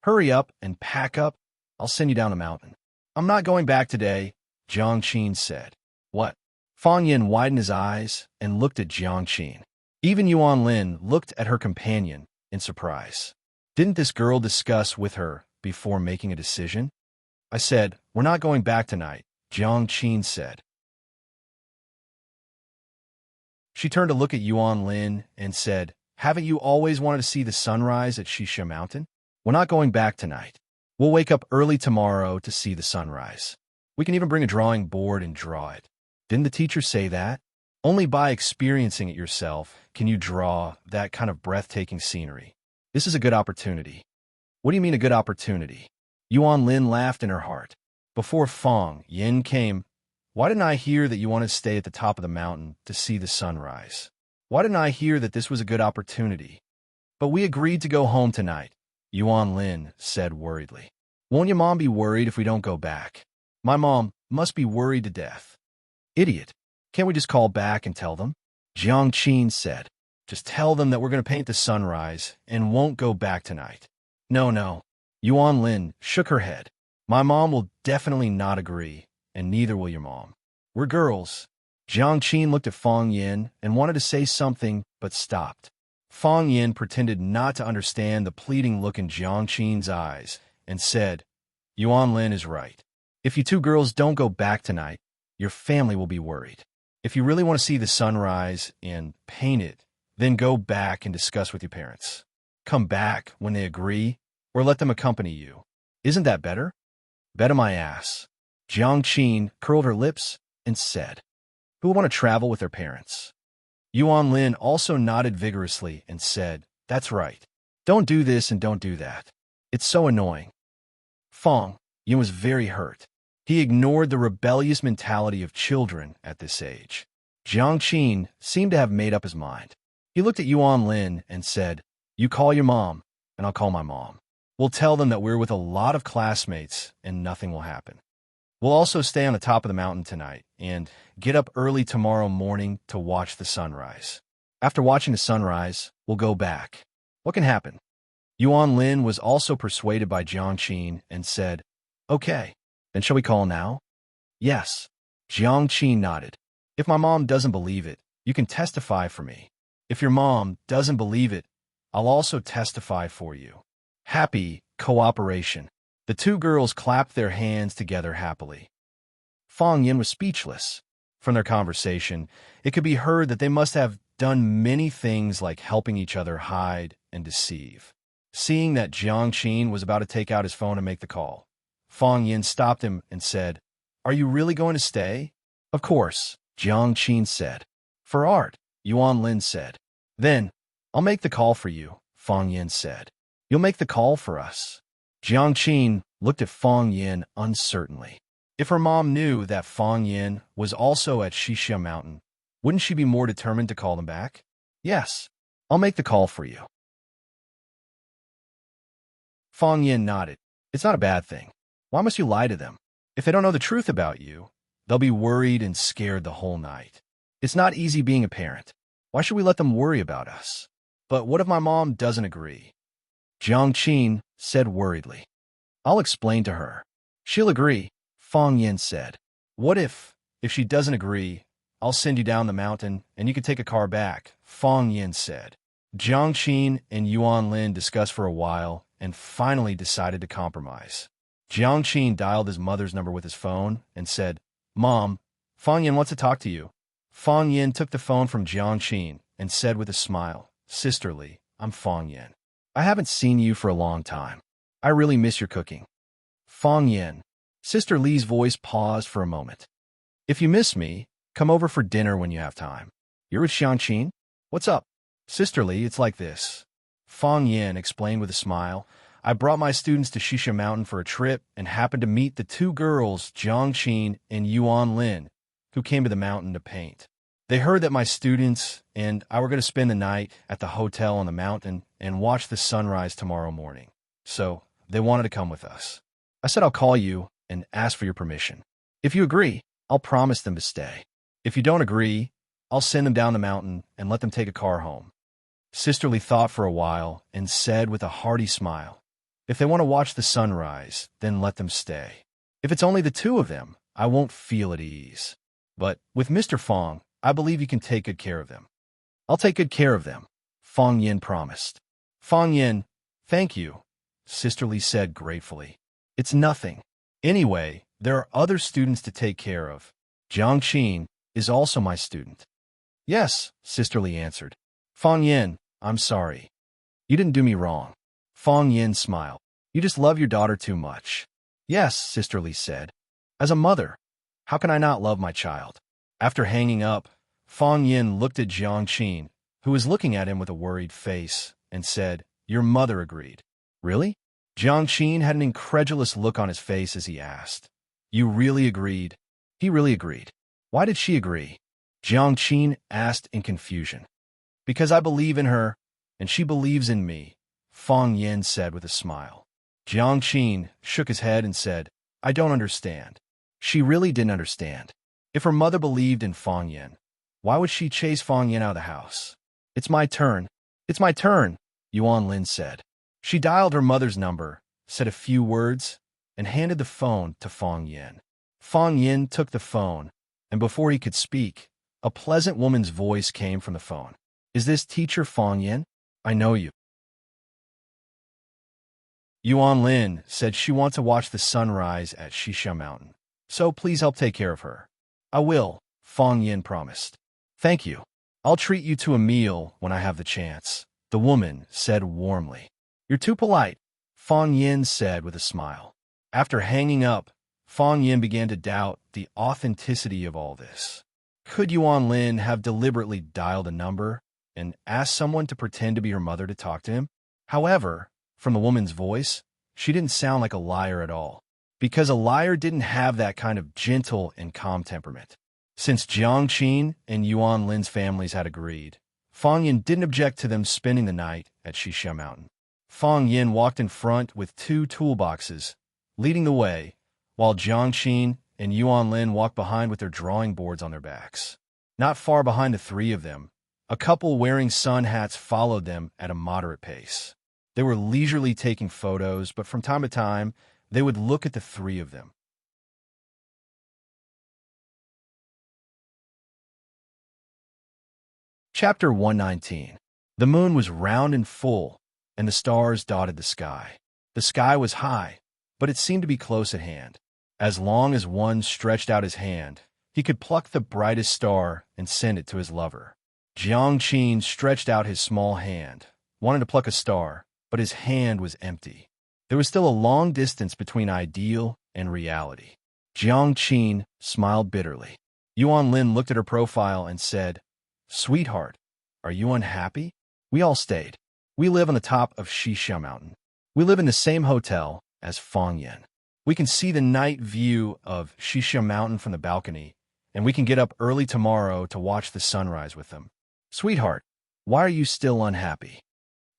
"Hurry up and pack up. I'll send you down the mountain." "I'm not going back today," Jiang Qin said. "What?" Fang Yin widened his eyes and looked at Jiang Qin. Even Yuan Lin looked at her companion in surprise. Didn't this girl discuss with her before making a decision? "I said, we're not going back tonight," Jiang Qin said. She turned to look at Yuan Lin and said, "Haven't you always wanted to see the sunrise at Shisha Mountain?" We're not going back tonight. We'll wake up early tomorrow to see the sunrise. We can even bring a drawing board and draw it. Didn't the teacher say that? Only by experiencing it yourself can you draw that kind of breathtaking scenery. This is a good opportunity. What do you mean a good opportunity? Yuan Lin laughed in her heart. Before Fong Yin came, why didn't I hear that you wanted to stay at the top of the mountain to see the sunrise? Why didn't I hear that this was a good opportunity? But we agreed to go home tonight, Yuan Lin said worriedly. Won't your mom be worried if we don't go back? My mom must be worried to death. Idiot. Can't we just call back and tell them? Jiang Qin said. Just tell them that we're going to paint the sunrise and won't go back tonight. No. Yuan Lin shook her head. My mom will definitely not agree, and neither will your mom. We're girls. Jiang Qin looked at Fong Yin and wanted to say something, but stopped. Fong Yin pretended not to understand the pleading look in Jiang Qin's eyes and said, Yuan Lin is right. If you two girls don't go back tonight, your family will be worried. If you really want to see the sunrise and paint it, then go back and discuss with your parents. Come back when they agree, or let them accompany you. Isn't that better? Bet on my ass. Jiang Qin curled her lips and said, Who will want to travel with their parents? Yuan Lin also nodded vigorously and said, That's right. Don't do this and don't do that. It's so annoying. Fong Yin was very hurt. He ignored the rebellious mentality of children at this age. Jiang Qin seemed to have made up his mind. He looked at Yuan Lin and said, You call your mom, and I'll call my mom. We'll tell them that we're with a lot of classmates and nothing will happen. We'll also stay on the top of the mountain tonight and get up early tomorrow morning to watch the sunrise. After watching the sunrise, we'll go back. What can happen? Yuan Lin was also persuaded by Jiang Qin and said, Okay, then shall we call now? Yes. Jiang Qin nodded. If my mom doesn't believe it, you can testify for me. If your mom doesn't believe it, I'll also testify for you. Happy cooperation. The two girls clapped their hands together happily. Fong Yin was speechless. From their conversation, it could be heard that they must have done many things like helping each other hide and deceive. Seeing that Jiang Qin was about to take out his phone and make the call, Fong Yin stopped him and said, Are you really going to stay? Of course, Jiang Qin said. For art, Yuan Lin said. Then, I'll make the call for you, Fong Yin said. You'll make the call for us. Jiang Qin looked at Fong Yin uncertainly. If her mom knew that Fong Yin was also at Xixia Mountain, wouldn't she be more determined to call them back? Yes, I'll make the call for you. Fong Yin nodded. It's not a bad thing. Why must you lie to them? If they don't know the truth about you, they'll be worried and scared the whole night. It's not easy being a parent. Why should we let them worry about us? But what if my mom doesn't agree? Jiang Qin said worriedly. I'll explain to her. She'll agree, Fong Yin said. What if she doesn't agree, I'll send you down the mountain and you can take a car back, Fong Yin said. Jiang Qin and Yuan Lin discussed for a while and finally decided to compromise. Jiang Qin dialed his mother's number with his phone and said, Mom, Fong Yin wants to talk to you. Fong Yin took the phone from Jiang Qin and said with a smile, Sisterly, I'm Fong Yin. I haven't seen you for a long time. I really miss your cooking. Fong Yin. Sister Li's voice paused for a moment. If you miss me, come over for dinner when you have time. You're with Jiang Qin? What's up? Sister Li, it's like this. Fong Yin explained with a smile. I brought my students to Xixia Mountain for a trip and happened to meet the two girls, Jiang Qin and Yuan Lin, who came to the mountain to paint. They heard that my students and I were going to spend the night at the hotel on the mountain and watch the sunrise tomorrow morning. So they wanted to come with us. I said I'll call you and ask for your permission. If you agree, I'll promise them to stay. If you don't agree, I'll send them down the mountain and let them take a car home. Sisterly thought for a while and said with a hearty smile, If they want to watch the sunrise, then let them stay. If it's only the two of them, I won't feel at ease. But with Mr. Fong, I believe you can take good care of them. I'll take good care of them, Fong Yin promised. Fong Yin, thank you, Sisterly said gratefully. It's nothing. Anyway, there are other students to take care of. Jiang Qin is also my student. Yes, Sisterly answered. Fong Yin, I'm sorry. You didn't do me wrong. Fong Yin smiled. You just love your daughter too much. Yes, Sister Lee said. As a mother, how can I not love my child? After hanging up, Fong Yin looked at Jiang Qin, who was looking at him with a worried face, and said, Your mother agreed. Really? Jiang Qin had an incredulous look on his face as he asked. You really agreed? He really agreed. Why did she agree? Jiang Qin asked in confusion. Because I believe in her, and she believes in me, Fong Yin said with a smile. Jiang Qin shook his head and said, I don't understand. She really didn't understand. If her mother believed in Fong Yin, why would she chase Fong Yin out of the house? It's my turn. It's my turn, Yuan Lin said. She dialed her mother's number, said a few words, and handed the phone to Fong Yin. Fong Yin took the phone, and before he could speak, a pleasant woman's voice came from the phone. Is this teacher Fong Yin? I know you. Yuan Lin said she wants to watch the sunrise at Shisha Mountain, so please help take care of her. I will, Fong Yin promised. Thank you. I'll treat you to a meal when I have the chance, the woman said warmly. You're too polite, Fong Yin said with a smile. After hanging up, Fong Yin began to doubt the authenticity of all this. Could Yuan Lin have deliberately dialed a number and asked someone to pretend to be her mother to talk to him? However, from the woman's voice, she didn't sound like a liar at all, because a liar didn't have that kind of gentle and calm temperament. Since Jiang Qin and Yuan Lin's families had agreed, Fong Yin didn't object to them spending the night at Shisha Mountain. Fong Yin walked in front with 2 toolboxes, leading the way, while Jiang Qin and Yuan Lin walked behind with their drawing boards on their backs. Not far behind the 3 of them, a couple wearing sun hats followed them at a moderate pace. They were leisurely taking photos, but from time to time, they would look at the 3 of them. Chapter 119. The moon was round and full, and the stars dotted the sky. The sky was high, but it seemed to be close at hand. As long as one stretched out his hand, he could pluck the brightest star and send it to his lover. Jiang Qin stretched out his small hand, wanted to pluck a star, but his hand was empty. There was still a long distance between ideal and reality. Jiang Qin smiled bitterly. Yuan Lin looked at her profile and said, Sweetheart, are you unhappy? We all stayed. We live on the top of Shisha Mountain. We live in the same hotel as Fong Yin. We can see the night view of Shisha Mountain from the balcony, and we can get up early tomorrow to watch the sunrise with them. Sweetheart, why are you still unhappy?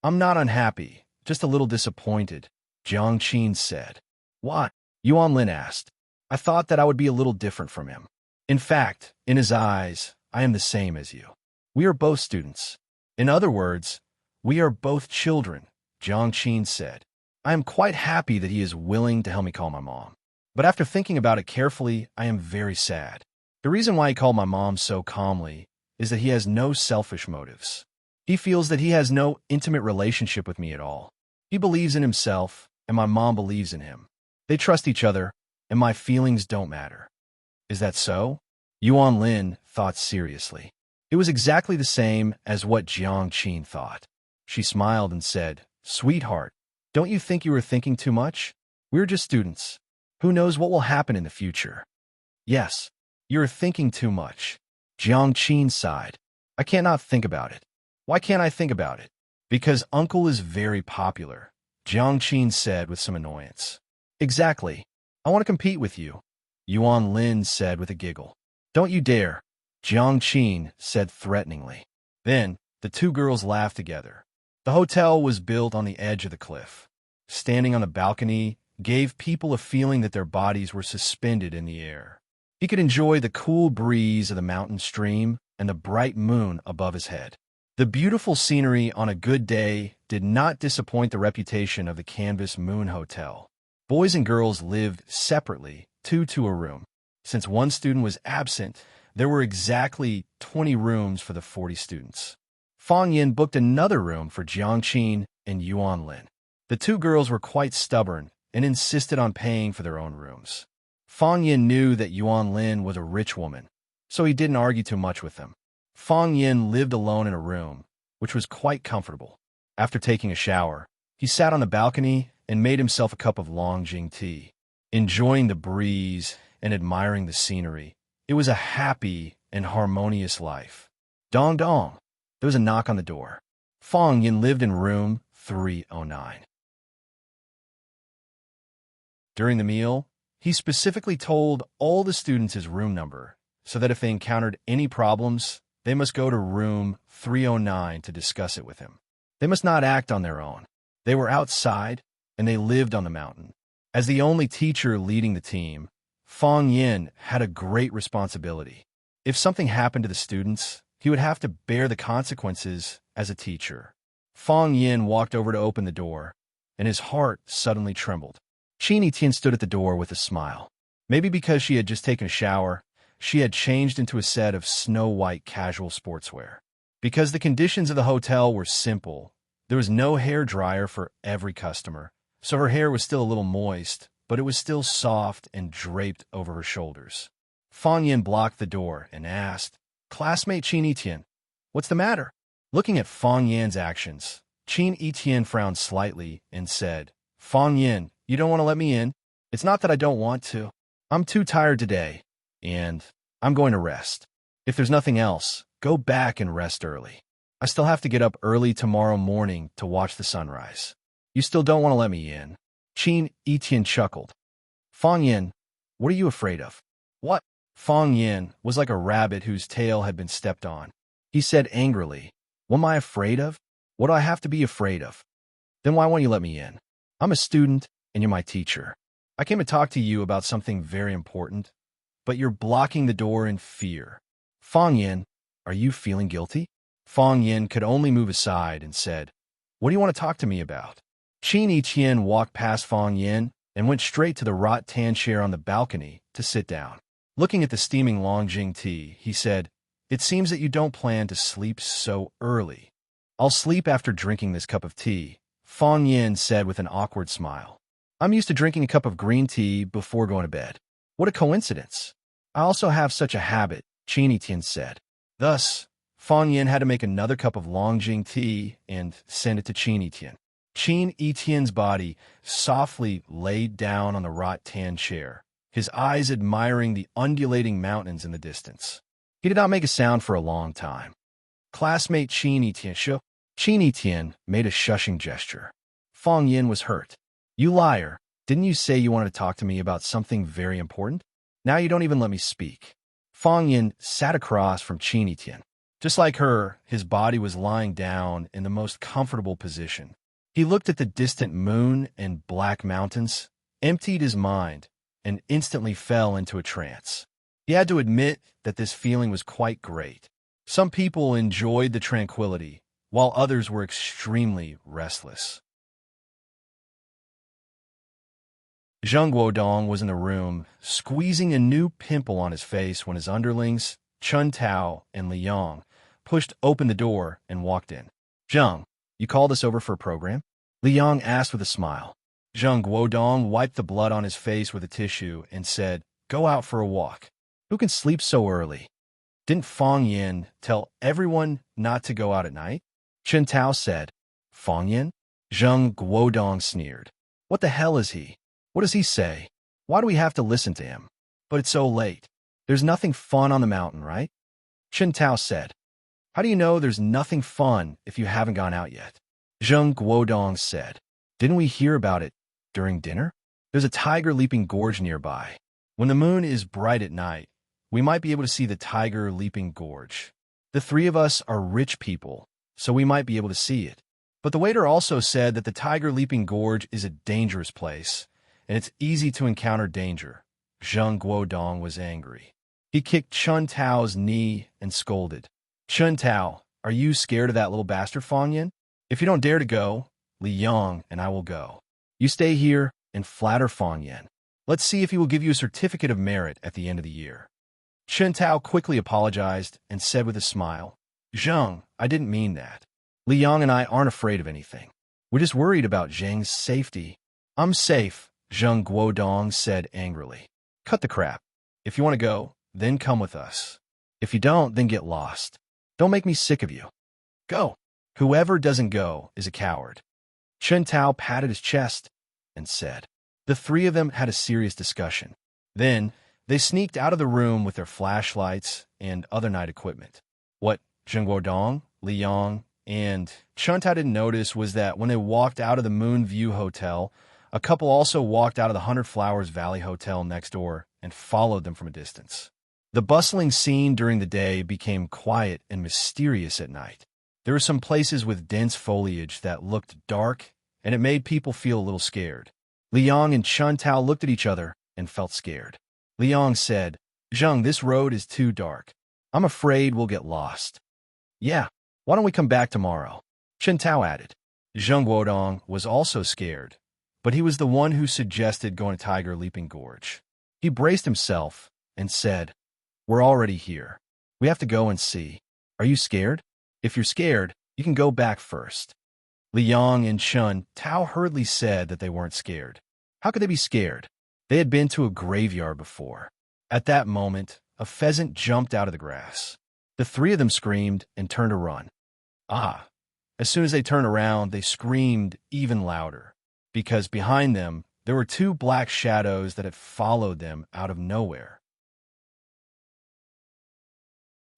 I'm not unhappy, just a little disappointed, Jiang Qin said. Why? Yuan Lin asked. I thought that I would be a little different from him. In fact, in his eyes, I am the same as you. We are both students. In other words, we are both children, Jiang Qin said. I am quite happy that he is willing to help me call my mom. But after thinking about it carefully, I am very sad. The reason why he called my mom so calmly is that he has no selfish motives. He feels that he has no intimate relationship with me at all. He believes in himself, and my mom believes in him. They trust each other, and my feelings don't matter. Is that so? Yuan Lin thought seriously. It was exactly the same as what Jiang Qin thought. She smiled and said, Sweetheart, don't you think you are thinking too much? We're just students. Who knows what will happen in the future? Yes, you're thinking too much. Jiang Qin sighed. I cannot think about it. Why can't I think about it? Because Uncle is very popular, Jiang Qin said with some annoyance. Exactly. I want to compete with you, Yuan Lin said with a giggle. Don't you dare, Jiang Qin said threateningly. Then, the 2 girls laughed together. The hotel was built on the edge of the cliff. Standing on the balcony gave people a feeling that their bodies were suspended in the air. He could enjoy the cool breeze of the mountain stream and the bright moon above his head. The beautiful scenery on a good day did not disappoint the reputation of the Canvas Moon Hotel. Boys and girls lived separately, 2 to a room. Since one student was absent, there were exactly 20 rooms for the 40 students. Fong Yin booked another room for Jiang Qin and Yuan Lin. The 2 girls were quite stubborn and insisted on paying for their own rooms. Fong Yin knew that Yuan Lin was a rich woman, so he didn't argue too much with them. Fong Yin lived alone in a room, which was quite comfortable. After taking a shower, He sat on the balcony and made himself a cup of Longjing tea, enjoying the breeze and admiring the scenery. It was a happy and harmonious life. Dong dong. There was a knock on the door. Fong Yin lived in room 309. During the meal, he specifically told all the students his room number, so that if they encountered any problems, they must go to room 309 to discuss it with him. They must not act on their own. They were outside, and they lived on the mountain. As the only teacher leading the team, Fong Yin had a great responsibility. If something happened to the students, he would have to bear the consequences as a teacher. Fong Yin walked over to open the door, and his heart suddenly trembled. Qin Tian stood at the door with a smile. Maybe because she had just taken a shower, she had changed into a set of snow-white casual sportswear. Because the conditions of the hotel were simple, there was no hair dryer for every customer, so her hair was still a little moist, but it was still soft and draped over her shoulders. Fong Yin blocked the door and asked, "Classmate Qin Etian, what's the matter?" Looking at Fong Yin's actions, Qin Etian frowned slightly and said, "Fong Yin, you don't want to let me in? It's not that I don't want to. I'm too tired today, and I'm going to rest. If there's nothing else, go back and rest early. I still have to get up early tomorrow morning to watch the sunrise. You still don't want to let me in?" Qin Etian chuckled. "Fong Yin, what are you afraid of?" "What?" Fong Yin was like a rabbit whose tail had been stepped on. He said angrily, "What am I afraid of? What do I have to be afraid of? Then why won't you let me in? I'm a student, and you're my teacher. I came to talk to you about something very important, but you're blocking the door in fear. Fong Yin, are you feeling guilty?" Fong Yin could only move aside and said, "What do you want to talk to me about?" Qin Etian walked past Fong Yin and went straight to the rattan chair on the balcony to sit down. Looking at the steaming Longjing tea, he said, "It seems that you don't plan to sleep so early." "I'll sleep after drinking this cup of tea," Fong Yin said with an awkward smile. "I'm used to drinking a cup of green tea before going to bed." "What a coincidence. I also have such a habit," Qin Etian said. Thus, Fong Yin had to make another cup of Longjing tea and send it to Qin Etian. Qin Etian's body softly laid down on the rattan chair, his eyes admiring the undulating mountains in the distance. He did not make a sound for a long time. "Classmate Qin Etian, shuh." Qin Etian made a shushing gesture. Fong Yin was hurt. "You liar. Didn't you say you wanted to talk to me about something very important? Now you don't even let me speak." Fong Yin sat across from Qin Etian. Just like her, his body was lying down in the most comfortable position. He looked at the distant moon and black mountains, emptied his mind, and instantly fell into a trance. He had to admit that this feeling was quite great. Some people enjoyed the tranquility, while others were extremely restless. Zheng Guodong was in the room, squeezing a new pimple on his face when his underlings, Chun Tao and Liang, pushed open the door and walked in. "Zheng, you called us over for a program?" Liang asked with a smile. Zheng Guodong wiped the blood on his face with a tissue and said, "Go out for a walk. Who can sleep so early? Didn't Fong Yin tell everyone not to go out at night?" Chun Tao said, "Fong Yin?" Zheng Guodong sneered. "What the hell is he? What does he say? Why do we have to listen to him? But it's so late. There's nothing fun on the mountain, right?" Chun Tao said, "How do you know there's nothing fun if you haven't gone out yet?" Zheng Guodong said, "Didn't we hear about it during dinner? There's a tiger leaping gorge nearby. When the moon is bright at night, we might be able to see the tiger leaping gorge. The three of us are rich people, so we might be able to see it. But the waiter also said that the tiger leaping gorge is a dangerous place, and it's easy to encounter danger." Zheng Guodong was angry. He kicked Chun Tao's knee and scolded, "Chun Tao, are you scared of that little bastard Fong Yin? If you don't dare to go, Liang and I will go. You stay here and flatter Fong Yin. Let's see if he will give you a certificate of merit at the end of the year." Chun Tao quickly apologized and said with a smile, "Zheng, I didn't mean that. Liang and I aren't afraid of anything. We're just worried about Zheng's safety." "I'm safe," Zheng Guodong said angrily. "Cut the crap. If you want to go, then come with us. If you don't, then get lost. Don't make me sick of you. Go." "Whoever doesn't go is a coward." Chen Tao patted his chest and said. The three of them had a serious discussion. Then, they sneaked out of the room with their flashlights and other night equipment. What Zheng Guodong, Li Yang, and Chen Tao didn't notice was that when they walked out of the Moon View Hotel, a couple also walked out of the 100 Flowers Valley Hotel next door and followed them from a distance. The bustling scene during the day became quiet and mysterious at night. There were some places with dense foliage that looked dark, and it made people feel a little scared. Liang and Chen Tao looked at each other and felt scared. Liang said, Zheng, this road is too dark. I'm afraid we'll get lost. Yeah, why don't we come back tomorrow? Chen Tao added. Zheng Guodong was also scared, but he was the one who suggested going to Tiger Leaping Gorge. He braced himself and said, We're already here. We have to go and see. Are you scared? If you're scared, you can go back first. Liang and Chen Tao hurriedly said that they weren't scared. How could they be scared? They had been to a graveyard before. At that moment, a pheasant jumped out of the grass. The three of them screamed and turned to run. As soon as they turned around, they screamed even louder, because behind them, there were two black shadows that had followed them out of nowhere.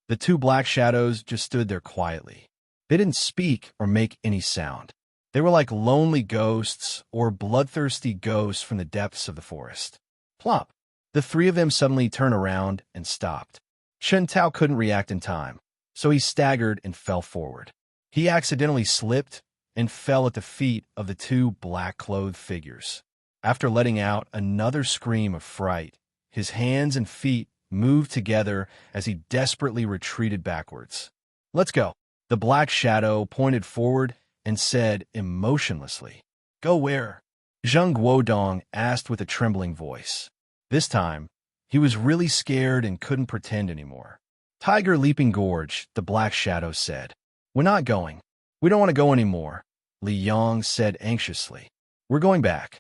The two black shadows just stood there quietly. They didn't speak or make any sound. They were like lonely ghosts or bloodthirsty ghosts from the depths of the forest. Plop! The three of them suddenly turned around and stopped. Chen Tao couldn't react in time, so he staggered and fell forward. He accidentally slipped and fell at the feet of the two black-clothed figures. After letting out another scream of fright, his hands and feet moved together as he desperately retreated backwards. Let's go. The black shadow pointed forward and said emotionlessly. Go where? Zheng Guodong asked with a trembling voice. This time, he was really scared and couldn't pretend anymore. Tiger Leaping Gorge, the black shadow said. We're not going. We don't want to go anymore, Li Yang said anxiously. We're going back.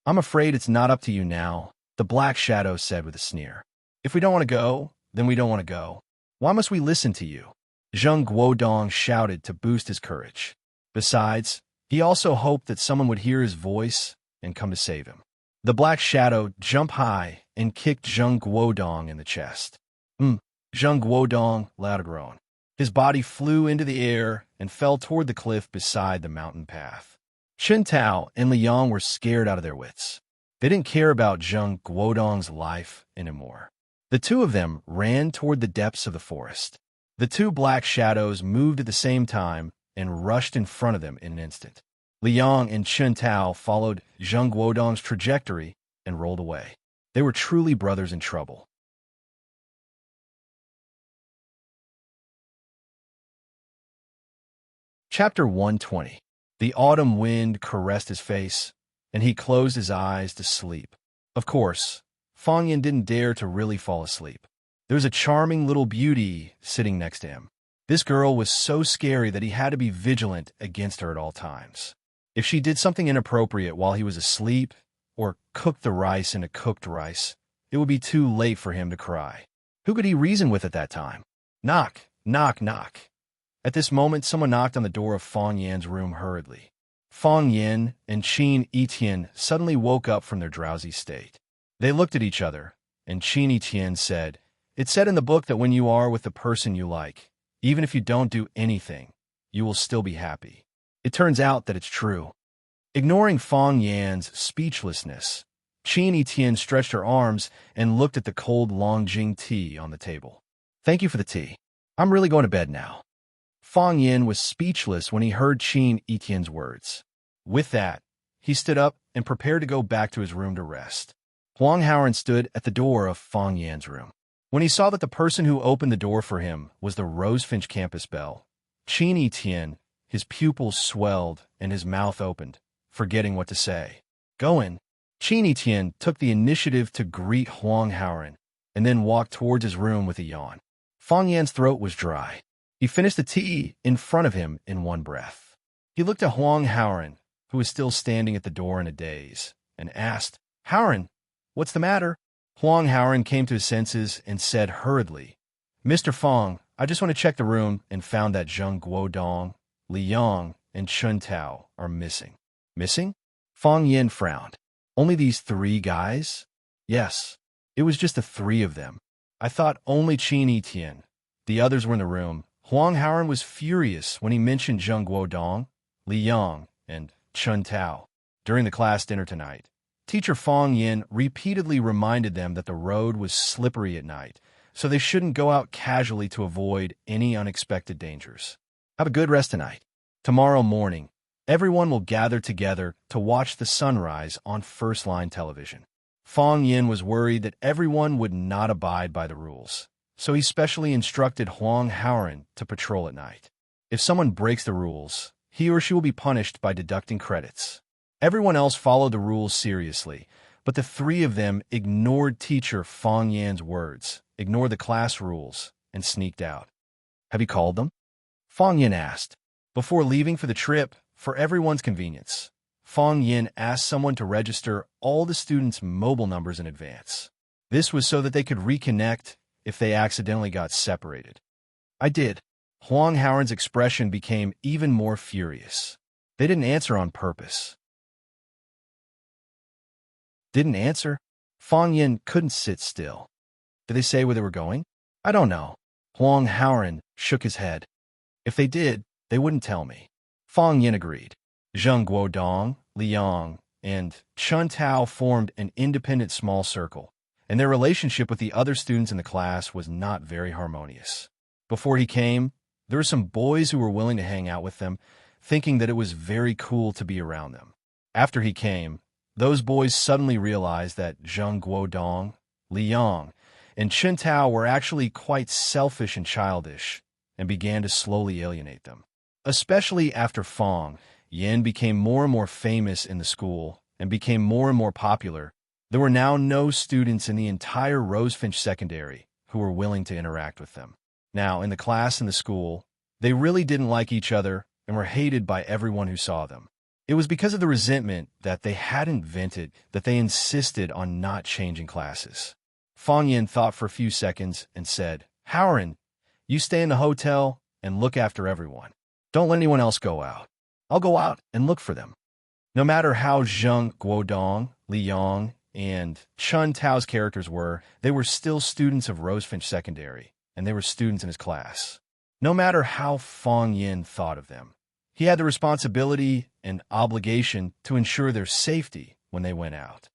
I'm afraid it's not up to you now, the black shadow said with a sneer. If we don't want to go, then we don't want to go. Why must we listen to you? Zheng Guodong shouted to boost his courage. Besides, he also hoped that someone would hear his voice and come to save him. The black shadow jumped high and kicked Zheng Guodong in the chest. Zheng Guodong let out a groan. His body flew into the air and fell toward the cliff beside the mountain path. Chen Tao and Liang were scared out of their wits. They didn't care about Zheng Guodong's life anymore. The two of them ran toward the depths of the forest. The two black shadows moved at the same time and rushed in front of them in an instant. Liang and Chen Tao followed Zheng Guodong's trajectory and rolled away. They were truly brothers in trouble. Chapter 120. The autumn wind caressed his face, and he closed his eyes to sleep. Of course, Fang Yin didn't dare to really fall asleep. There was a charming little beauty sitting next to him. This girl was so scary that he had to be vigilant against her at all times. If she did something inappropriate while he was asleep, or cooked the rice in a cooked rice, it would be too late for him to cry. Who could he reason with at that time? Knock, knock, knock. At this moment, someone knocked on the door of Fang Yan's room hurriedly. Fang Yan and Qin Yitian suddenly woke up from their drowsy state. They looked at each other, and Qin Yitian said, It's said in the book that when you are with the person you like, even if you don't do anything, you will still be happy. It turns out that it's true. Ignoring Fang Yan's speechlessness, Qin Yitian stretched her arms and looked at the cold Longjing tea on the table. Thank you for the tea. I'm really going to bed now. Fang Yin was speechless when he heard Qin Yitian's words. With that, he stood up and prepared to go back to his room to rest. Huang Haoran stood at the door of Fang Yan's room. When he saw that the person who opened the door for him was the Rosefinch campus belle, Qin Yitian, his pupils swelled and his mouth opened, forgetting what to say. Go in. Qin Yitian took the initiative to greet Huang Haoran and then walked towards his room with a yawn. Fang Yan's throat was dry. He finished the tea in front of him in one breath. He looked at Huang Haoran, who was still standing at the door in a daze, and asked, Haoran, what's the matter? Huang Haoran came to his senses and said hurriedly, Mr. Fang, I just want to check the room and found that Zheng Guodong, Li Yang, and Chen Tao are missing. Missing? Fong Yin frowned. Only these 3 guys? Yes. It was just the 3 of them. I thought only Qin Etian. The others were in the room. Huang Haoran was furious when he mentioned Zheng Guodong, Li Yang, and Chun Tao. During the class dinner tonight, Teacher Fong Yin repeatedly reminded them that the road was slippery at night, so they shouldn't go out casually to avoid any unexpected dangers. Have a good rest tonight. Tomorrow morning, everyone will gather together to watch the sunrise on first-line television. Fong Yin was worried that everyone would not abide by the rules, so he specially instructed Huang Haoran to patrol at night. If someone breaks the rules, he or she will be punished by deducting credits. Everyone else followed the rules seriously, but the 3 of them ignored teacher Fong Yin's words, ignored the class rules, and sneaked out. Have you called them? Fong Yin asked. Before leaving for the trip, for everyone's convenience, Fong Yin asked someone to register all the students' mobile numbers in advance. This was so that they could reconnect if they accidentally got separated. I did. Huang Haoran's expression became even more furious. They didn't answer on purpose. Didn't answer? Fong Yin couldn't sit still. Did they say where they were going? I don't know. Huang Haoran shook his head. If they did, they wouldn't tell me. Fong Yin agreed. Zheng Guodong, Li Yang, and Chun Tao formed an independent small circle, and their relationship with the other students in the class was not very harmonious. Before he came, there were some boys who were willing to hang out with them, thinking that it was very cool to be around them. After he came, those boys suddenly realized that Zheng Guodong, Li Yang, and Chun Tao were actually quite selfish and childish, and began to slowly alienate them. Especially after Fong Yin became more and more famous in the school and became more and more popular, there were now no students in the entire Rosefinch Secondary who were willing to interact with them. Now, in the class and the school, they really didn't like each other and were hated by everyone who saw them. It was because of the resentment that they hadn't vented that they insisted on not changing classes. Fong Yin thought for a few seconds and said, Haoran, you stay in the hotel and look after everyone. Don't let anyone else go out. I'll go out and look for them. No matter how Zheng Guodong, Li Yang, and Chun Tao's characters were, they were still students of Rosefinch Secondary, and they were students in his class. No matter how Fong Yin thought of them, he had the responsibility and obligation to ensure their safety when they went out.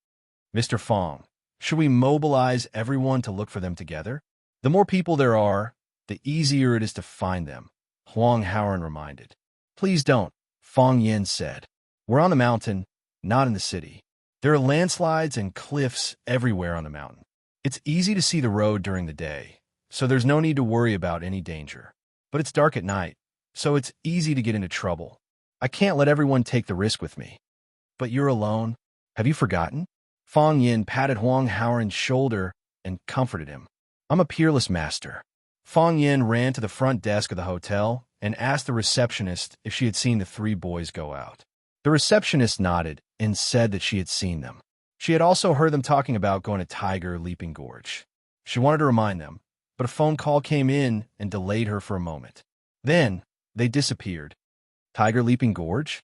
Mr. Fong, should we mobilize everyone to look for them together? The more people there are, the easier it is to find them, Huang Haoran reminded. Please don't, Fong Yin said. We're on the mountain, not in the city. There are landslides and cliffs everywhere on the mountain. It's easy to see the road during the day, so there's no need to worry about any danger. But it's dark at night, so it's easy to get into trouble. I can't let everyone take the risk with me. But you're alone. Have you forgotten? Fong Yin patted Huang Haoran's shoulder and comforted him. I'm a peerless master. Fong Yin ran to the front desk of the hotel and asked the receptionist if she had seen the 3 boys go out. The receptionist nodded and said that she had seen them. She had also heard them talking about going to Tiger Leaping Gorge. She wanted to remind them, but a phone call came in and delayed her for a moment. Then, they disappeared. Tiger Leaping Gorge?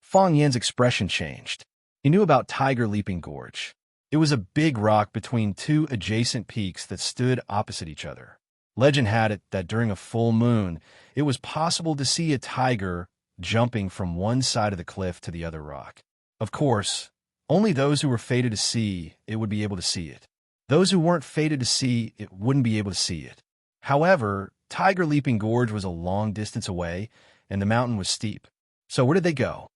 Fong Yin's expression changed. He knew about Tiger Leaping Gorge. It was a big rock between 2 adjacent peaks that stood opposite each other. Legend had it that during a full moon, it was possible to see a tiger jumping from one side of the cliff to the other rock. Of course, only those who were fated to see it would be able to see it. Those who weren't fated to see it wouldn't be able to see it. However, Tiger Leaping Gorge was a long distance away, and the mountain was steep. So where did they go?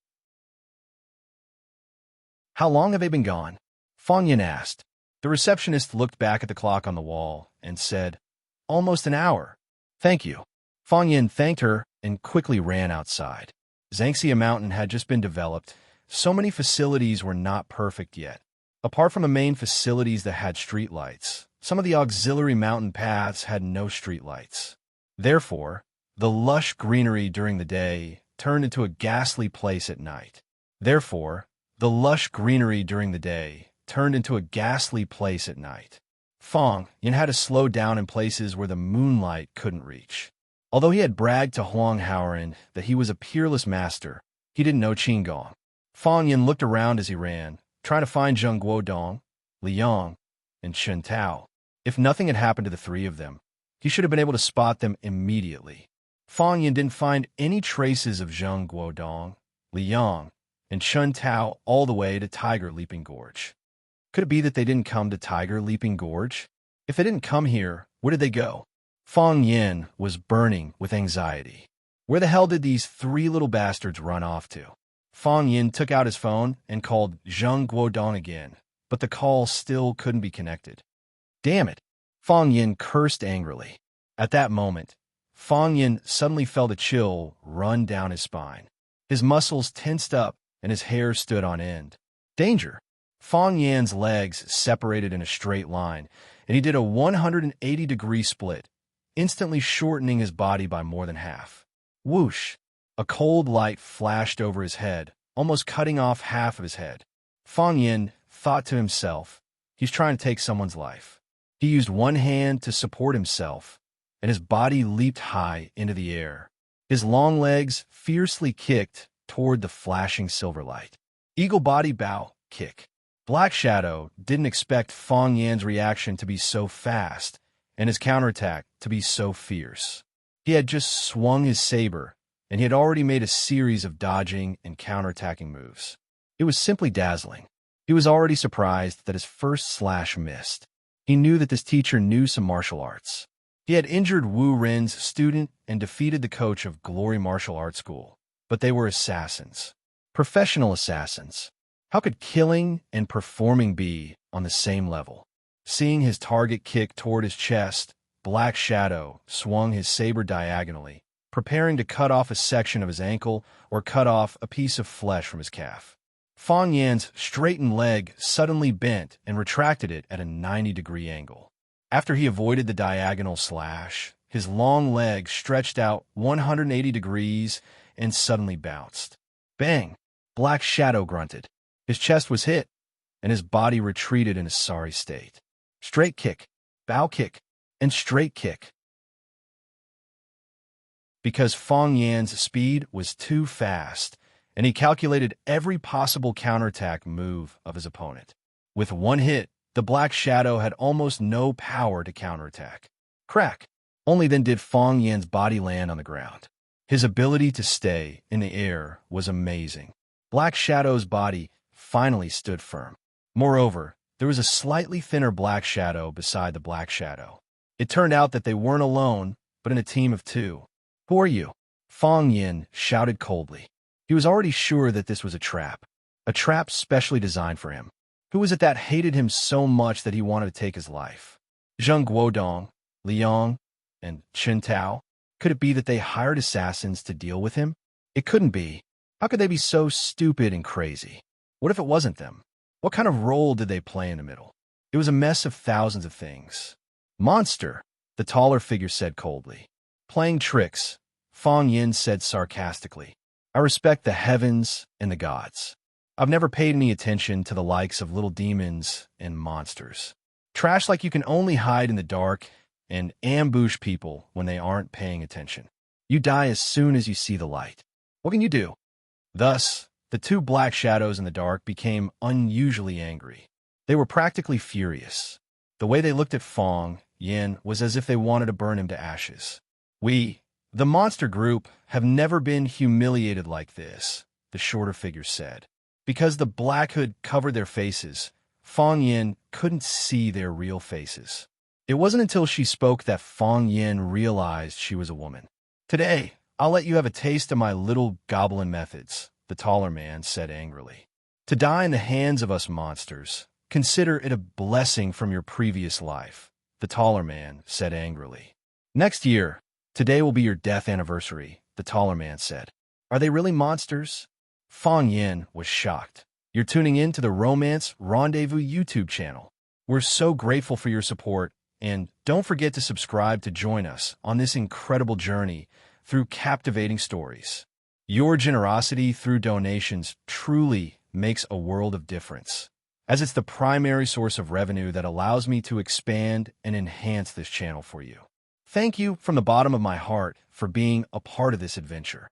How long have they been gone? Fong Yin asked. The receptionist looked back at the clock on the wall and said, Almost an hour. Thank you. Fong Yin thanked her and quickly ran outside. Zhangxia Mountain had just been developed. So many facilities were not perfect yet. Apart from the main facilities that had streetlights, some of the auxiliary mountain paths had no streetlights. Therefore, the lush greenery during the day turned into a ghastly place at night. Fong Yin had to slow down in places where the moonlight couldn't reach. Although he had bragged to Huang Haoran that he was a peerless master, he didn't know Qinggong. Fang Yin looked around as he ran, trying to find Zheng Guodong, Liang, and Chen Tao. If nothing had happened to the three of them, he should have been able to spot them immediately. Fang Yin didn't find any traces of Zheng Guodong, Liang, and Chen Tao all the way to Tiger Leaping Gorge. Could it be that they didn't come to Tiger Leaping Gorge? If they didn't come here, where did they go? Fang Yin was burning with anxiety. Where the hell did these three little bastards run off to? Fang Yin took out his phone and called Zheng Guodong again, but the call still couldn't be connected. Damn it! Fang Yin cursed angrily. At that moment, Fang Yin suddenly felt a chill run down his spine. His muscles tensed up and his hair stood on end. Danger! Fang Yin's legs separated in a straight line, and he did a 180-degree split, instantly shortening his body by more than half. Whoosh! A cold light flashed over his head, almost cutting off half of his head. Fang Yin thought to himself, he's trying to take someone's life. He used one hand to support himself, and his body leaped high into the air. His long legs fiercely kicked toward the flashing silver light. Eagle body bow, kick. Black Shadow didn't expect Fang Yin's reaction to be so fast, and his counterattack to be so fierce. He had just swung his saber, and he had already made a series of dodging and counterattacking moves. It was simply dazzling. He was already surprised that his first slash missed. He knew that this teacher knew some martial arts. He had injured Wu Ren's student and defeated the coach of Glory Martial Arts School, but they were assassins. Professional assassins. How could killing and performing be on the same level? Seeing his target kick toward his chest, Black Shadow swung his saber diagonally, preparing to cut off a section of his ankle or cut off a piece of flesh from his calf. Fang Yin's straightened leg suddenly bent and retracted it at a 90-degree angle. After he avoided the diagonal slash, his long leg stretched out 180 degrees and suddenly bounced. Bang! Black Shadow grunted. His chest was hit, and his body retreated in a sorry state. Straight kick, bow kick, and straight kick. Because Fang Yin's speed was too fast, and he calculated every possible counterattack move of his opponent. With one hit, the Black Shadow had almost no power to counterattack. Crack! Only then did Fang Yin's body land on the ground. His ability to stay in the air was amazing. Black Shadow's body finally stood firm. Moreover, there was a slightly thinner Black Shadow beside the Black Shadow. It turned out that they weren't alone, but in a team of two. Who are you? Fang Yin shouted coldly. He was already sure that this was a trap specially designed for him. Who was it that hated him so much that he wanted to take his life? Zheng Guodong, Liang, and Chen Tao? Could it be that they hired assassins to deal with him? It couldn't be. How could they be so stupid and crazy? What if it wasn't them? What kind of role did they play in the middle? It was a mess of thousands of things. Monster, the taller figure said coldly. Playing tricks, Fang Yin said sarcastically. I respect the heavens and the gods. I've never paid any attention to the likes of little demons and monsters. Trash like you can only hide in the dark and ambush people when they aren't paying attention. You die as soon as you see the light. What can you do? Thus, the two Black Shadows in the dark became unusually angry. They were practically furious. The way they looked at Fang Yin was as if they wanted to burn him to ashes. We, the monster group, have never been humiliated like this, the shorter figure said. Because the black hood covered their faces, Fang Yin couldn't see their real faces. It wasn't until she spoke that Fang Yin realized she was a woman. Today, I'll let you have a taste of my little goblin methods, the taller man said angrily. To die in the hands of us monsters, consider it a blessing from your previous life, the taller man said angrily. Next year, today will be your death anniversary, the taller man said. Are they really monsters? Fang Yin was shocked. You're tuning in to the Romance Rendezvous YouTube channel. We're so grateful for your support, and don't forget to subscribe to join us on this incredible journey through captivating stories. Your generosity through donations truly makes a world of difference, as it's the primary source of revenue that allows me to expand and enhance this channel for you. Thank you from the bottom of my heart for being a part of this adventure.